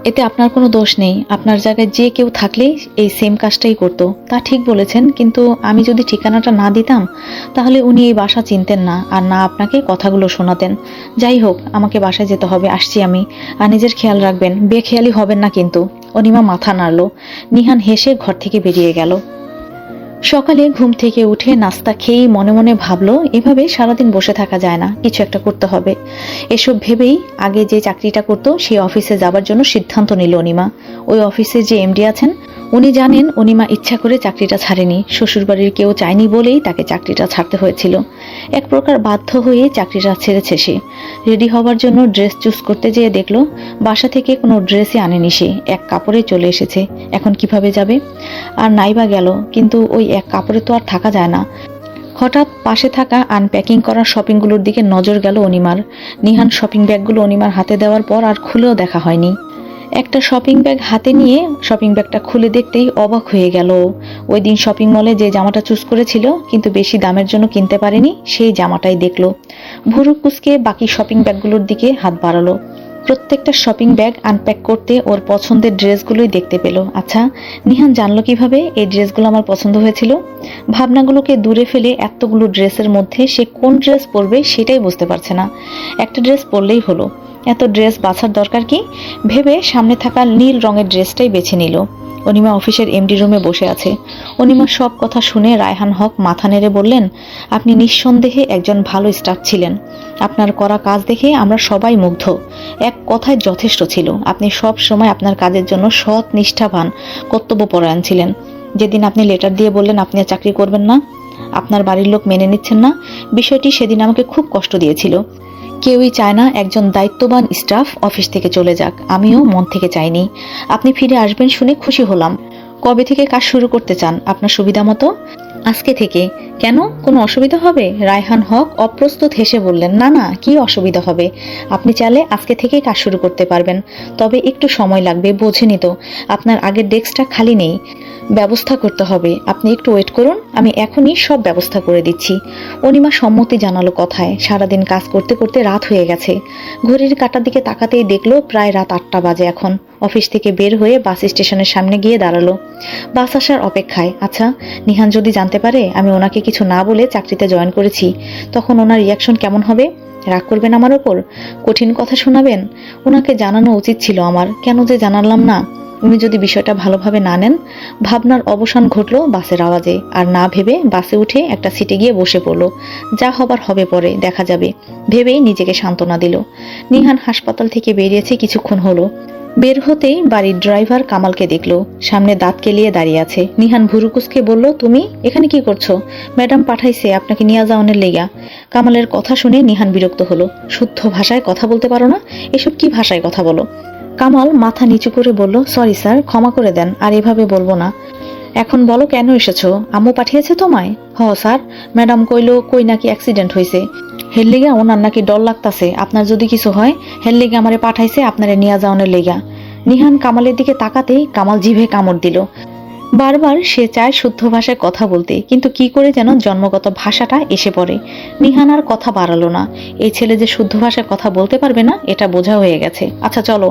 এতে আপনার কোনো দোষ নেই। আপনার জায়গায় যে কেউ থাকলেই এই সেম কাজটাই করতো। তা ঠিক বলেছেন, কিন্তু আমি যদি ঠিকানাটা না দিতাম তাহলে উনি এই বাসা চিনতেন না, আর না আপনাকে কথাগুলো শোনাতেন। যাই হোক, আমাকে বাসায় যেতে হবে, আসছি আমি। আর নিজের খেয়াল রাখবেন, বেখেয়ালি হবেন না কিন্তু। অনিমা মাথা নাড়ল। নিহান হেসে ঘর থেকে বেরিয়ে গেল। সকালে ঘুম থেকে উঠে নাস্তা খেয়েই মনে মনে ভাবলো, এভাবে সারাদিন বসে থাকা যায় না, কিছু একটা করতে হবে। এসব ভেবেই আগে যে চাকরিটা করতো সেই অফিসে যাবার জন্য সিদ্ধান্ত নিল অনিমা। ওই অফিসে যে এমডি আছেন উনি জানেন অনিমা ইচ্ছা করে চাকরিটা ছাড়েনি, শ্বশুরবাড়ির কেউ চায়নি বলেই তাকে চাকরিটা ছাড়তে হয়েছিল। এক প্রকার বাধ্য হয়ে চাকরিটা ছেড়েছে সে। রেডি হবার জন্য ড্রেস চুজ করতে যেয়ে দেখলো বাসা থেকে কোনো ড্রেসই আনেনি সে, এক কাপড়ে চলে এসেছে। এখন কিভাবে যাবে? আর নাইবা গেল, কিন্তু ওই এক কাপড়ে তো আর থাকা যায় না। হঠাৎ পাশে থাকা আনপ্যাকিং করা শপিংগুলোর দিকে নজর গেল অনিমার। নিহান শপিং ব্যাগগুলো অনিমার হাতে দেওয়ার পর আর খুলেও দেখা হয়নি। একটা শপিং ব্যাগ হাতে নিয়ে শপিং ব্যাগটা খুলে দেখতেই অবাক হয়ে গেল। ওই দিন শপিং মলে যে জামাটা চুজ করেছিল কিন্তু বেশি দামের জন্য কিনতে পারেনি, সেই জামাটাই দেখলো। ভুরু কুচকে বাকি শপিং ব্যাগগুলোর দিকে হাত বাড়ালো। প্রত্যেকটা শপিং ব্যাগ আনপ্যাক করতে ওর পছন্দের ড্রেসগুলোই দেখতে পেল। আচ্ছা, নিহান জানলো কিভাবে এই ড্রেসগুলো আমার পছন্দ হয়েছিল? ভাবনাগুলোকে দূরে ফেলে এতগুলো ড্রেসের মধ্যে সে কোন ড্রেস পরবে সেটাই বুঝতে পারছে না। একটা ড্রেস পরলেই হলো, এত ড্রেস বাছার দরকার কি? ভেবে সামনে থাকা নীল রঙের ড্রেসটাই বেছে নিল। অনিমা অফিসের এমডি রুমে বসে আছে। অনিমার সব কথা শুনে রায়হান হক মাথা নেড়ে বললেন, আপনি নিঃসন্দেহে একজন ভালো স্টাফ ছিলেন। আপনার করা কাজ দেখে আমরা সবাই মুগ্ধ। এক কথায় যথেষ্ট ছিল। আপনি সব সময় আপনার কাজের জন্য সৎ, নিষ্ঠাবান, কর্তব্যপরায়ণ ছিলেন। যেদিন আপনি লেটার দিয়ে বললেন আপনি আর চাকরি করবেন না, আপনার বাড়ির লোক মেনে নিচ্ছেন না, বিষয়টি সেদিন আমাকে খুব কষ্ট দিয়েছিল। কেউই চায় না একজন দায়িত্ববান স্টাফ অফিস থেকে চলে যাক, আমিও মন থেকে চাইনি। আপনি ফিরে আসবেন শুনে খুশি হলাম। কবে থেকে কাজ শুরু করতে চান আপনার সুবিধা মতো? আজকে থেকে। কেন, কোনো অসুবিধা হবে? রায়হান হক অপ্রস্তুত হেসে বললেন, না না, কি অসুবিধা হবে? আপনি চাইলে আজকে থেকেই কাজ শুরু করতে পারবেন, তবে একটু সময় লাগবে, বোঝেনি তো। আপনার আগের ডেস্কটা খালি নেই, ব্যবস্থা করতে হবে। আপনি একটু ওয়েট করুন, আমি এখনই সব ব্যবস্থা করে দিচ্ছি। অনিমা সম্মতি জানালো কথায়। সারাদিন কাজ করতে করতে রাত হয়ে গেছে। ঘড়ির কাঁটার দিকে তাকাতেই দেখলো প্রায় রাত 8টা বাজে এখন। অফিস থেকে বের হয়ে বাস স্টেশনের সামনে গিয়ে দাঁড়ালো, বাস আসার অপেক্ষায়। আচ্ছা, নিহান যদি জানতে পারে আমি ওনাকে কিছু না বলে চাকরিতে জয়েন করেছি, তখন ওনার রিয়াকশন কেমন হবে? রাগ করবেন আমার ওপর? কঠিন কথা শোনাবেন? ওনাকে জানানো উচিত ছিল আমার, কেন যে জানালাম না? উনি যদি বিষয়টা ভালোভাবে না নেন? ভাবনার অবসান ঘটলো বাসের আওয়াজে। আর না ভেবে বাসে উঠে একটা সিটে গিয়ে বসে পড়লো। যা হবার হবে পরে, দেখা যাবে ভেবেই নিজেকে সান্ত্বনা দিল। নিহান হাসপাতাল থেকে বেরিয়েছে কিছুক্ষণ হলো। বের হতেই বাড়ির ড্রাইভার কামালকে দেখলো সামনে দাঁত কেলিয়ে দাঁড়িয়ে আছে। নিহান ভুরুকুসকে বলল, তুমি এখানে কি করছো? ম্যাডাম পাঠাইছে আপনাকে নিয়ে যাওয়ানোর লেগা। কামালের কথা শুনে নিহান বিরক্ত হলো। শুদ্ধ ভাষায় কথা বলতে পারো না? এসব কি ভাষায় কথা বলো? কামাল মাথা নিচু করে বলল, সরি স্যার, ক্ষমা করে দেন, আর এভাবে বলবো না। এখন বলো কেন এসেছো? আম্মু পাঠিয়েছে তোমায়? স্যার, ম্যাডাম কইলো কই নাকি অ্যাক্সিডেন্ট হয়েছে, হের লেগা ওনার নাকি ডর লাগতাছে, আপনার যদি কিছু হয় হের লেগে আমারে পাঠাইছে আপনারে নিয়ে যাওয়ানোর লেগা। নিহান কামালের দিকে তাকাতেই কামাল জিভে কামড় দিল। বারবার সে চায় শুদ্ধ ভাষায় কথা বলতে, কিন্তু কি করে যেন জন্মগত ভাষাটা এসে পড়ে। নিহান আর কথা বাড়ালো না। এই ছেলে যে শুদ্ধ ভাষায় কথা বলতে পারবে না এটা বোঝা হয়ে গেছে। আচ্ছা চলো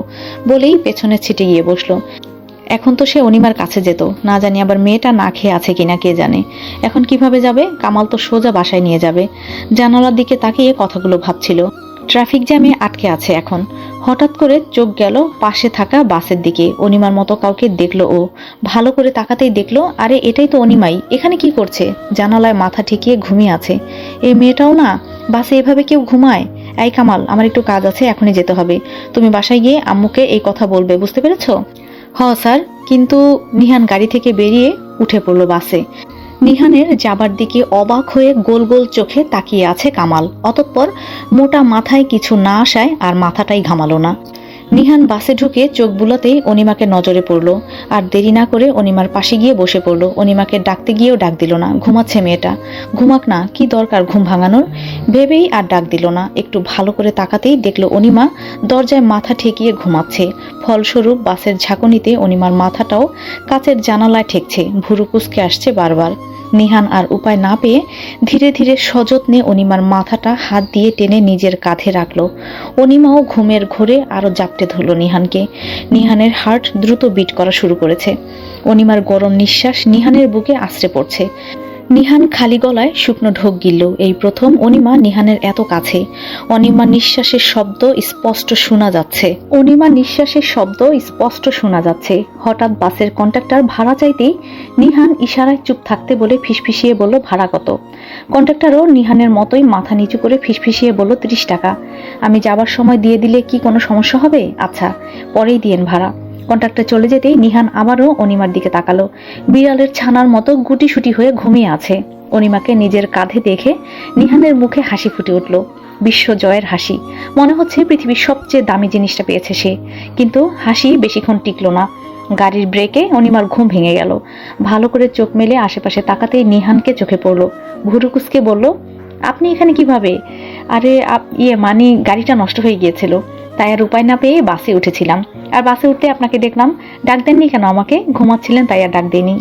বলেই পেছনের ছিটে গিয়ে বসলো। এখন তো সে অনিমার কাছে যেত, না জানি আবার মেয়েটা না খেয়ে আছে কিনা কে জানে। এখন কিভাবে যাবে? কামাল তো সোজা বাসায় নিয়ে যাবে। জানালার দিকে তাকিয়ে কথাগুলো ভাবছিল। ট্রাফিক জ্যামে আটকে আছে এখন। হঠাৎ করে চোখ গেল পাশে থাকা বাসের দিকে। অনিমার মতো কাউকে দেখলো ও। ভালো করে তাকাতেই দেখলো, আরে এটাই তো অনিমাই। এখানে কি করছে? জানালায় মাথা ঠেকিয়ে ঘুমিয়ে আছে। এই মেয়েটাও না, বাসে এভাবে কেউ ঘুমায়? এই কামাল, আমার একটু কাজ আছে, এখনই যেতে হবে। তুমি বাসায় গিয়ে আম্মুকে এই কথা বলবে, বুঝতে পেরেছো? স্যার। কিন্তু নিহান গাড়ি থেকে বেরিয়ে উঠে পড়লো বাসে। নিহানের যাবার দিকে অবাক হয়ে গোল গোল চোখে তাকিয়ে আছে কামাল। অতঃপর মোটা মাথায় কিছু না আসায় আর মাথাটাই ঘামালো না। নিহান বাসে ঢুকে চোখ বুলাতেই অনিমাকে নজরে পড়লো। আর দেরি না করে অনিমার পাশে গিয়ে বসে পড়লো। অনিমাকে ডাকতে গিয়েও ডাক দিল না। ঘুমাচ্ছে মেয়েটা, ঘুমাক না, কি দরকার ঘুম ভাঙানোর? ভেবেই আর ডাক দিল না। একটু ভালো করে তাকাতেই দেখলো অনিমা দরজায় মাথা ঠেকিয়ে ঘুমাচ্ছে। ফলস্বরূপ বাসের ঝাঁকুনিতে অনিমার মাথাটাও কাচের জানালায় ঠেকছে, ভুরু কুঁচকে আসছে বারবার। নিহান আর উপায় না পেয়ে ধীরে ধীরে সযত্নে অনিমার মাথাটা হাত দিয়ে টেনে নিজের কাঁধে রাখলো। অনিমাও ঘুমের ঘোরে আরো জাপটে ধরলো নিহানকে। নিহানের হার্ট দ্রুত বিট করা শুরু করেছে। অনিমার গরম নিঃশ্বাস নিহানের বুকে আছড়ে পড়ছে। নিহান খালি গলায় শুকনো ঢোক গিলল। এই প্রথম অনিমা নিহানের এত কাছে। অনিমা নিঃশ্বাসের শব্দ স্পষ্ট শোনা যাচ্ছে। হঠাৎ বাসের কন্ডাক্টর ভাড়া চাইতেই নিহান ইশারায় চুপ থাকতে বলে ফিসফিসিয়ে বলল, ভাড়া কত? কন্ডাক্টরও নিহানের মতোই মাথা নিচু করে ফিসফিসিয়ে বলল, 30 টাকা। আমি যাবার সময় দিয়ে দিলে কি কোনো সমস্যা হবে? আচ্ছা, পরেই দিয়েন ভাড়া। কন্ট্রাক্টর চলে যেতেই নিহান আবারও অনিমার দিকে তাকালো। বিড়ালের ছানার মতো গুটিসুটি হয়ে ঘুমিয়ে আছে। অনিমাকে নিজের কাঁধে দেখে নিহানের মুখে হাসি ফুটে উঠল। বিশ্বজয়ের হাসি। মনে হচ্ছে পৃথিবীর সবচেয়ে দামি জিনিসটা পেয়েছে সে। কিন্তু হাসি বেশিক্ষণ টিকলো না। গাড়ির ব্রেকে অনিমার ঘুম ভেঙে গেল। ভালো করে চোখ মেলে আশেপাশে তাকাতেই নিহানকে চোখে পড়ল। ভুরু কুঁচকে বলল, আপনি এখানে কিভাবে? আরে মানে গাড়িটা নষ্ট হয়ে গিয়েছিল, তাই আর উপায় না পেয়ে বাসে উঠেছিলাম। আর বাসে উঠতে আপনাকে দেখলাম। ডাক দেননি কেন আমাকে? ঘুমাচ্ছিলেন তাই আর ডাক দেনি।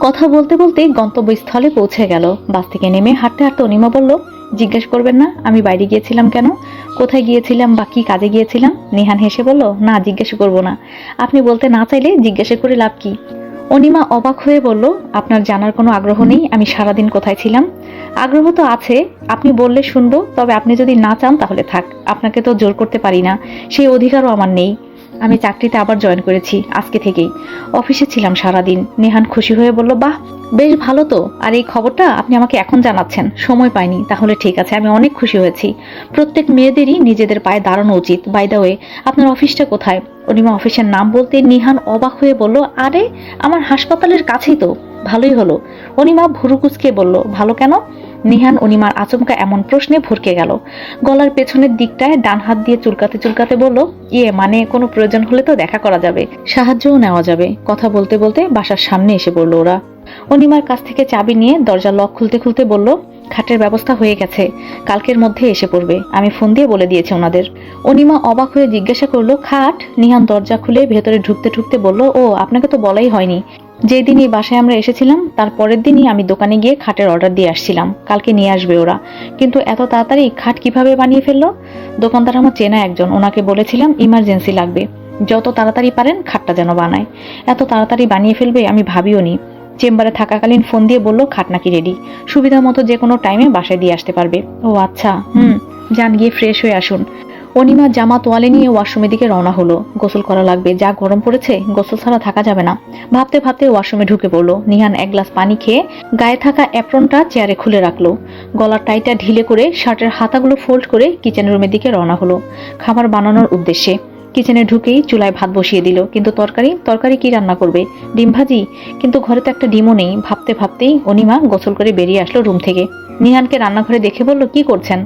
কথা বলতে বলতে গন্তব্যস্থলে পৌঁছে গেল। বাস থেকে নেমে হাঁটতে হাঁটতে অনিমা বলল, জিজ্ঞেস করবেন না আমি বাইরে গিয়েছিলাম কেন, কোথায় গিয়েছিলাম বা কি কাজে গিয়েছিলাম? নিহান হেসে বলল, না জিজ্ঞেস করবো না। আপনি বলতে না চাইলে জিজ্ঞাসা করে লাভ কি? অনিমা অবাক হয়ে বলল, আপনার জানার কোনো আগ্রহ নেই আমি সারাদিন কোথায় ছিলাম? আগ্রহ তো আছে, আপনি বললে শুনবো, তবে আপনি যদি না চান তাহলে থাক। আপনাকে তো জোর করতে পারি না, সেই অধিকারও আমার নেই। আমি চাকরিতে আবার জয়েন করেছি আজকে থেকেই। অফিসে ছিলাম সারাদিন। নেহান খুশি হয়ে বলল, বাহ, বেশ ভালো তো। আর এই খবরটা আপনি আমাকে এখন জানাচ্ছেন? সময় পাইনি। তাহলে ঠিক আছে, আমি অনেক খুশি হয়েছি। প্রত্যেক মেয়েদেরই নিজেদের পায়ে দাঁড়ানো উচিত। বাই দ্য ওয়ে, আপনার অফিসটা কোথায়? অনিমা অফিসের নাম বলতে নিহান অবাক হয়ে বলল, আরে আমার হাসপাতালের কাছেই তো। ভালোই হলো। অনিমা ভুরু কুঁচকে বলল, ভালো কেন? নিহান অনিমার আচমকা এমন প্রশ্নে ভরকে গেল। গলার পেছনের দিকটায় ডান হাত দিয়ে চুলকাতে চুলকাতে বলল, মানে কোনো প্রয়োজন হলে তো দেখা করা যাবে, সাহায্যও নেওয়া যাবে। কথা বলতে বলতে বাসার সামনে এসে পড়ল ওরা। অনিমার কাছ থেকে চাবি নিয়ে দরজা লক খুলতে খুলতে বলল, খাটের ব্যবস্থা হয়ে গেছে, কালকের মধ্যে এসে পড়বে। আমি ফোন দিয়ে বলে দিয়েছি ওনাদের। অনিমা অবাক হয়ে জিজ্ঞাসা করলো, খাট? নিহান দরজা খুলে ভেতরে ঢুকতে ঢুকতে বলল, ও আপনাকে তো বলাই হয়নি। যেদিন এই বাসায় আমরা এসেছিলাম তার পরের দিনই আমি দোকানে গিয়ে খাটের অর্ডার দিয়ে আসছিলাম, কালকে নিয়ে আসবে ওরা। কিন্তু এত তাড়াতাড়ি খাট কিভাবে বানিয়ে ফেললো? দোকানদার আমার চেনা একজন, ওনাকে বলেছিলাম ইমার্জেন্সি লাগবে, যত তাড়াতাড়ি পারেন খাটটা যেন বানায়। এত তাড়াতাড়ি বানিয়ে ফেলবে আমি ভাবিও নি। চেম্বারে থাকাকালীন ফোন দিয়ে বলল খাট নাকি রেডি, সুবিধা মতো যে কোনো টাইমে বাসায় দিয়ে আসতে পারবে। ও আচ্ছা, যান গিয়ে ফ্রেশ হয়ে আসুন। অনিমা জামা তোয়ালে নিয়ে ওয়াশরুমের দিকে রওনা হলো। গোসল করা লাগবে, যা গরম পড়েছে, গোসল ছাড়া থাকা যাবে না। ভাবতে ভাবতে ওয়াশরুমে ঢুকে পড়লো। নিহান এক গ্লাস পানি খেয়ে গায়ে থাকা অ্যাপ্রনটা চেয়ারে খুলে রাখলো। গলার টাইটা ঢিলে করে শার্টের হাতাগুলো ফোল্ড করে কিচেন রুমের দিকে রওনা হলো খাবার বানানোর উদ্দেশ্যে। কিচেনে ঢুকেই চুলায় ভাত বসিয়ে দিল। কিন্তু তরকারি কি রান্না করবে? ডিম ভাজি? কিন্তু ঘরে তো একটা ডিমও নেই। ভাবতে ভাবতেই অনিমা গোসল করে বেরিয়ে আসলো রুম থেকে। নিহানকে রান্নাঘরে দেখে বলল, কি করছেন?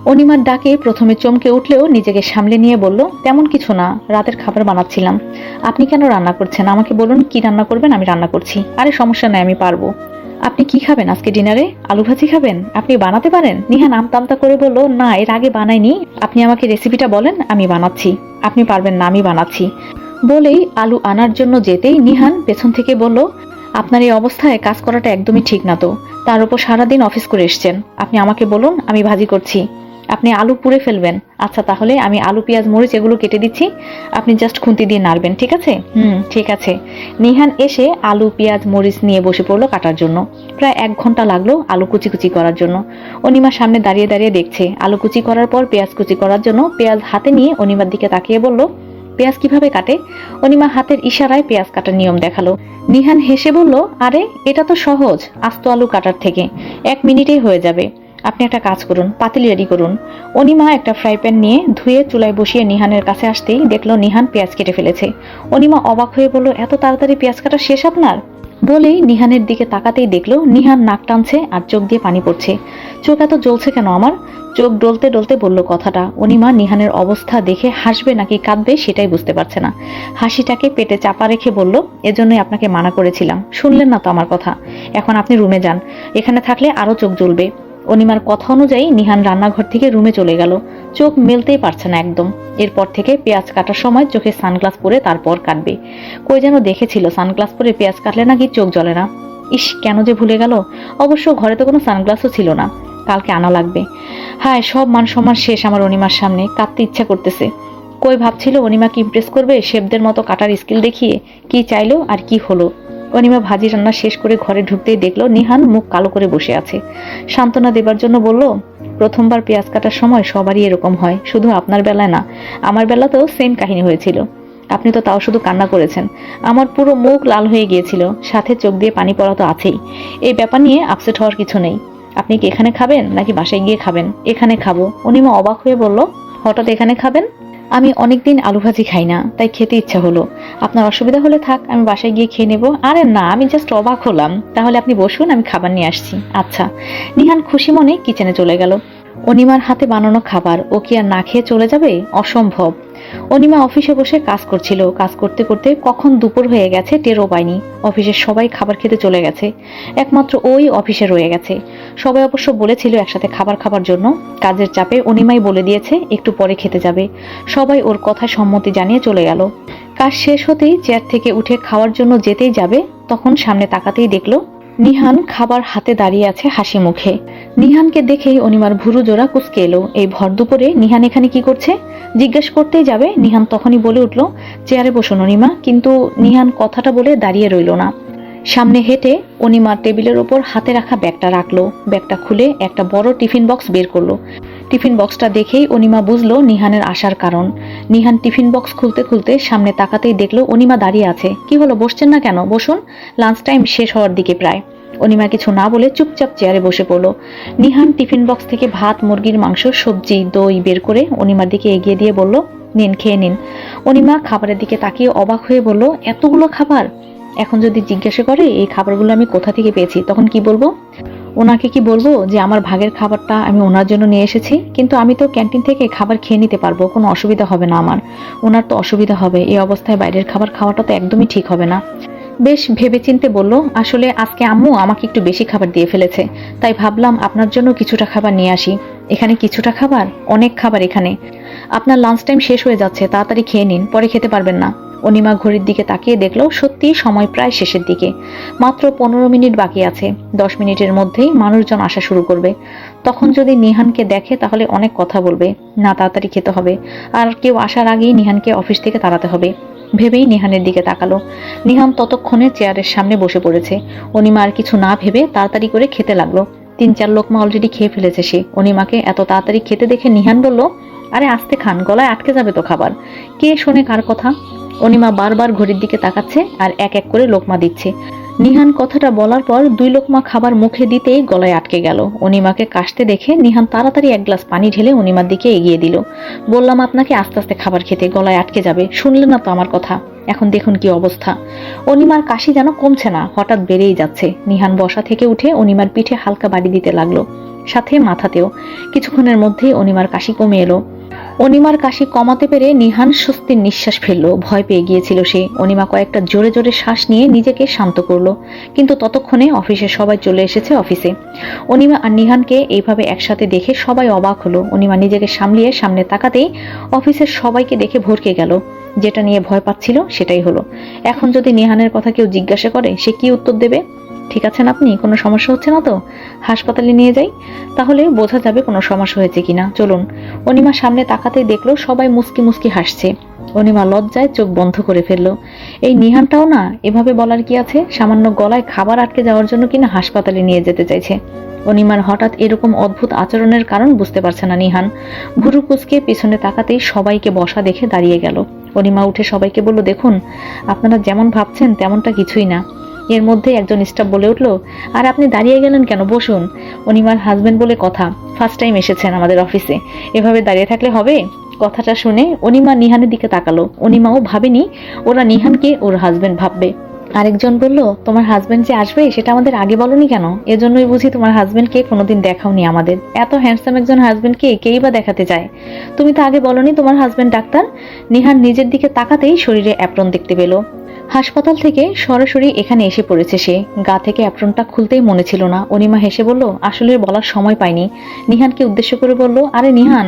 অনিমার ডাকে প্রথমে চমকে উঠলেও নিজেকে সামলে নিয়ে বলল, তেমন কিছু না, রাতের খাবার বানাচ্ছিলাম। আপনি কেন রান্না করছেন? আমাকে বলুন কি রান্না করবেন, আমি রান্না করছি। আরে সমস্যা নাই, আমি পারবো। আপনি কি খাবেন আজকে ডিনারে? আলু ভাজি খাবেন? আপনি বানাতে পারেন? নিহান আমতামতা করে বলল, না, এর আগে বানাইনি। আপনি আমাকে রেসিপিটা বলেন, আমি বানাচ্ছি। আপনি পারবেন না, আমি বানাচ্ছি। বলেই আলু আনার জন্য যেতেই নিহান পেছন থেকে বলল, আপনার এই অবস্থায় কাজ করাটা একদমই ঠিক না তো। তার উপর সারাদিন অফিস করে এসছেন। আপনি আমাকে বলুন, আমি ভাজি করছি। আপনি আলু পুড়ে ফেলবেন। আচ্ছা, তাহলে আমি আলু পেঁয়াজ মরিচ এগুলো কেটে দিচ্ছি, আপনি জাস্ট খুন্তি দিয়ে নাড়বেন, ঠিক আছে? ঠিক আছে। নিহান এসে আলু পেঁয়াজ মরিচ নিয়ে বসে পড়লো কাটার জন্য। প্রায় 1 ঘন্টা লাগলো আলু কুচি কুচি করার জন্য। অনিমা সামনে দাঁড়িয়ে দাঁড়িয়ে দেখছে। আলু কুচি করার পর পেঁয়াজ কুচি করার জন্য পেঁয়াজ হাতে নিয়ে অনিমার দিকে তাকিয়ে বলল, পেঁয়াজ কিভাবে কাটে? অনিমা হাতের ইশারায় পেঁয়াজ কাটার নিয়ম দেখালো। নিহান হেসে বলল, আরে এটা তো সহজ, আস্ত আলু কাটার থেকে 1 মিনিটেই হয়ে যাবে। আপনি একটা কাজ করুন, পাতিল রেডি করুন। অনিমা একটা ফ্রাই প্যান নিয়ে ধুয়ে চুলায় বসিয়ে নিহানের কাছে আসতেই দেখলো নিহান পেঁয়াজ কেটে ফেলেছে। অনিমা অবাক হয়ে বলল, এত তাড়াতাড়ি পেঁয়াজ কাটা শেষ আপনার? বলেই নিহানের দিকে তাকাতেই দেখলো নিহান নাক টানছে আর চোখ দিয়ে পানি পড়ছে। চোখ এত জ্বলছে কেন আমার? চোখ ডলতে ডলতে বলল কথাটা। অনিমা নিহানের অবস্থা দেখে হাসবে নাকি কাঁদবে সেটাই বুঝতে পারছে না। হাসিটাকে পেটে চাপা রেখে বলল, এজন্যই আপনাকে মানা করেছিলাম, শুনলেন না তো আমার কথা। এখন আপনি রুমে যান, এখানে থাকলে আরো চোখ জ্বলবে। অনিমার কথা অনুযায়ী নিহান রান্নাঘর থেকে রুমে চলে গেল। চোখ মেলতেই পারছে না একদম। এরপর থেকে পেঁয়াজ কাটার সময় চোখে সানগ্লাস পরে তারপর কাটবে। কই যেন দেখেছিল সানগ্লাস পরে পেঁয়াজ কাটলে নাকি চোখ জ্বলে না। ইস, কেন যে ভুলে গেল। অবশ্য ঘরে তো কোনো সানগ্লাসও ছিল না, কালকে আনা লাগবে। হায়, সব মান সম্মান শেষ আমার অনিমার সামনে। কাঁদতে ইচ্ছা করতেছে। কই ভাবছিল অনিমাকে ইমপ্রেস করবে শেফদের মতো কাটার স্কিল দেখিয়ে। কি চাইলো আর কি হলো। অনিমা ভাজি রান্না শেষ করে ঘরে ঢুকতেই দেখলো নিহান মুখ কালো করে বসে আছে। সান্ত্বনা দেবার জন্য বলল, প্রথমবার পেঁয়াজ কাটার সময় সবারই এরকম হয়, শুধু আপনার বেলায় না, আমার বেলাতেও সেম কাহিনী হয়েছিল। আপনি তো তাও শুধু কান্না করেছেন। আমার পুরো মুখ লাল হয়ে গিয়েছিল, সাথে চোখ দিয়ে পানি পড়া তো আছেই। এই ব্যাপার নিয়ে আপসেট হওয়ার কিছু নেই। আপনি কি এখানে খাবেন নাকি বাসায় গিয়ে খাবেন? এখানে খাবো। অনিমা অবাক হয়ে বলল, হঠাৎ এখানে খাবেন? আমি অনেকদিন আলু ভাজি খাই না, তাই খেতে ইচ্ছা হলো। আপনার অসুবিধা হলে থাক, আমি বাসায় গিয়ে খেয়ে নেবো। আরে না, আমি জাস্ট অবাক হলাম। তাহলে আপনি বসুন, আমি খাবার নিয়ে আসছি। আচ্ছা। নিহান খুশি মনে কিচেনে চলে গেল। অনিমার হাতে বানানো খাবার ও কি আর না খেয়ে চলে যাবে? অসম্ভব। অনিমা অফিসে বসে কাজ করছিল। কাজ করতে করতে কখন দুপুর হয়ে গেছে টেরও পায়নি। অফিসের সবাই খাবার খেতে চলে গেছে, একমাত্র ওই অফিসে রয়ে গেছে। সবাই অবশ্য বলেছিল একসাথে খাবার খাবার জন্য। কাজের চাপে অনিমাই বলে দিয়েছে একটু পরে খেতে যাবে। সবাই ওর কথায় সম্মতি জানিয়ে চলে গেল। কাজ শেষ হতেই চেয়ার থেকে উঠে খাওয়ার জন্য যেতেই যাবে, তখন সামনে তাকাতেই দেখলো নিহান খাবার হাতে দাঁড়িয়ে আছে হাসি মুখে। নিহানকে দেখেই অনিমার ভুরু জোড়া কুঁচকে এলো। এই ভর দুপুরে নিহান এখানে কি করছে? জিজ্ঞেস করতেই যাবে, নিহান তখনই বলে উঠল, চেয়ারে বসুন অনিমা। কিন্তু নিহান কথাটা বলে দাঁড়িয়ে রইল না। সামনে হেঁটে অনিমার টেবিলের ওপর হাতে রাখা ব্যাগটা রাখলো। ব্যাগটা খুলে একটা বড় টিফিন বক্স বের করলো। টিফিন বক্সটা দেখেই অনিমা বুঝলো নিহানের আসার কারণ। নিহান টিফিন বক্স খুলতে খুলতে সামনে তাকাতেই দেখলো অনিমা দাঁড়িয়ে আছে। কি হলো, বসছেন না কেন? বসুন, লাঞ্চ টাইম শেষ হওয়ার দিকে প্রায়। অনিমা কিছু না বলে চুপচাপ চেয়ারে বসে পড়লো। নিহান টিফিন বক্স থেকে ভাত, মুরগির মাংস, সবজি, দই বের করে অনিমার দিকে এগিয়ে দিয়ে বলল, নিন, খেয়ে নিন। অনিমা খাবারের দিকে তাকিয়ে অবাক হয়ে বলল, এতগুলো খাবার? এখন যদি জিজ্ঞাসা করে এই খাবারগুলো আমি কোথা থেকে পেয়েছি, তখন কি বলবো? ওনাকে কি বলবো যে আমার ভাগের খাবারটা আমি ওনার জন্য নিয়ে এসেছি? কিন্তু আমি তো ক্যান্টিন থেকে খাবার খেয়ে নিতে পারবো, কোনো অসুবিধা হবে না আমার। ওনার তো অসুবিধা হবে, এই অবস্থায় বাইরের খাবার খাওয়াটা তো একদমই ঠিক হবে না। বেশ ভেবেচিন্তে বলল, আসলে আজকে আম্মু আমাকে একটু বেশি খাবার দিয়ে ফেলেছে, তাই ভাবলাম আপনার জন্য কিছুটা খাবার নিয়ে আসি। এখানে কিছুটা খাবার? অনেক খাবার এখানে। আপনার লাঞ্চ টাইম শেষ হয়ে যাচ্ছে, তাড়াতাড়ি খেয়ে নিন, পরে খেতে পারবেন না। অনিমা ঘড়ির দিকে তাকিয়ে দেখলো সত্যি সময় প্রায় শেষের দিকে। মাত্র 15 মিনিট বাকি আছে। 10 মিনিটের মধ্যেই মানুষজন আসা শুরু করবে। তখন যদি নিহানকে দেখে তাহলে অনেক কথা বলবে। না, তাড়াতাড়ি খেতে হবে। আর কেউ আসার আগেই নিহানকে অফিস থেকে তাড়াতে হবে ভেবেই নিহানের দিকে তাকালো। নিহান ততক্ষণে চেয়ারের সামনে বসে পড়েছে। অনিমা আর কিছু না ভেবে তাড়াতাড়ি করে খেতে লাগলো। 3-4 লোকমা অলরেডি খেয়ে ফেলেছে সে। অনিমাকে এত তাড়াতাড়ি খেতে দেখে নিহান বলল, আরে আস্তে খান, গলায় আটকে যাবে তো খাবার। কে শোনে কার কথা? অনিমা বারবার ঘড়ির দিকে তাকাচ্ছে আর এক এক করে লোকমা দিচ্ছে। নিহান কথাটা বলার পর 2 লোকমা খাবার মুখে দিতেই গলায় আটকে গেল। অনিমাকে কাশতে দেখে নিহান তাড়াতাড়ি 1 গ্লাস পানি ঢেলে অনিমার দিকে এগিয়ে দিল। বললাম আপনাকে আস্তে আস্তে খাবার খেতে, গলায় আটকে যাবে। শুনলেন না তো আমার কথা? এখন দেখুন কি অবস্থা। অনিমার কাশি যেন কমছে না, হঠাৎ বেড়েই যাচ্ছে। নিহান বসা থেকে উঠে অনিমার পিঠে হালকা বাড়ি দিতে লাগলো। সাথে মাথাতেও। কিছুক্ষণের মধ্যেই অনিমার কাশি কমে এলো। অনিমার কাশি কমাতে পেরে নিহান স্বস্তির নিঃশ্বাস ফেললো। ভয় পেয়ে গিয়েছিল সে। অনিমা কয়েকটা জোরে জোরে শ্বাস নিয়ে নিজেকে শান্ত করলো। কিন্তু ততক্ষণে অফিসের সবাই চলে এসেছে অফিসে। অনিমা আর নিহানকে এইভাবে একসাথে দেখে সবাই অবাক হলো। অনিমা নিজেকে সামলিয়ে সামনে তাকাতেই অফিসের সবাইকে দেখে ভরকে গেল। যেটা নিয়ে ভয় পাচ্ছিল সেটাই হলো। এখন যদি নিহানের কথা কেউ জিজ্ঞাসা করে সে কি উত্তর দেবে? ঠিক আছেন আপনি? কোনো সমস্যা হচ্ছে না তো? হাসপাতালে নিয়ে যাই, তাহলে বোঝা যাবে কোনো সমস্যা হয়েছে কিনা। চলুন। অনিমা সামনে তাকাতেই দেখলো সবাই মুস্কি মুস্কি হাসছে। অনিমা লজ্জায় চোখ বন্ধ করে ফেললো। এই নিহানটাও না, এভাবে বলার কি আছে? সামান্য গলায় খাবার আটকে যাওয়ার জন্য কিনা হাসপাতালে নিয়ে যেতে চাইছে। অনিমার হঠাৎ এরকম অদ্ভুত আচরণের কারণ বুঝতে পারছে না নিহান। ভুরু কুঁচকে পিছনে তাকাতেই সবাইকে বসা দেখে দাঁড়িয়ে গেল। অনিমা উঠে সবাইকে বলল, দেখুন, আপনারা যেমন ভাবছেন তেমনটা কিছুই না। এর মধ্যে একজন স্টাফ বলে উঠল, আর আপনি দাঁড়িয়ে গেলেন কেন, বসুন। অনিমার হাজবেন্ড বলে কথা, ফার্স্ট টাইম এসেছেন আমাদের অফিসে, এভাবে দাঁড়িয়ে থাকলে হবে? কথাটা শুনে অনিমা নিহানের দিকে তাকালো। অনিমাও ভাবেনি ওরা নিহানকে ওর হাজবেন্ড ভাববে। আরেকজন বলল, তোমার হাজবেন্ড যে আসবে সেটা আমাদের আগে বলনি কেন? এজন্যই বুঝি তোমার হাজবেন্ডকে কোনোদিন দেখাওনি আমাদের। এত হ্যান্ডসাম একজন হাজবেন্ডকে কেই বা দেখাতে চায়? তুমি তো আগে বলনি তোমার হাজবেন্ড ডাক্তার। নিহান নিজের দিকে তাকাতেই শরীরে অ্যাপ্রন দেখতে পেল। হাসপাতাল থেকে সরাসরি এখানে এসে পড়েছে সে। গা থেকে অ্যাপ্রনটা খুলতেই মনে ছিল না। অনিমা হেসে বলল, আসলে বলার সময় পাইনি। নিহানকে উদ্দেশ্য করে বলল, আরে নিহান,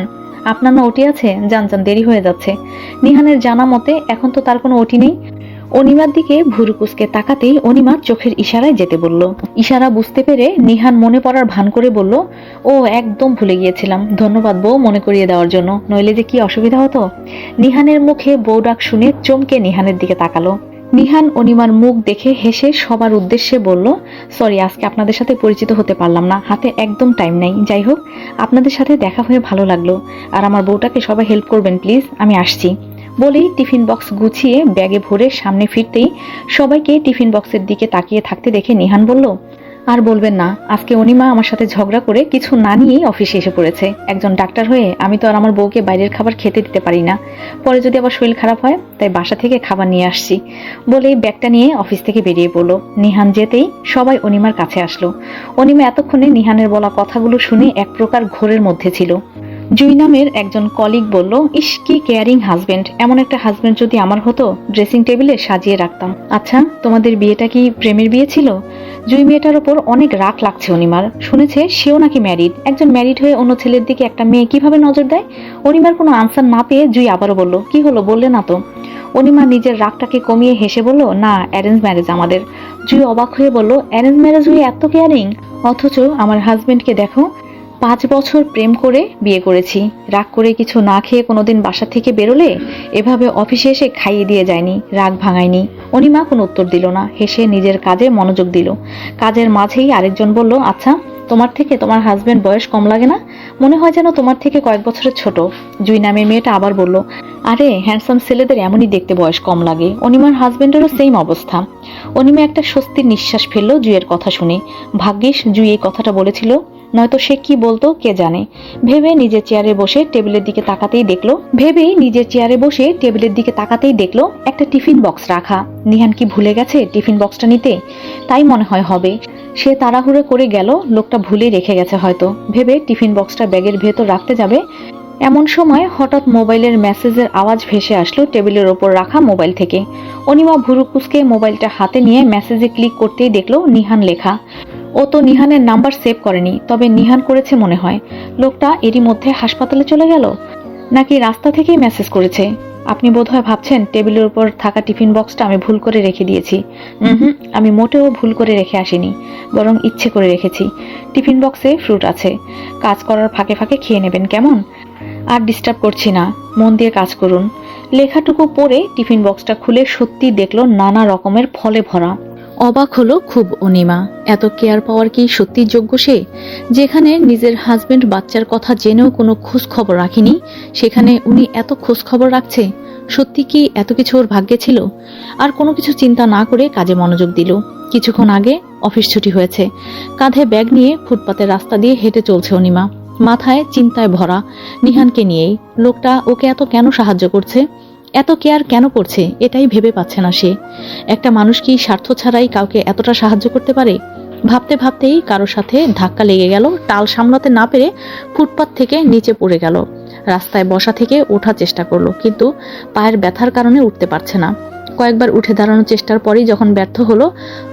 আপনার না ওটি আছে? যান যান, দেরি হয়ে যাচ্ছে। নিহানের জানা মতে এখন তো তার কোনো ওটি নেই। অনিমার দিকে ভুরু কুঁচকে তাকাতেই অনিমা চোখের ইশারায় যেতে বলল। ইশারা বুঝতে পেরে নিহান মনে পড়ার ভান করে বলল, ও একদম ভুলে গিয়েছিলাম, ধন্যবাদ বউ মনে করিয়ে দেওয়ার জন্য, নইলে যে কি অসুবিধা হতো। নিহানের মুখে বউ ডাক শুনে চমকে নিহানের দিকে তাকালো। নিহান অনিমার মুখ দেখে হেসে সবার উদ্দেশ্যে বলল, সরি, আজকে আপনাদের সাথে পরিচিত হতে পারলাম না, হাতে একদম টাইম নেই। যাই হোক, আপনাদের সাথে দেখা হয়ে ভালো লাগলো। আর আমার বউটাকে সবাই হেল্প করবেন প্লিজ, আমি আসছি। বলেই টিফিন বক্স গুছিয়ে ব্যাগে ভরে সামনে ফিরতেই সবাইকে টিফিন বক্সের দিকে তাকিয়ে থাকতে দেখে নিহান বলল, আর বলবেন না, আজকে অনিমা আমার সাথে ঝগড়া করে কিছু না নিয়েই অফিসে এসে পড়েছে। একজন ডাক্তার হয়ে আমি তো আর আমার বউকে বাইরের খাবার খেতে দিতে পারি না, পরে যদি আবার শরীর খারাপ হয়, তাই বাসা থেকে খাবার নিয়ে আসছি। বলেই ব্যাগটা নিয়ে অফিস থেকে বেরিয়ে পড়লো। নিহান যেতেই সবাই অনিমার কাছে আসলো। অনিমা এতক্ষণে নিহানের বলা কথাগুলো শুনে এক প্রকার ঘোরের মধ্যে ছিল। জুই নামের একজন কলিগ বলল, ইস কি কেয়ারিং হাজবেন্ড, এমন একটা হাজবেন্ড যদি আমার হতো ড্রেসিং টেবিলে সাজিয়ে রাখতাম। আচ্ছা, তোমাদের বিয়েটা কি প্রেমের বিয়ে ছিল? জুই মেয়েটার ওপর অনেক রাগ লাগছে অনিমার। শুনেছে সেও নাকি ম্যারিড। একজন ম্যারিড হয়ে অন্য ছেলের দিকে একটা মেয়ে কিভাবে নজর দেয়? অনিমার কোনো আনসার না পেয়ে জুই আবারও বলল, কি হলো বললে না তো? অনিমা নিজের রাগটাকে কমিয়ে হেসে বলল, না, অ্যারেঞ্জ ম্যারেজ আমাদের। জুই অবাক হয়ে বলল, অ্যারেঞ্জ ম্যারেজ হয়ে এত কেয়ারিং? অথচ আমার হাজবেন্ডকে দেখো, 5 বছর প্রেম করে বিয়ে করেছি। রাগ করে কিছু না খেয়ে কোনোদিন বাসা থেকে বেরোলে এভাবে অফিসে এসে খাইয়ে দিয়ে যায়নি, রাগ ভাঙায়নি। অনিমা কোনো উত্তর দিল না, হেসে নিজের কাজে মনোযোগ দিল। কাজের মাঝেই আরেকজন বলল, আচ্ছা, তোমার থেকে তোমার হাজবেন্ড বয়স কম লাগে না? মনে হয় যেন তোমার থেকে কয়েক বছরের ছোট। জুই নামের মেয়েটা আবার বলল, আরে হ্যান্ডসাম ছেলেদের এমনই দেখতে বয়স কম লাগে। অনিমার হাজবেন্ডেরও সেম অবস্থা। অনিমা একটা স্বস্তির নিঃশ্বাস ফেললো জুইয়ের কথা শুনে। ভাগ্যিস জুই এই কথাটা বলেছিল, নয়তো সে কি বলতো কে জানে। ভেবে নিজের চেয়ারে বসে টেবিলের দিকে তাকাতেই দেখলো একটা টিফিন বক্স রাখা। নিহান কি ভুলে গেছে টিফিন বক্সটা নিতে? তাই মনে হয় হবে। সে তাড়াহুড়ো করে গেল, লোকটা ভুলে রেখে গেছে হয়তো ভেবে টিফিন বক্সটা ব্যাগের ভেতর রাখতে যাবে। এমন সময় হঠাৎ মোবাইলের মেসেজের আওয়াজ ভেসে আসলো টেবিলের ওপর রাখা মোবাইল থেকে। অনিমা ভুরু কুঁচকে মোবাইলটা হাতে নিয়ে মেসেজে ক্লিক করতেই দেখলো নিহান লেখা। ও তো নিহানের নাম্বার সেভ করেনি, তবে নিহান করেছে মনে হয়। লোকটা এরই মধ্যে হাসপাতালে চলে গেল, নাকি রাস্তা থেকেই মেসেজ করেছে? আপনি বোধহয় ভাবছেন টেবিলের উপর থাকা টিফিন বক্সটা আমি ভুল করে রেখে দিয়েছি। আমি মোটেও ভুল করে রেখে আসিনি, বরং ইচ্ছে করে রেখেছি। টিফিন বক্সে ফ্রুট আছে, কাজ করার ফাঁকে ফাঁকে খেয়ে নেবেন কেমন? আর ডিস্টার্ব করছি না, মন দিয়ে কাজ করুন। লেখাটুকু পড়ে টিফিন বক্সটা খুলে সত্যি দেখলো নানা রকমের ফলে ভরা। অবাক হলো খুব অনিমা। এত কেয়ার পাওয়ার কি সত্যি যোগ্য সে? যেখানে নিজের হাজবেন্ড বাচ্চার কথা জেনেও কোনো খোঁজ খবর রাখেনি, সেখানে উনি এত খোঁজ খবর রাখছে। সত্যি কি এত কিছু ওর ভাগ্যে ছিল? আর কোনো কিছু চিন্তা না করে কাজে মনোযোগ দিল। কিছুক্ষণ আগে অফিস ছুটি হয়েছে। কাঁধে ব্যাগ নিয়ে ফুটপাতের রাস্তা দিয়ে হেঁটে চলছে অনিমা, মাথায় চিন্তায় ভরা নিহানকে নিয়েই। লোকটা ওকে এত কেন সাহায্য করছে, এত কেয়ার কেন করছে, এটাই ভেবে পাচ্ছে না সে। একটা মানুষ কি স্বার্থ ছাড়াই কাউকে এতটা সাহায্য করতে পারে? ভাবতে ভাবতেই কারোর সাথে ধাক্কা লেগে গেল, টাল সামলাতে না পেরে ফুটপাত থেকে নিচে পড়ে গেল। রাস্তায় বসা থেকে ওঠার চেষ্টা করলো, কিন্তু পায়ের ব্যথার কারণে উঠতে পারছে না। কয়েকবার উঠে দাঁড়ানোর চেষ্টার পরই যখন ব্যর্থ হলো,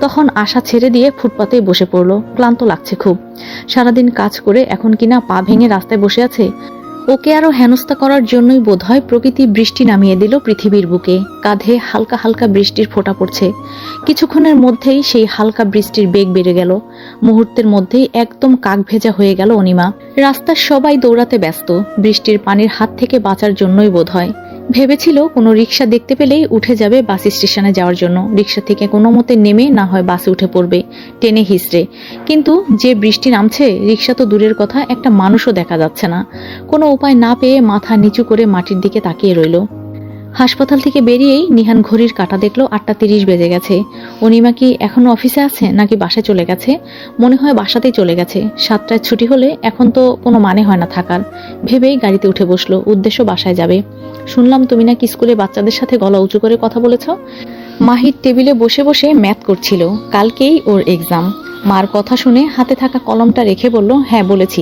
তখন আশা ছেড়ে দিয়ে ফুটপাতেই বসে পড়লো। ক্লান্ত লাগছে খুব, সারাদিন কাজ করে এখন কিনা পা ভেঙে রাস্তায় বসে আছে। ওকে আরো হেনস্থা করার জন্যই বোধহয় প্রকৃতি বৃষ্টি নামিয়ে দিল পৃথিবীর বুকে। কাঁধে হালকা হালকা বৃষ্টির ফোঁটা পড়ছে। কিছুক্ষণের মধ্যেই সেই হালকা বৃষ্টির বেগ বেড়ে গেল। মুহূর্তের মধ্যেই একদম কাক ভেজা হয়ে গেল অনিমা। রাস্তার সবাই দৌড়াতে ব্যস্ত, বৃষ্টির পানির হাত থেকে বাঁচার জন্যই বোধহয়। ভেবেছিল কোনো রিক্সা দেখতে পেলেই উঠে যাবে বাস স্টেশনে যাওয়ার জন্য, রিক্সা থেকে কোনো মতে নেমে না হয় বাসে উঠে পড়বে টেনে হিসড়ে। কিন্তু যে বৃষ্টি নামছে, রিক্সা তো দূরের কথা, একটা মানুষও দেখা যাচ্ছে না। কোনো উপায় না পেয়ে মাথা নিচু করে মাটির দিকে তাকিয়ে রইল। হাসপাতাল থেকে বেরিয়েই নিহান ঘড়ির কাঁটা দেখলো 8:30 বেজে গেছে। অনিমা কি এখনো অফিসে আছে নাকি বাসায় চলে গেছে? মনে হয় বাসাতেই চলে গেছে। 7টায় ছুটি হলে এখন তো কোনো মানে হয় না থাকার। ভেবেই গাড়িতে উঠে বসলো, উদ্দেশ্য বাসায় যাবে। শুনলাম তুমি নাকি স্কুলে বাচ্চাদের সাথে গলা উঁচু করে কথা বলেছ। মাহির টেবিলে বসে বসে ম্যাথ করছিল, কালকেই ওর এক্সাম। মার কথা শুনে হাতে থাকা কলমটা রেখে বলল, হ্যাঁ বলেছি।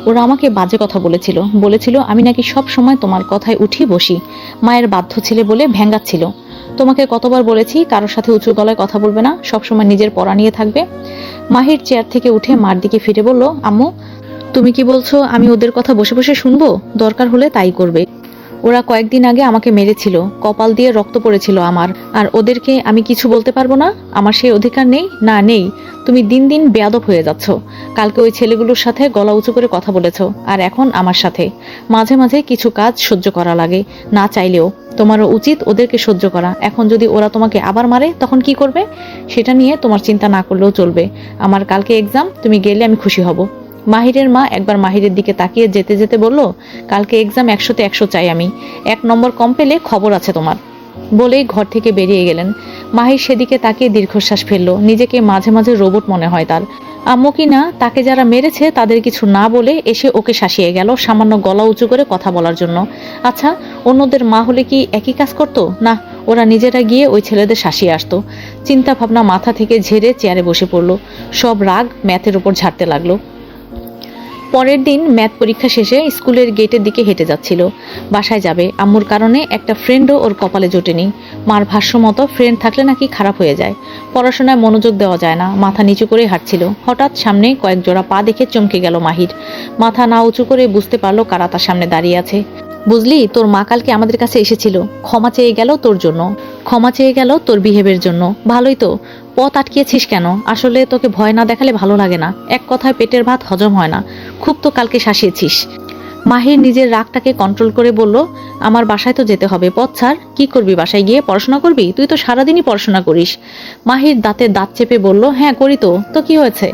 ওরা আমাকে বাজে কথা বলেছিল আমি নাকি সব সময় তোমার কথায় উঠি বসি। মায়ের বাধ্য ছেলে বলে ভেঙ্গাচ্ছিল। তোমাকে কতবার বলেছি কারোর সাথে উঁচু গলায় কথা বলবে না, সবসময় নিজের পড়া নিয়ে থাকবে। মাহির চেয়ার থেকে উঠে মার দিকে ফিরে বলল, আম্মু তুমি কি বলছো আমি ওদের কথা বসে বসে শুনবো? দরকার হলে তাই করবে। ওরা কয়েকদিন আগে আমাকে মেরেছিল, কপাল দিয়ে রক্ত পড়েছিল আমার, আর ওদেরকে আমি কিছু বলতে পারবো না? আমার সেই অধিকার নেই? না নেই। তুমি দিন দিন বেয়াদব হয়ে যাচ্ছ। কালকে ওই ছেলেগুলোর সাথে গলা উঁচু করে কথা বলেছ, আর এখন আমার সাথে। মাঝে মাঝে কিছু কাজ সহ্য করা লাগে, না চাইলেও। তোমারও উচিত ওদেরকে সহ্য করা। এখন যদি ওরা তোমাকে আবার মারে তখন কি করবে? সেটা নিয়ে তোমার চিন্তা না করলেও চলবে। আমার কালকে এক্সাম, তুমি গেলে আমি খুশি হব। মাহিরের মা একবার মাহিরের দিকে তাকিয়ে যেতে যেতে বলল, কালকে এক্সাম 100-তে 100 চাই আমি। 1 নম্বর কম পেলে খবর আছে তোমার। বলেই ঘর থেকে বেরিয়ে গেলেন। মাহির সেদিকে তাকিয়ে দীর্ঘশ্বাস ফেলল। নিজেকে মাঝে মাঝে রোবট মনে হয় তার। আম্মু কি না তাকে যারা মেরেছে তাদের কিছু না বলে এসে ওকে শাসিয়ে গেল সামান্য গলা উঁচু করে কথা বলার জন্য। আচ্ছা, অন্যদের মা হলে কি একই কাজ করতো? না, ওরা নিজেরা গিয়ে ওই ছেলেদের শাসিয়ে আসতো। চিন্তা ভাবনা মাথা থেকে ঝেড়ে চেয়ারে বসে পড়ল। সব রাগ ম্যাথের উপর ঝাড়তে লাগলো। পরের দিন ম্যাথ পরীক্ষা শেষে স্কুলের গেটের দিকে হেঁটে যাচ্ছিল। বাসায় যাবে, আম্মুর কারণে একটা ফ্রেন্ডও ওর কপালে জোটেনি। মার ভাষ্য মতো ফ্রেন্ড থাকলে নাকি খারাপ হয়ে যায়, পড়াশোনায় মনোযোগ দেওয়া যায় না। মাথা নিচু করে হাঁটছিল, হঠাৎ সামনে কয়েক জোড়া পা দেখে চমকে গেল মাহির। মাথা না উঁচু করে বুঝতে পারলো কারা তার সামনে দাঁড়িয়ে আছে। বুঝলি, তোর মা কালকে আমাদের কাছে এসেছিল, ক্ষমা চেয়ে গেল তোর জন্য, ক্ষমা চেয়ে গেল তোর বিহেভের জন্য। ভালোই তো, পথ আটকিয়েছিস কেন? আসলে তোকে ভয় না দেখালে ভালো লাগে না। এক কথায় পেটের ভাত হজম হয় না। খুব তো কালকে শাসিয়েছিস। মাহির নিজের রাগটাকে কন্ট্রোল করে বলল, আমার বাসায় তো যেতে হবে, পথ ছাড়। কি করবি বাসায় গিয়ে? পড়াশোনা করবি? তুই তো সারাদিনই পড়াশোনা করিস। মাহির দাঁতে দাঁত চেপে বলল, হ্যাঁ করি তো। তো কি হয়েছে?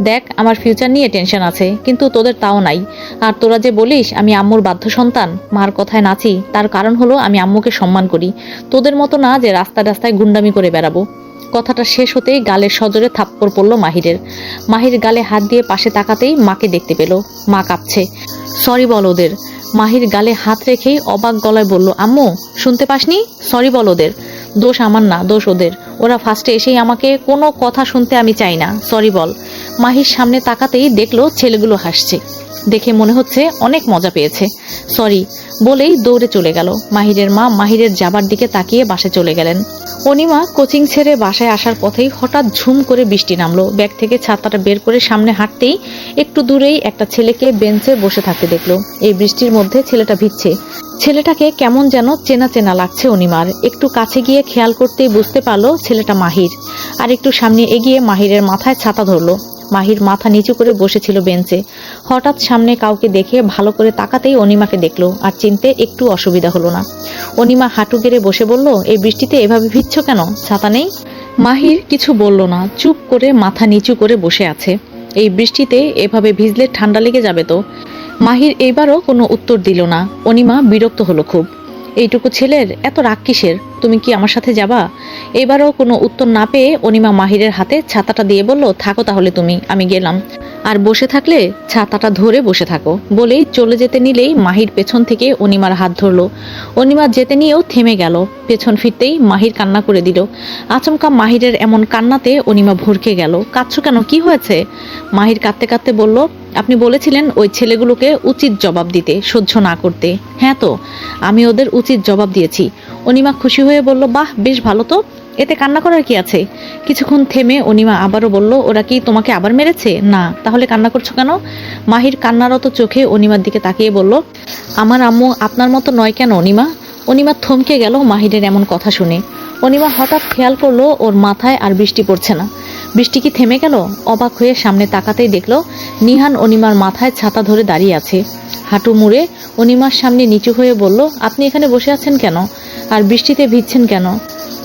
দেখ, আমার ফিউচার নিয়ে টেনশন আছে, কিন্তু তোদের তাও নাই। আর তোরা যে বলিস আমি আম্মুর বাধ্য সন্তান, মার কথায় নাচি, তার কারণ হলো আমি আম্মুকে সম্মান করি। তোদের মতো না যে রাস্তায় রাস্তায় গুন্ডামি করে বেড়াবো। কথাটা শেষ হতেই গালের সজোরে থাপ্পড় পড়ল মাহিরের। মাহির গালে হাত দিয়ে পাশে তাকাতেই মাকে দেখতে পেল। মা কাঁপছে। সরি বল ওদের। মাহির গালে হাত রেখেই অবাক গলায় বলল, আম্মু শুনতে পাসনি? সরি বল ওদের। দোষ আমার না, দোষ ওদের। ওরা ফার্স্টে এসেই আমাকে কোনো কথা শুনতে আমি চাই না, সরি বল। মাহির সামনে তাকাতেই দেখলো ছেলেগুলো হাসছে। দেখে মনে হচ্ছে অনেক মজা পেয়েছে। সরি বলেই দৌড়ে চলে গেল। মাহিরের মা মাহিরের যাবার দিকে তাকিয়ে বাসায় চলে গেলেন। অনিমা কোচিং ছেড়ে বাসায় আসার পথেই হঠাৎ ঝুম করে বৃষ্টি নামলো। ব্যাগ থেকে ছাতাটা বের করে সামনে হাঁটতেই একটু দূরেই একটা ছেলেকে বেঞ্চে বসে থাকতে দেখলো। এই বৃষ্টির মধ্যে ছেলেটা ভিজছে। ছেলেটাকে কেমন যেন চেনা চেনা লাগছে অনিমার। একটু কাছে গিয়ে খেয়াল করতেই বুঝতে পারলো ছেলেটা মাহির। আর একটু সামনে এগিয়ে মাহিরের মাথায় ছাতা ধরলো। মাহির মাথা নিচু করে বসেছিল বেঞ্চে। হঠাৎ সামনে কাউকে দেখে ভালো করে তাকাতেই অনিমাকে দেখলো, আর চিনতে একটু অসুবিধা হলো না। অনিমা হাঁটু গেড়ে বসে বলল, এই বৃষ্টিতে এভাবে ভিজছ কেন? ছাতা নেই? মাহির কিছু বলল না, চুপ করে মাথা নিচু করে বসে আছে। এই বৃষ্টিতে এভাবে ভিজলে ঠান্ডা লেগে যাবে তো। মাহির এইবারও কোনো উত্তর দিল না। অনিমা বিরক্ত হলো খুব। এইটুকু ছেলের এত রাগ কিসের? তুমি কি আমার সাথে যাবা? এবারও কোনো উত্তর না পেয়ে অনিমা মাহিরের হাতে ছাতাটা দিয়ে বলল, থাকো তাহলে তুমি, আমি গেলাম। আর বসে থাকলে ছাতাটা ধরে বসে থাকো বলেই চলে যেতে নিলেই মাহির পেছন থেকে অনিমার হাত ধরলো। অনিমা যেতে নিয়েও থেমে গেল। পেছন ফিরতেই মাহির কান্না করে দিল। আচমকা মাহিরের এমন কান্নাতে অনিমা ভরকে গেল। কাঁদছো কেন, কি হয়েছে? মাহির কাঁদতে কাঁদতে বলল, আপনি বলেছিলেন ওই ছেলেগুলোকে উচিত জবাব দিতে, সহ্য না করতে। হ্যাঁ তো, আমি ওদের উচিত জবাব দিয়েছি। অনিমা খুশি হয়ে বলল, বাহ, বেশ ভালো তো, এতে কান্না করার কি আছে? কিছুক্ষণ থেমে অনিমা আবারও বলল, ওরা কি তোমাকে আবার মেরেছে? না, তাহলে কান্না করছো কেন? মাহির কান্নারত চোখে অনিমার দিকে তাকিয়ে বলল, আমার আম্মু আপনার মতো নয় কেন অনিমা? অনিমা থমকে গেল মাহিরের এমন কথা শুনে। অনিমা হঠাৎ খেয়াল করলো ওর মাথায় আর বৃষ্টি পড়ছে না। বৃষ্টি কি থেমে গেল? অবাক হয়ে সামনে তাকাতেই দেখলো নিহান অনিমার মাথায় ছাতা ধরে দাঁড়িয়ে আছে। হাঁটু মুড়ে অনিমার সামনে নিচু হয়ে বলল, আপনি এখানে বসে আছেন কেন? আর বৃষ্টিতে ভিজছেন কেন?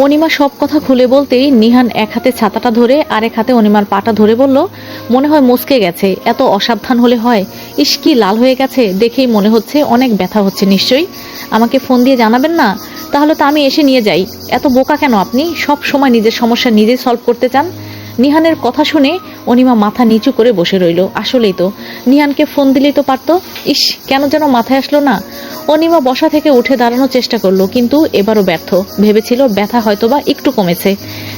অনিমা সব কথা খুলে বলতেই নিহান এক হাতে ছাতাটা ধরে আরেক হাতে অনিমার পাটা ধরে বলল, মনে হয় মচকে গেছে, এত অসাবধান হলে হয়। ইস, কি লাল হয়ে গেছে, দেখেই মনে হচ্ছে অনেক ব্যথা হচ্ছে নিশ্চয়ই। আমাকে ফোন দিয়ে জানাবেন না? তাহলে তো আমি এসে নিয়ে যাই। এত বোকা কেন আপনি? সব সময় নিজের সমস্যা নিজেই সলভ করতে চান। নিহানের কথা শুনে অনিমা মাথা নিচু করে বসে রইল। আসলেই তো, নিহানকে ফোন দিলেই তো পারতো। ইস, কেন যেন মাথায় আসলো না। অনিমা বসা থেকে উঠে দাঁড়ানোর চেষ্টা করলো, কিন্তু এবারও ব্যর্থ। ভেবেছিল ব্যথা হয়তোবা একটু কমেছে।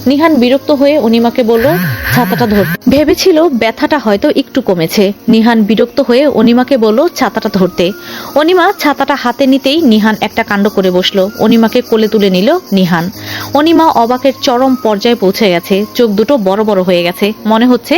নিহান বিরক্ত হয়ে অনিমাকে বলল, ছাতাটা ধর। ভেবেছিল ব্যথাটা হয়তো একটু কমেছে। নিহান বিরক্ত হয়ে অনিমাকে বলল, ছাতাটা ধরতে। অনিমা ছাতাটা হাতে নিতেই নিহান একটা কাণ্ড করে বসলো। অনিমাকে কোলে তুলে নিল নিহান। অনিমা অবাকের চরম পর্যায়ে পৌঁছে গেছে। চোখ দুটো বড় বড় হয়ে গেছে, মনে হচ্ছে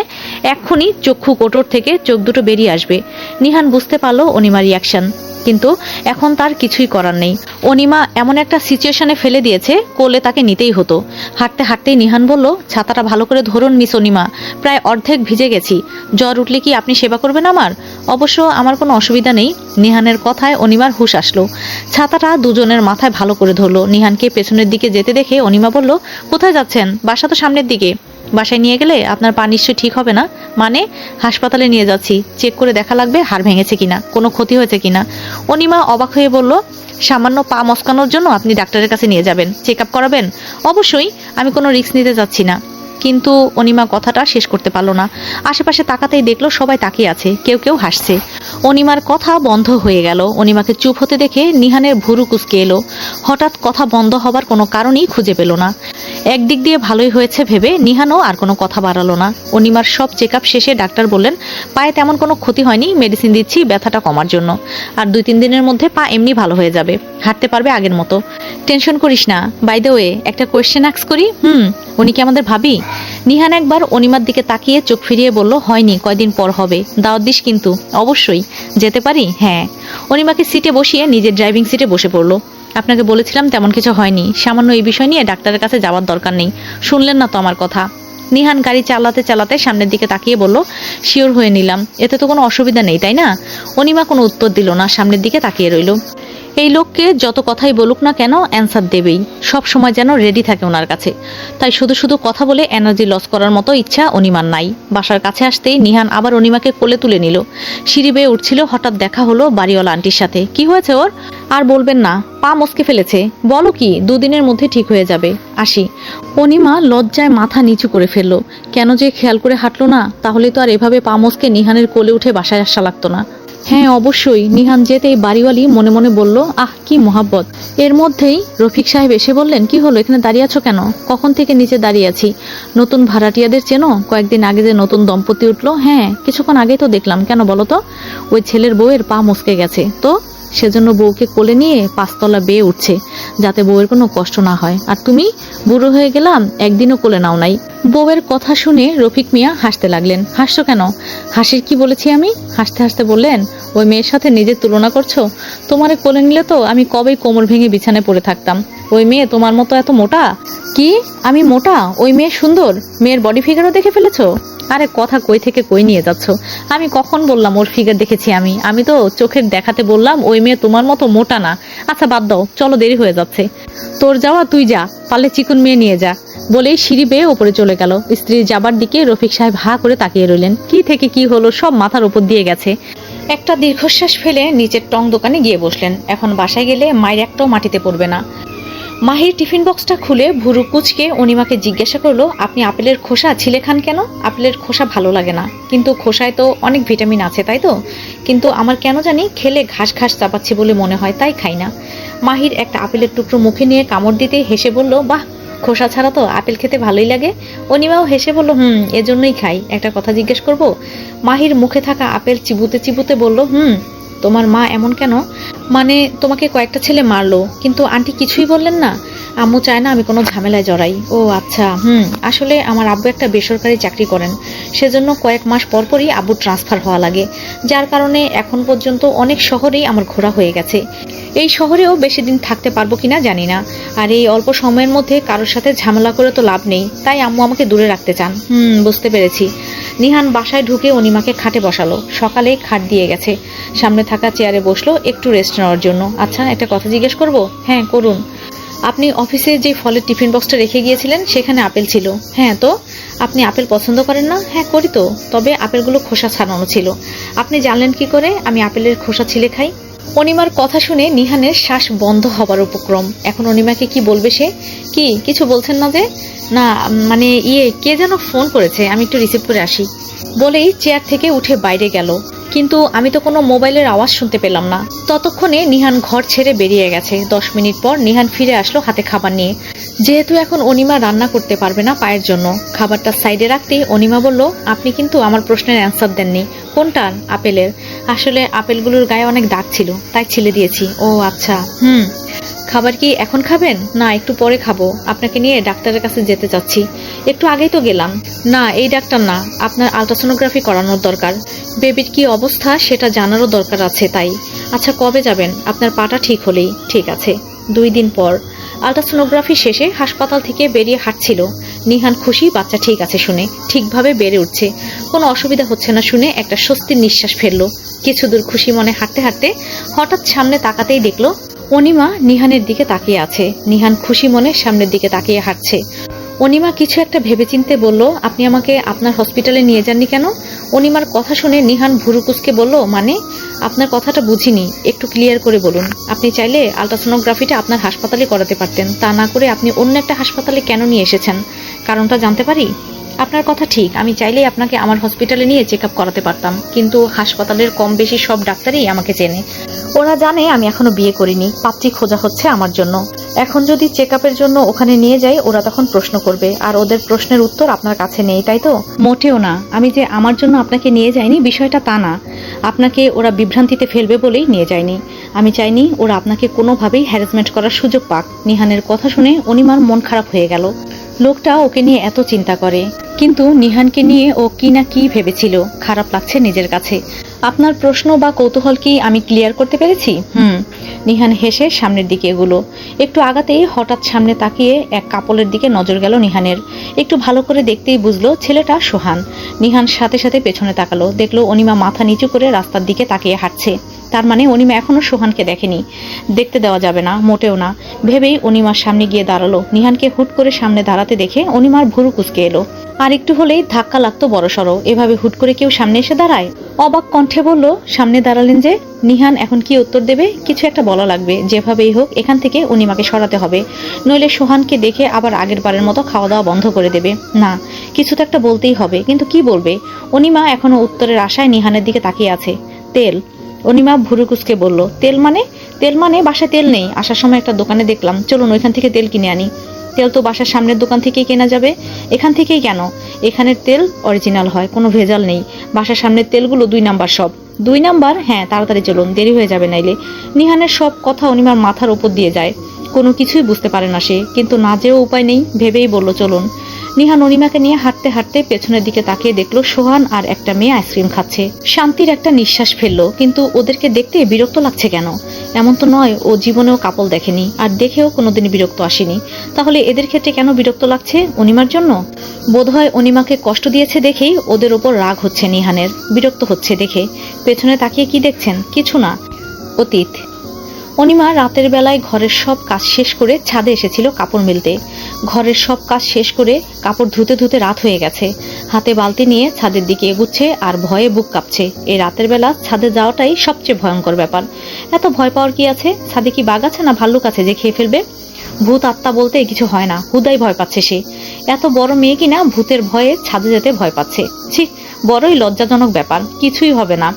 এক্ষুনি চক্ষু কোটর থেকে চোখ দুটো বেরিয়ে আসবে। নিহান বুঝতে পারলো অনিমার রিয়াকশন, কিন্তু এখন তার কিছুই করার নেই। অনিমা এমন একটা সিচুয়েশনে ফেলে দিয়েছে, কোলে তাকে নিতেই হতো। হাঁটতে হাঁটতেই নিহান বলল, ছাতাটা ভালো করে ধরুন মিস অনিমা, প্রায় অর্ধেক ভিজে গেছি। জ্বর উঠলে কি আপনি সেবা করবেন আমার? অবশ্য আমার কোনো অসুবিধা নেই। নিহানের কথায় অনিমার হুঁশ আসলো। ছাতাটা দুজনের মাথায় ভালো করে ধরলো। নিহানকে পেছনের দিকে যেতে দেখে অনিমা বলল, কোথায় যাচ্ছেন? বাসা তো সামনের দিকে। বাসায় নিয়ে গেলে আপনার পা নিশ্চয়ই ঠিক হবে না। মানে? হাসপাতালে নিয়ে যাচ্ছি, চেক করে দেখা লাগবে হাড় ভেঙেছে কিনা, কোনো ক্ষতি হয়েছে কিনা। অনিমা অবাক হয়ে বলল, সামান্য পা মস্কানোর জন্য আপনি ডাক্তারের কাছে নিয়ে যাবেন, চেক আপ করাবেন? অবশ্যই, আমি কোনো রিস্ক নিতে যাচ্ছি না। কিন্তু অনিমা কথাটা শেষ করতে পারল না। আশেপাশে তাকাতেই দেখলো সবাই তাকিয়ে আছে, কেউ কেউ হাসছে। অনিমার কথা বন্ধ হয়ে গেল। অনিমাকে চুপ হতে দেখে নিহানের ভুরু কুঁচকে এলো। হঠাৎ কথা বন্ধ হবার কোনো কারণই খুঁজে পেল না। একদিক দিয়ে ভালোই হয়েছে ভেবে নিহানও আর কোনো কথা বাড়ালো না। অনিমার সব চেক আপ শেষে ডাক্তার বললেন, পায়ে তেমন কোনো ক্ষতি হয়নি, মেডিসিন দিচ্ছি ব্যথাটা কমার জন্য। আর 2-3 দিনের মধ্যে পা এমনি ভালো হয়ে যাবে, হাঁটতে পারবে আগের মতো। টেনশন করিস না। বাই দ্য ওয়ে, একটা কোয়েশ্চেন আস্ক করি? উনি কি আমাদের ভাবি? নিহান একবার অনিমার দিকে তাকিয়ে চোখ ফিরিয়ে বলল, হয়নি, কয়দিন পর হবে। দাওয়াত দিস কিন্তু। অবশ্যই। যেতে পারি? হ্যাঁ। অনিমাকে সিটে বসিয়ে নিজের ড্রাইভিং সিটে বসে পড়লো। আপনাকে বলেছিলাম তেমন কিছু হয়নি, সামান্য এই বিষয় নিয়ে ডাক্তারের কাছে যাওয়ার দরকার নেই। শুনলেন না তো আমার কথা? নিহান গাড়ি চালাতে চালাতে সামনের দিকে তাকিয়ে বলল, শিওর হয়ে নিলাম, এতে তো কোনো অসুবিধা নেই, তাই না? অনিমা কোনো উত্তর দিল না, সামনের দিকে তাকিয়ে রইল। এই লোককে যত কথাই বলুক না কেন অ্যান্সার দেবেই, সব সময় যেন রেডি থাকে ওনার কাছে। তাই শুধু শুধু কথা বলে এনার্জি লস করার মতো ইচ্ছা অনিমার নাই। বাসার কাছে আসতেই নিহান আবার অনিমাকে কোলে তুলে নিল। সিঁড়ি বেয়ে উঠছিল, হঠাৎ দেখা হলো বাড়িওয়ালা আন্টির সাথে। কি হয়েছে ওর? আর বলবেন না, পা মস্কে ফেলেছে। বলো কি? 2 দিনের মধ্যে ঠিক হয়ে যাবে। আসি। অনিমা লজ্জায় মাথা নিচু করে ফেললো। কেন যে খেয়াল করে হাঁটলো না, তাহলে তো আর এভাবে পা মস্কে নিহানের কোলে উঠে বাসায় আসা লাগতো না। হ্যাঁ অবশ্যই। নিহান যেতেই বাড়িওয়ালি মনে মনে বলল, আহ কি মোহাব্বত। এর মধ্যেই রফিক সাহেব এসে বললেন, কি হলো, এখানে দাঁড়িয়ে আছো কেন? কখন থেকে নিচে দাঁড়িয়ে আছি। নতুন ভাড়াটিয়াদের চেনো? কয়েকদিন আগে যে নতুন দম্পতি উঠলো? হ্যাঁ, কিছুক্ষণ আগেই তো দেখলাম। কেন বলো তো? ওই ছেলের বউয়ের পা মস্কে গেছে তো, সেজন্য বউকে কোলে নিয়ে 5 তলা বেয়ে উঠছে, যাতে বউয়ের কোনো কষ্ট না হয়। আর তুমি? বুড়ো হয়ে গেলাম, একদিনও কোলে নাও নাই। বউয়ের কথা শুনে রফিক মিয়া হাসতে লাগলেন। হাসছো কেন? হাসির কি বলেছি আমি? হাসতে হাসতে বললেন, ওই মেয়ের সাথে নিজের তুলনা করছো? তোমারে কোলে নিলে তো আমি কবেই কোমর ভেঙে বিছানায় পড়ে থাকতাম। ওই মেয়ে তোমার মতো এত মোটা? কি? আমি মোটা? ওই মেয়ে সুন্দর? মেয়ের বডি ফিগারও দেখে ফেলেছো? আরে কথা কই থেকে কই নিয়ে যাচ্ছ? আমি কখন বললাম ওর ফিগার দেখেছি? আমি তো চোখের দেখাতে বললাম ওই মেয়ে তোমার মতো মোটা না। আচ্ছা বাদ দাও, চলো, দেরি হয়ে যাচ্ছে। তোর যাওয়া তুই যা, পারলে চিকুন মেয়ে নিয়ে যা। বলেই সিঁড়ি বেয়ে ওপরে চলে গেল। স্ত্রীর যাবার দিকে রফিক সাহেব হা করে তাকিয়ে রইলেন। কি থেকে কি হলো, সব মাথার উপর দিয়ে গেছে। একটা দীর্ঘশ্বাস ফেলে নিচের টং দোকানে গিয়ে বসলেন। এখন বাসায় গেলে মায়ের একটাও মাটিতে পড়বে না। মাহির টিফিন বক্সটা খুলে ভুরু কুচকে অনিমাকে জিজ্ঞাসা করলো, আপনি আপেলের খোসা ছিলে খান কেন? আপেলের খোসা ভালো লাগে না, কিন্তু খোসায় তো অনেক ভিটামিন আছে, তাই তো? কিন্তু আমার কেন জানি খেলে ঘাস ঘাস চাপাচ্ছে বলে মনে হয়, তাই খাই না। মাহির একটা আপেলের টুকরো মুখে নিয়ে কামড় দিতে হেসে বলল, বাহ, খোসা ছাড়া তো আপেল খেতে ভালোই লাগে। অনিমাও হেসে বলল, এজন্যই খাই। একটা কথা জিজ্ঞেস করব? মাহির মুখে থাকা আপেল চিবুতে চিবুতে বলল, তোমার মা এমন কেন? মানে তোমাকে কয়েকটা ছেলে মারলো, কিন্তু আন্টি কিছুই বললেন না? আম্মু চায় না আমি কোনো ঝামেলায় জড়াই। ও আচ্ছা, আসলে আমার আব্বু একটা বেসরকারি চাকরি করেন, সেজন্য কয়েক মাস পরপরই আব্বুর ট্রান্সফার হওয়া লাগে, যার কারণে এখন পর্যন্ত অনেক শহরেই আমার ঘোরা হয়ে গেছে। এই শহরেও বেশি দিন থাকতে পারবো কিনা জানি না, আর এই অল্প সময়ের মধ্যে কারোর সাথে ঝামেলা করে তো লাভ নেই, তাই আম্মু আমাকে দূরে রাখতে চান। বুঝতে পেরেছি। নিহান বাসায় ঢুকে অনিমাকে খাটে বসালো। সকালেই খাট দিয়ে গেছে। সামনে থাকা চেয়ারে বসলো একটু রেস্ট নেওয়ার জন্য। আচ্ছা, একটা কথা জিজ্ঞেস করব? হ্যাঁ, করুন। আপনি অফিসে যে ফলের টিফিন বক্সটা রেখে গিয়েছিলেন সেখানে আপেল ছিল। হ্যাঁ, তো আপনি আপেল পছন্দ করেন না? হ্যাঁ, করি তো, তবে আপেলগুলো খোসা ছাড়ানো ছিল। আপনি জানলেন কি করে আমি আপেলের খোসা ছিলে খাই? অনিমার কথা শুনে নিহানের শ্বাস বন্ধ হবার উপক্রম। এখন অনিমাকে কি বলবে সে? কি কিছু বলছেন না যে? না, মানে কে যেন ফোন করেছে, আমি একটু রিসিভ করে আসি বলেই চেয়ার থেকে উঠে বাইরে গেল। কিন্তু আমি তো কোনো মোবাইলের আওয়াজ শুনতে পেলাম না। ততক্ষণে নিহান ঘর ছেড়ে বেরিয়ে গেছে। 10 মিনিট পর নিহান ফিরে আসলো হাতে খাবার নিয়ে। যেহেতু এখন অনিমা রান্না করতে পারবে না পায়ের জন্য, খাবারটা সাইডে রাখতে অনিমা বলল, আপনি কিন্তু আমার প্রশ্নের অ্যান্সার দেননি। কোনটার? আপেলের। আসলে আপেলগুলোর গায়ে অনেক দাগ ছিল, তাই ছিলে দিয়েছি। ও আচ্ছা। খাবার কি এখন খাবেন? না, একটু পরে খাবো। আপনাকে নিয়ে ডাক্তারের কাছে যেতে চাচ্ছি। একটু আগেই তো গেলাম। না, এই ডাক্তার না, আপনার আলট্রাসোনোগ্রাফি করানোর দরকার। বেবির কি অবস্থা সেটা জানারও দরকার আছে, তাই। আচ্ছা, কবে যাবেন? আপনার পাটা ঠিক হলেই। ঠিক আছে। 2 দিন পর। আলট্রাসোনোগ্রাফি শেষে হাসপাতাল থেকে বেরিয়ে হাঁটছিল। নিহান খুশি, বাচ্চা ঠিক আছে শুনে, ঠিকভাবে বেড়ে উঠছে, কোনো অসুবিধা হচ্ছে না শুনে একটা স্বস্তির নিঃশ্বাস ফেললো। কিছু দূর খুশি মনে হাঁটতে হাঁটতে হঠাৎ সামনে তাকাতেই দেখলো অনিমা নিহানের দিকে তাকিয়ে আছে। নিহান খুশি মনে সামনের দিকে তাকিয়ে হাঁটছে। অনিমা কিছু একটা ভেবেচিন্তে বলল, আপনি আমাকে আপনার হসপিটালে নিয়ে যাননি কেন? অনিমার কথা শুনে নিহান ভুরু কুঁচকে বলল, মানে আপনার কথাটা বুঝিনি, একটু ক্লিয়ার করে বলুন। আপনি চাইলে আলট্রাসোনোগ্রাফিটা আপনার হাসপাতালে করাতে পারতেন, তা না করে আপনি অন্য একটা হাসপাতালে কেন নিয়ে এসেছেন? কারণটা জানতে পারি? আপনার কথা ঠিক, আমি চাইলেই আপনাকে আমার হসপিটালে নিয়ে চেক আপ করাতে পারতাম, কিন্তু হাসপাতালের কম বেশি সব ডাক্তারই আমাকে চেনে। ওরা জানে আমি এখনো বিয়ে করিনি, পাত্রী খোঁজা হচ্ছে আমার জন্য। এখন যদি চেক আপের জন্য ওখানে নিয়ে যাই, ওরা তখন প্রশ্ন করবে, আর ওদের প্রশ্নের উত্তর আপনার কাছে নেই, তাই তো? মোটেও না, আমি যে আমার জন্য আপনাকে নিয়ে যাইনি বিষয়টা তা না। আপনাকে ওরা বিভ্রান্তিতে ফেলবে বলেই নিয়ে যায়নি। আমি চাইনি ওরা আপনাকে কোনোভাবেই হ্যারাসমেন্ট করার সুযোগ পাক। নিহানের কথা শুনে অনিমার মন খারাপ হয়ে গেল। লোকটা ওকে নিয়ে এত চিন্তা করে, কিন্তু নিহানকে নিয়ে ও কি না কি ভেবেছিল। খারাপ লাগছে নিজের কাছে। আপনার প্রশ্ন বা কৌতূহল কি আমি ক্লিয়ার করতে পেরেছি? নিহান হেসে সামনের দিকে এগুলো। একটু আগাতেই হঠাৎ সামনে তাকিয়ে এক কাপড়ের দিকে নজর গেল নিহানের। একটু ভালো করে দেখতেই বুঝলো ছেলেটা সোহান। নিহান সাথে সাথে পেছনে তাকালো, দেখলো অনিমা মাথা নিচু করে রাস্তার দিকে তাকিয়ে হাঁটছে। তার মানে অনিমা এখনো সোহানকে দেখেনি, দেখতে দেওয়া যাবে না, মোটেও না ভেবেই অনিমার সামনে গিয়ে দাঁড়ালো। নিহানকে হুট করে সামনে দাঁড়াতে দেখে অনিমার ভুরু কুঁচকে এলো। আর একটু হলেই ধাক্কা লাগতো বড়সড়। এভাবে হুট করে কেউ সামনে এসে দাঁড়ায়? অবাক কণ্ঠে বলল, সামনে দাঁড়ালেন যে? নিহান এখন কি উত্তর দেবে? কিছু একটা বলা লাগবে, যেভাবেই হোক এখান থেকে অনিমাকে সরাতে হবে, নইলে সোহানকে দেখে আবার আগের বারের মতো খাওয়া দাওয়া বন্ধ করে দেবে। না, কিছু তো একটা বলতেই হবে, কিন্তু কি বলবে? অনিমা এখনো উত্তরের আশায় নিহানের দিকে তাকিয়ে আছে। তেল। অনিমা ভুরু কুঁচকে বলল, তেল মানে? তেল মানে বাসায় তেল নেই, আসার সময় একটা দোকানে দেখলাম, চলুন ওইখান থেকে তেল কিনে আনি। তেল তো বাসার সামনের দোকান থেকেই কেনা যাবে, এখান থেকেই কেন? এখানের তেল অরিজিনাল হয়, কোনো ভেজাল নেই। বাসার সামনের তেলগুলো 2 নাম্বার সব। 2 নাম্বার? হ্যাঁ, তাড়াতাড়ি চলুন, দেরি হয়ে যাবে নাইলে। নিহানের সব কথা অনিমার মাথার উপর দিয়ে যায়, কোনো কিছুই বুঝতে পারে না সে, কিন্তু না যেও উপায় নেই ভেবেই বলল, চলুন। নিহান অনিমাকে নিয়ে হাঁটতে হাঁটতে পেছনের দিকে তাকিয়ে দেখলো সোহান আর একটা মেয়ে আইসক্রিম খাচ্ছে। শান্তির একটা নিঃশ্বাস ফেললো, কিন্তু ওদেরকে দেখতে বিরক্ত লাগছে কেন? এমন তো নয় ও জীবনেও কাপল দেখেনি, আর দেখেও কোনোদিনই বিরক্ত আসেনি। তাহলে এদের ক্ষেত্রে কেন বিরক্ত লাগছে? অনিমার জন্য? বোধহয় অনিমাকে কষ্ট দিয়েছে দেখেই ওদের ওপর রাগ হচ্ছে নিহানের, বিরক্ত হচ্ছে দেখে। পেছনে তাকিয়ে কি দেখছেন? কিছু না, অতীত। অনিমা রাতের বেলায় ঘরের সব কাজ শেষ করে ছাদে এসেছিল কাপড় মেলতে। ঘরের সব কাজ শেষ করে কাপড় ধুতে ধুতে রাত হয়ে গেছে। হাতে বালতি নিয়ে ছাদের দিকে এগুচ্ছে আর ভয়ে বুক কাঁপছে। এই রাতের বেলা ছাদে যাওয়াটাই সবচেয়ে ভয়ঙ্কর ব্যাপার। এত ভয় পাওয়ার কি আছে? ছাদে কি বাঘ আছে না ভাল্লুক আছে যে খেয়ে ফেলবে? ভূত আত্মা বলতে কিছু হয় না, হুদাই ভয় পাচ্ছে সে। এত বড় মেয়ে কিনা ভূতের ভয়ে ছাদে যেতে ভয় পাচ্ছে। ছি, বড়ই লজ্জাজনক ব্যাপার। কিছুই হবে না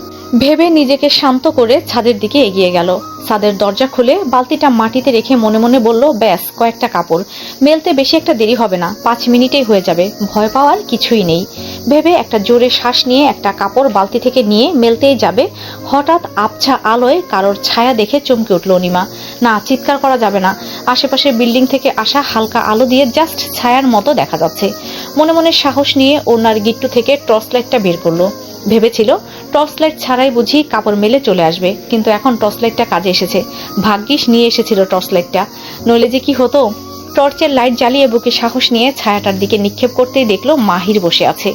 ভেবে নিজেকে শান্ত করে ছাদের দিকে এগিয়ে গেল। ছাদের দরজা খুলে বালতিটা মাটিতে রেখে মনে মনে বলল, ব্যাস কয়েকটা কাপড় মেলতে বেশি একটা দেরি হবে না, 5 মিনিটেই হয়ে যাবে, ভয় পাওয়ার কিছুই নেই ভেবে একটা জোরে শ্বাস নিয়ে একটা কাপড় বালতি থেকে নিয়ে মেলতেই যাবে, হঠাৎ আবছা আলোয় কারোর ছায়া দেখে চমকে উঠল অনিমা। না, চিৎকার করা যাবে না, আশেপাশের বিল্ডিং থেকে আসা হালকা আলো দিয়ে জাস্ট ছায়ার মতো দেখা যাচ্ছে। মনে মনে সাহস নিয়ে ওনার গিট্টু থেকে টর্চ লাইটটা বের করলো। ভেবেছিল টর্চ লাইট ছাড়াই বুঝি কাপড় মেলে চলে আসবে, কিন্তু এখন টর্চ লাইটটা কাজে এসেছে। ভাগ্যিস নিয়ে এসেছিল টর্চ লাইটটা, নইলে যে কি হতো। টর্চের লাইট জ্বালিয়ে বুকে সাহস নিয়ে ছায়াটার দিকে নিক্ষেপ করতেই দেখলো মাহির বসে আছে।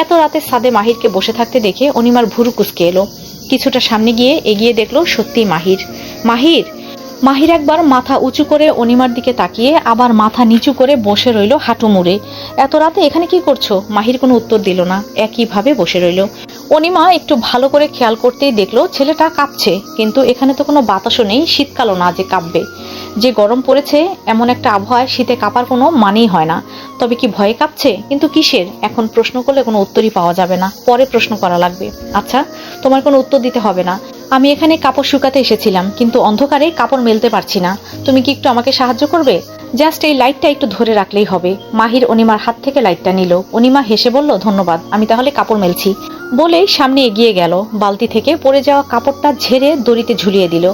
এত রাতে ছাদে মাহিরকে বসে থাকতে দেখে অনিমার ভুরু কুঁচকে এলো। কিছুটা সামনে গিয়ে এগিয়ে দেখলো সত্যি মাহির। মাহির মাহির একবার মাথা উঁচু করে অনিমার দিকে তাকিয়ে আবার মাথা নিচু করে বসে রইল হাঁটু মুড়ে। এত রাতে এখানে কি করছো? মাহির কোনো উত্তর দিল না, একইভাবে বসে রইল। অনিমা একটু ভালো করে খেয়াল করতেই দেখলো ছেলেটা কাঁপছে, কিন্তু এখানে তো কোনো বাতাসও নেই, শীতকালও না যে কাঁপবে। যে গরম পড়েছে, এমন একটা আবহাওয়ায় শীতে কাঁপার কোনো মানেই হয় না। তবে কি ভয়ে কাঁপছে? কিন্তু কিসের? এখন প্রশ্ন করলে কোনো উত্তরই পাওয়া যাবে না, পরে প্রশ্ন করা লাগবে। আচ্ছা, তোমার কোনো উত্তর দিতে হবে না। আমি এখানে কাপড় শুকাতে এসেছিলাম, কিন্তু অন্ধকারে কাপড় মেলতে পারছি না। তুমি কি একটু আমাকে সাহায্য করবে? জাস্ট এই লাইটটা একটু ধরে রাখলেই হবে। মাহির অনিমার হাত থেকে লাইটটা নিল। অনিমা হেসে বলল, ধন্যবাদ, আমি তাহলে কাপড় মেলছি। বলেই সামনে এগিয়ে গেল, বালতি থেকে পড়ে যাওয়া কাপড়টা ঝেড়ে দড়িতে ঝুলিয়ে দিল।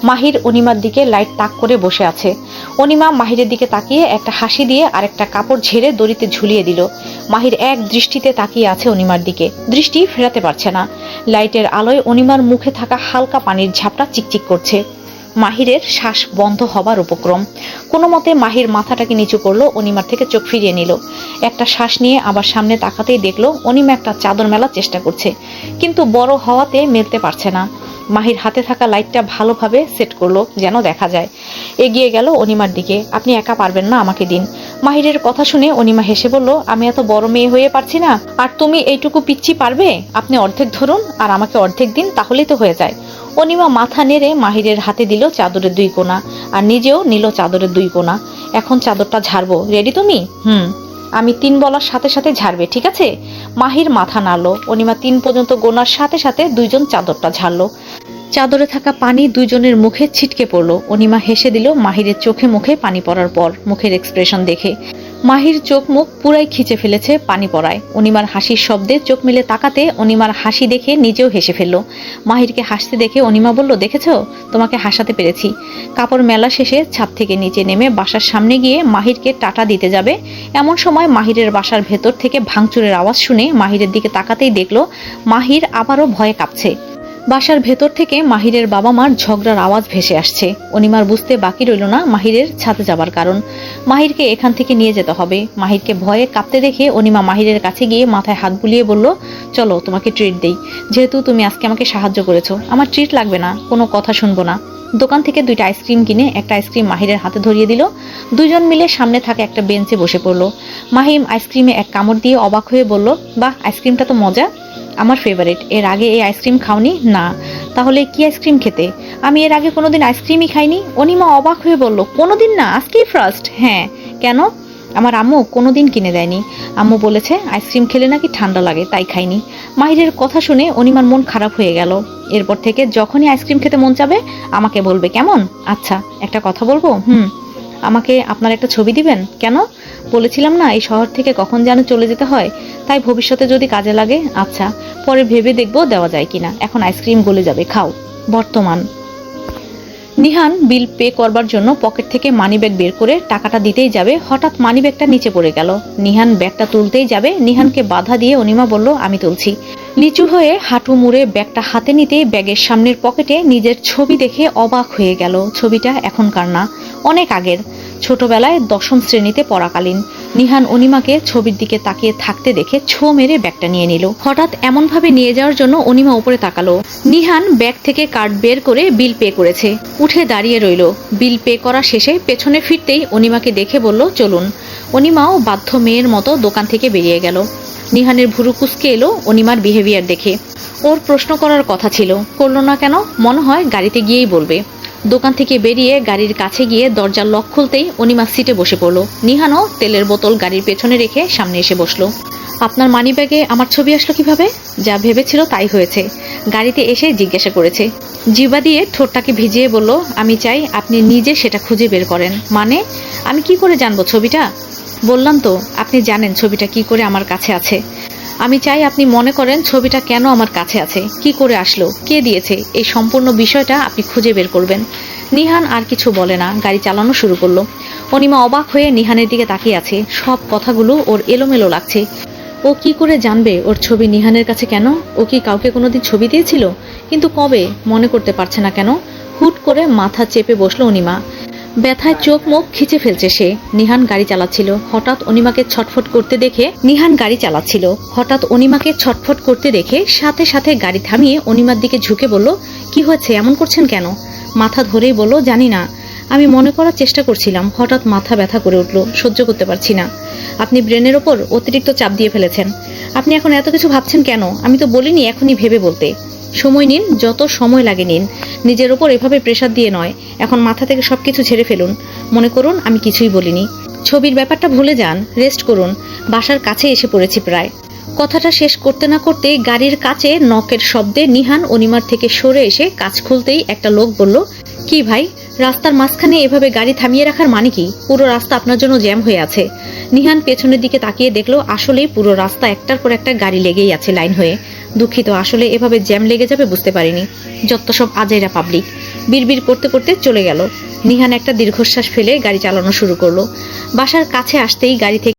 মাহির অনিমার দিকে লাইট তাক করে বসে আছে। অনিমা মাহিরের দিকে তাকিয়ে একটা হাসি দিয়ে আরেকটা কাপড় ঝেড়ে দড়িতে ঝুলিয়ে দিল। মাহির এক দৃষ্টিতে তাকিয়ে আছে অনিমার দিকে, দৃষ্টি ফেরাতে পারছে না। লাইটের আলোয় অনিমার মুখে থাকা হালকা পানির ঝাপটা চিকচিক করছে। মাহিরের শ্বাস বন্ধ হবার উপক্রম। কোনো মতে মাহির মাথাটাকে নিচু করলো, অনিমার থেকে চোখ ফিরিয়ে নিল। একটা শ্বাস নিয়ে আবার সামনে তাকাতেই দেখলো অনিমা একটা চাদর মেলার চেষ্টা করছে, কিন্তু বড় হওয়াতে মেলতে পারছে না। মাহির হাতে থাকা লাইটটা ভালোভাবে সেট করলো যেন দেখা যায়। এগিয়ে গেল অনিমার দিকে। আপনি একা পারবেন না, আমাকে দিন। মাহিরের কথা শুনে অনিমা হেসে বলল, আমি এত বড় মেয়ে হয়ে পারছি না, আর তুমি এইটুকু পিচ্ছি পারবে? আপনি অর্ধেক ধরুন আর আমাকে অর্ধেক দিন, তাহলেই তো হয়ে যায়। অনিমা মাথা নেড়ে মাহিরের হাতে দিল চাদরের 2 কোণা, আর নিজেও নিল চাদরের 2 কোণা। এখন চাদরটা ঝাড়বো, রেডি তুমি? আমি 3 বলার সাথে সাথে ঝাড়বে, ঠিক আছে? মাহির মাথা নাড়লো। অনিমা 3 পর্যন্ত গোনার সাথে সাথে দুইজন চাদরটা ঝাড়লো। চাদরে থাকা পানি দুইজনের মুখে ছিটকে পড়লো। অনিমা হেসে দিল মাহিরের চোখে মুখে পানি পড়ার পর, মুখের এক্সপ্রেশন দেখে। মাহির চোখ মুখ পুরাই খিচে ফেলেছে পানি পড়ায়। অনিমার হাসির শব্দে চোখ মেলে তাকাতে অনিমার হাসি দেখে নিজেও হেসে ফেললো। মাহিরকে হাসতে দেখে অনিমা বলল, দেখেছো, তোমাকে হাসাতে পেরেছি। কাপড় মেলা শেষে ছাদ থেকে নিচে নেমে বাসার সামনে গিয়ে মাহিরকে টাটা দিতে যাবে, এমন সময় মাহিরের বাসার ভেতর থেকে ভাঙচুরের আওয়াজ শুনে মাহিরের দিকে তাকাতেই দেখলো মাহির আবারও ভয়ে কাঁপছে। বাসার ভেতর থেকে মাহিরের বাবা মার ঝগড়ার আওয়াজ ভেসে আসছে। অনিমার বুঝতে বাকি রইল না মাহিরের ছাদে যাবার কারণ। মাহিরকে এখান থেকে নিয়ে যেতে হবে। মাহিরকে ভয়ে কাঁপতে দেখে অনিমা মাহিরের কাছে গিয়ে মাথায় হাত বুলিয়ে বলল, চলো তোমাকে ট্রিট দেই, যেহেতু তুমি আজকে আমাকে সাহায্য করেছো। আমার ট্রিট লাগবে না, কোনো কথা শুনবো না। দোকান থেকে 2টা আইসক্রিম কিনে একটা আইসক্রিম মাহিরের হাতে ধরিয়ে দিল। দুজন মিলে সামনে থাকা একটা বেঞ্চে বসে পড়লো। মাহিম আইসক্রিমে এক কামড় দিয়ে অবাক হয়ে বলল, বাহ, আইসক্রিমটা তো মজা, আমার ফেভারিট। এর আগে এই আইসক্রিম খাওনি? না। তাহলে কি আইসক্রিম খেতে? আমি এর আগে কোনোদিন আইসক্রিমই খাইনি। অনিমা অবাক হয়ে বলল, কোনোদিন না, আজকেই ফার্স্ট। হ্যাঁ, কেন? আমার আম্মু কোনোদিন কিনে দেয়নি। আম্মু বলেছে আইসক্রিম খেলে নাকি ঠান্ডা লাগে, তাই খাইনি। মাহিরের কথা শুনে অনিমার মন খারাপ হয়ে গেল। এরপর থেকে যখনই আইসক্রিম খেতে মন চাবে আমাকে বলবে, কেমন? আচ্ছা, একটা কথা বলবো? আমাকে আপনার একটা ছবি দিবেন? কেন? বলেছিলাম না এই শহর থেকে কখন যেন চলে যেতে হয়, তাই ভবিষ্যতে যদি কাজে লাগে। আচ্ছা, পরে ভেবে দেখবো দেওয়া যায় কিনা। এখন আইসক্রিম গলে যাবে, খাও। বর্তমান। নিহান বিল পে করবার জন্য পকেট থেকে মানিব্যাগ বের করে টাকাটা দিতেই যাবে, হঠাৎ মানিব্যাগটা নিচে পড়ে গেল। নিহান ব্যাগটা তুলতেই যাবে, নিহানকে বাধা দিয়ে অনিমা বলল, আমি তুলছি। নিচু হয়ে হাঁটু মুড়ে ব্যাগটা হাতে নিতেই ব্যাগের সামনের পকেটে নিজের ছবি দেখে অবাক হয়ে গেল। ছবিটা এখনকার না, অনেক আগের। ছোটবেলায় 10ম শ্রেণীতে পড়াকালীন। নিহান অনিমাকে ছবির দিকে তাকিয়ে থাকতে দেখে ছো মেরে ব্যাগটা নিয়ে নিল। হঠাৎ এমনভাবে নিয়ে যাওয়ার জন্য অনিমা উপরে তাকালো। নিহান ব্যাগ থেকে কার্ড বের করে বিল পে করেছে। উঠে দাঁড়িয়ে রইল। বিল পে করা শেষে পেছনে ফিরতেই অনিমাকে দেখে বলল, চলুন। অনিমাও বাধ্য মেয়ের মতো দোকান থেকে বেরিয়ে গেল। নিহানের ভুরু কুঁচকে এলো অনিমার বিহেভিয়ার দেখে। ওর প্রশ্ন করার কথা ছিল, করলো না কেন? মনে হয় গাড়িতে গিয়েই বলবে। দোকান থেকে বেরিয়ে গাড়ির কাছে গিয়ে দরজার লক খুলতেই অনিমা সিটে বসে পড়ল। নিহানও তেলের বোতল গাড়ির পেছনে রেখে সামনে এসে বসলো। আপনার মানিব্যাগে আমার ছবি আসলো কিভাবে? যা ভেবেছিল তাই হয়েছে। গাড়িতে এসে জিজ্ঞাসা করেছে। জিহ্বা দিয়ে ঠোঁটটাকে ভিজিয়ে বলল, আমি চাই আপনি নিজে সেটা খুঁজে বের করেন। মানে? আমি কি করে জানবো ছবিটা? বললাম তো, আপনি জানেন ছবিটা কি করে আমার কাছে আছে। আমি চাই আপনি মনে করেন ছবিটা কেন আমার কাছে আছে, কি করে আসলো, কে দিয়েছে, এই সম্পূর্ণ বিষয়টা আপনি খুঁজে বের করবেন। নিহান আর কিছু বলে না, গাড়ি চালানো শুরু করলো। অনিমা অবাক হয়ে নিহানের দিকে তাকিয়ে আছে। সব কথাগুলো ওর এলোমেলো লাগছে। ও কি করে জানবে ওর ছবি নিহানের কাছে কেন? ও কি কাউকে কোনোদিন ছবি দিয়েছিল? কিন্তু কবে? মনে করতে পারছে না কেন? হুট করে মাথা চেপে বসলো অনিমা। ব্যথায় চোখ মুখ খিচে ফেলছে সে। নিহান গাড়ি চালাচ্ছিল। হঠাৎ অনিমাকে ছটফট করতে দেখে সাথে সাথে গাড়ি থামিয়ে অনিমার দিকে ঝুঁকে বলল, কি হয়েছে, এমন করছেন কেন? মাথা ধরেই বলল, জানি না, আমি মনে করার চেষ্টা করছিলাম, হঠাৎ মাথা ব্যথা করে উঠল, সহ্য করতে পারছি না। আপনি ব্রেনের ওপর অতিরিক্ত চাপ দিয়ে ফেলেছেন। আপনি এখন এত কিছু ভাবছেন কেন? আমি তো বলিনি এখনই ভেবে বলতে। সময় নিন, যত সময় লাগে নিন। নিজের ওপর এভাবে প্রেসার দিয়ে নয়। এখন মাথা থেকে সবকিছু ঝেড়ে ফেলুন। মনে করুন আমি কিছুই বলিনি। ছবির ব্যাপারটা ভুলে যান, রেস্ট করুন। বাসার কাছে এসে পড়েছি প্রায়। কথাটা শেষ করতে না করতেই গাড়ির কাছে নকের শব্দে নিহান অনিমার থেকে সরে এসে কাজ খুলতেই একটা লোক বলল, কি ভাই, রাস্তার মাঝখানে এভাবে গাড়ি থামিয়ে রাখার মানে কি? পুরো রাস্তা আপনার জন্য জ্যাম হয়ে আছে। নিহান পেছনের দিকে তাকিয়ে দেখলো আসলেই পুরো রাস্তা একটার পর একটা গাড়ি লেগেই আছে লাইন হয়ে। দুঃখিত, আসলে এভাবে জ্যাম লেগে যাবে বুঝতে পারিনি। যত সব আজাইরা পাবলিক। বিড়বিড় করতে করতে চলে গেল। নিহান একটা দীর্ঘশ্বাস ফেলে গাড়ি চালানো শুরু করলো। বাসার কাছে আসতেই গাড়ি থেকে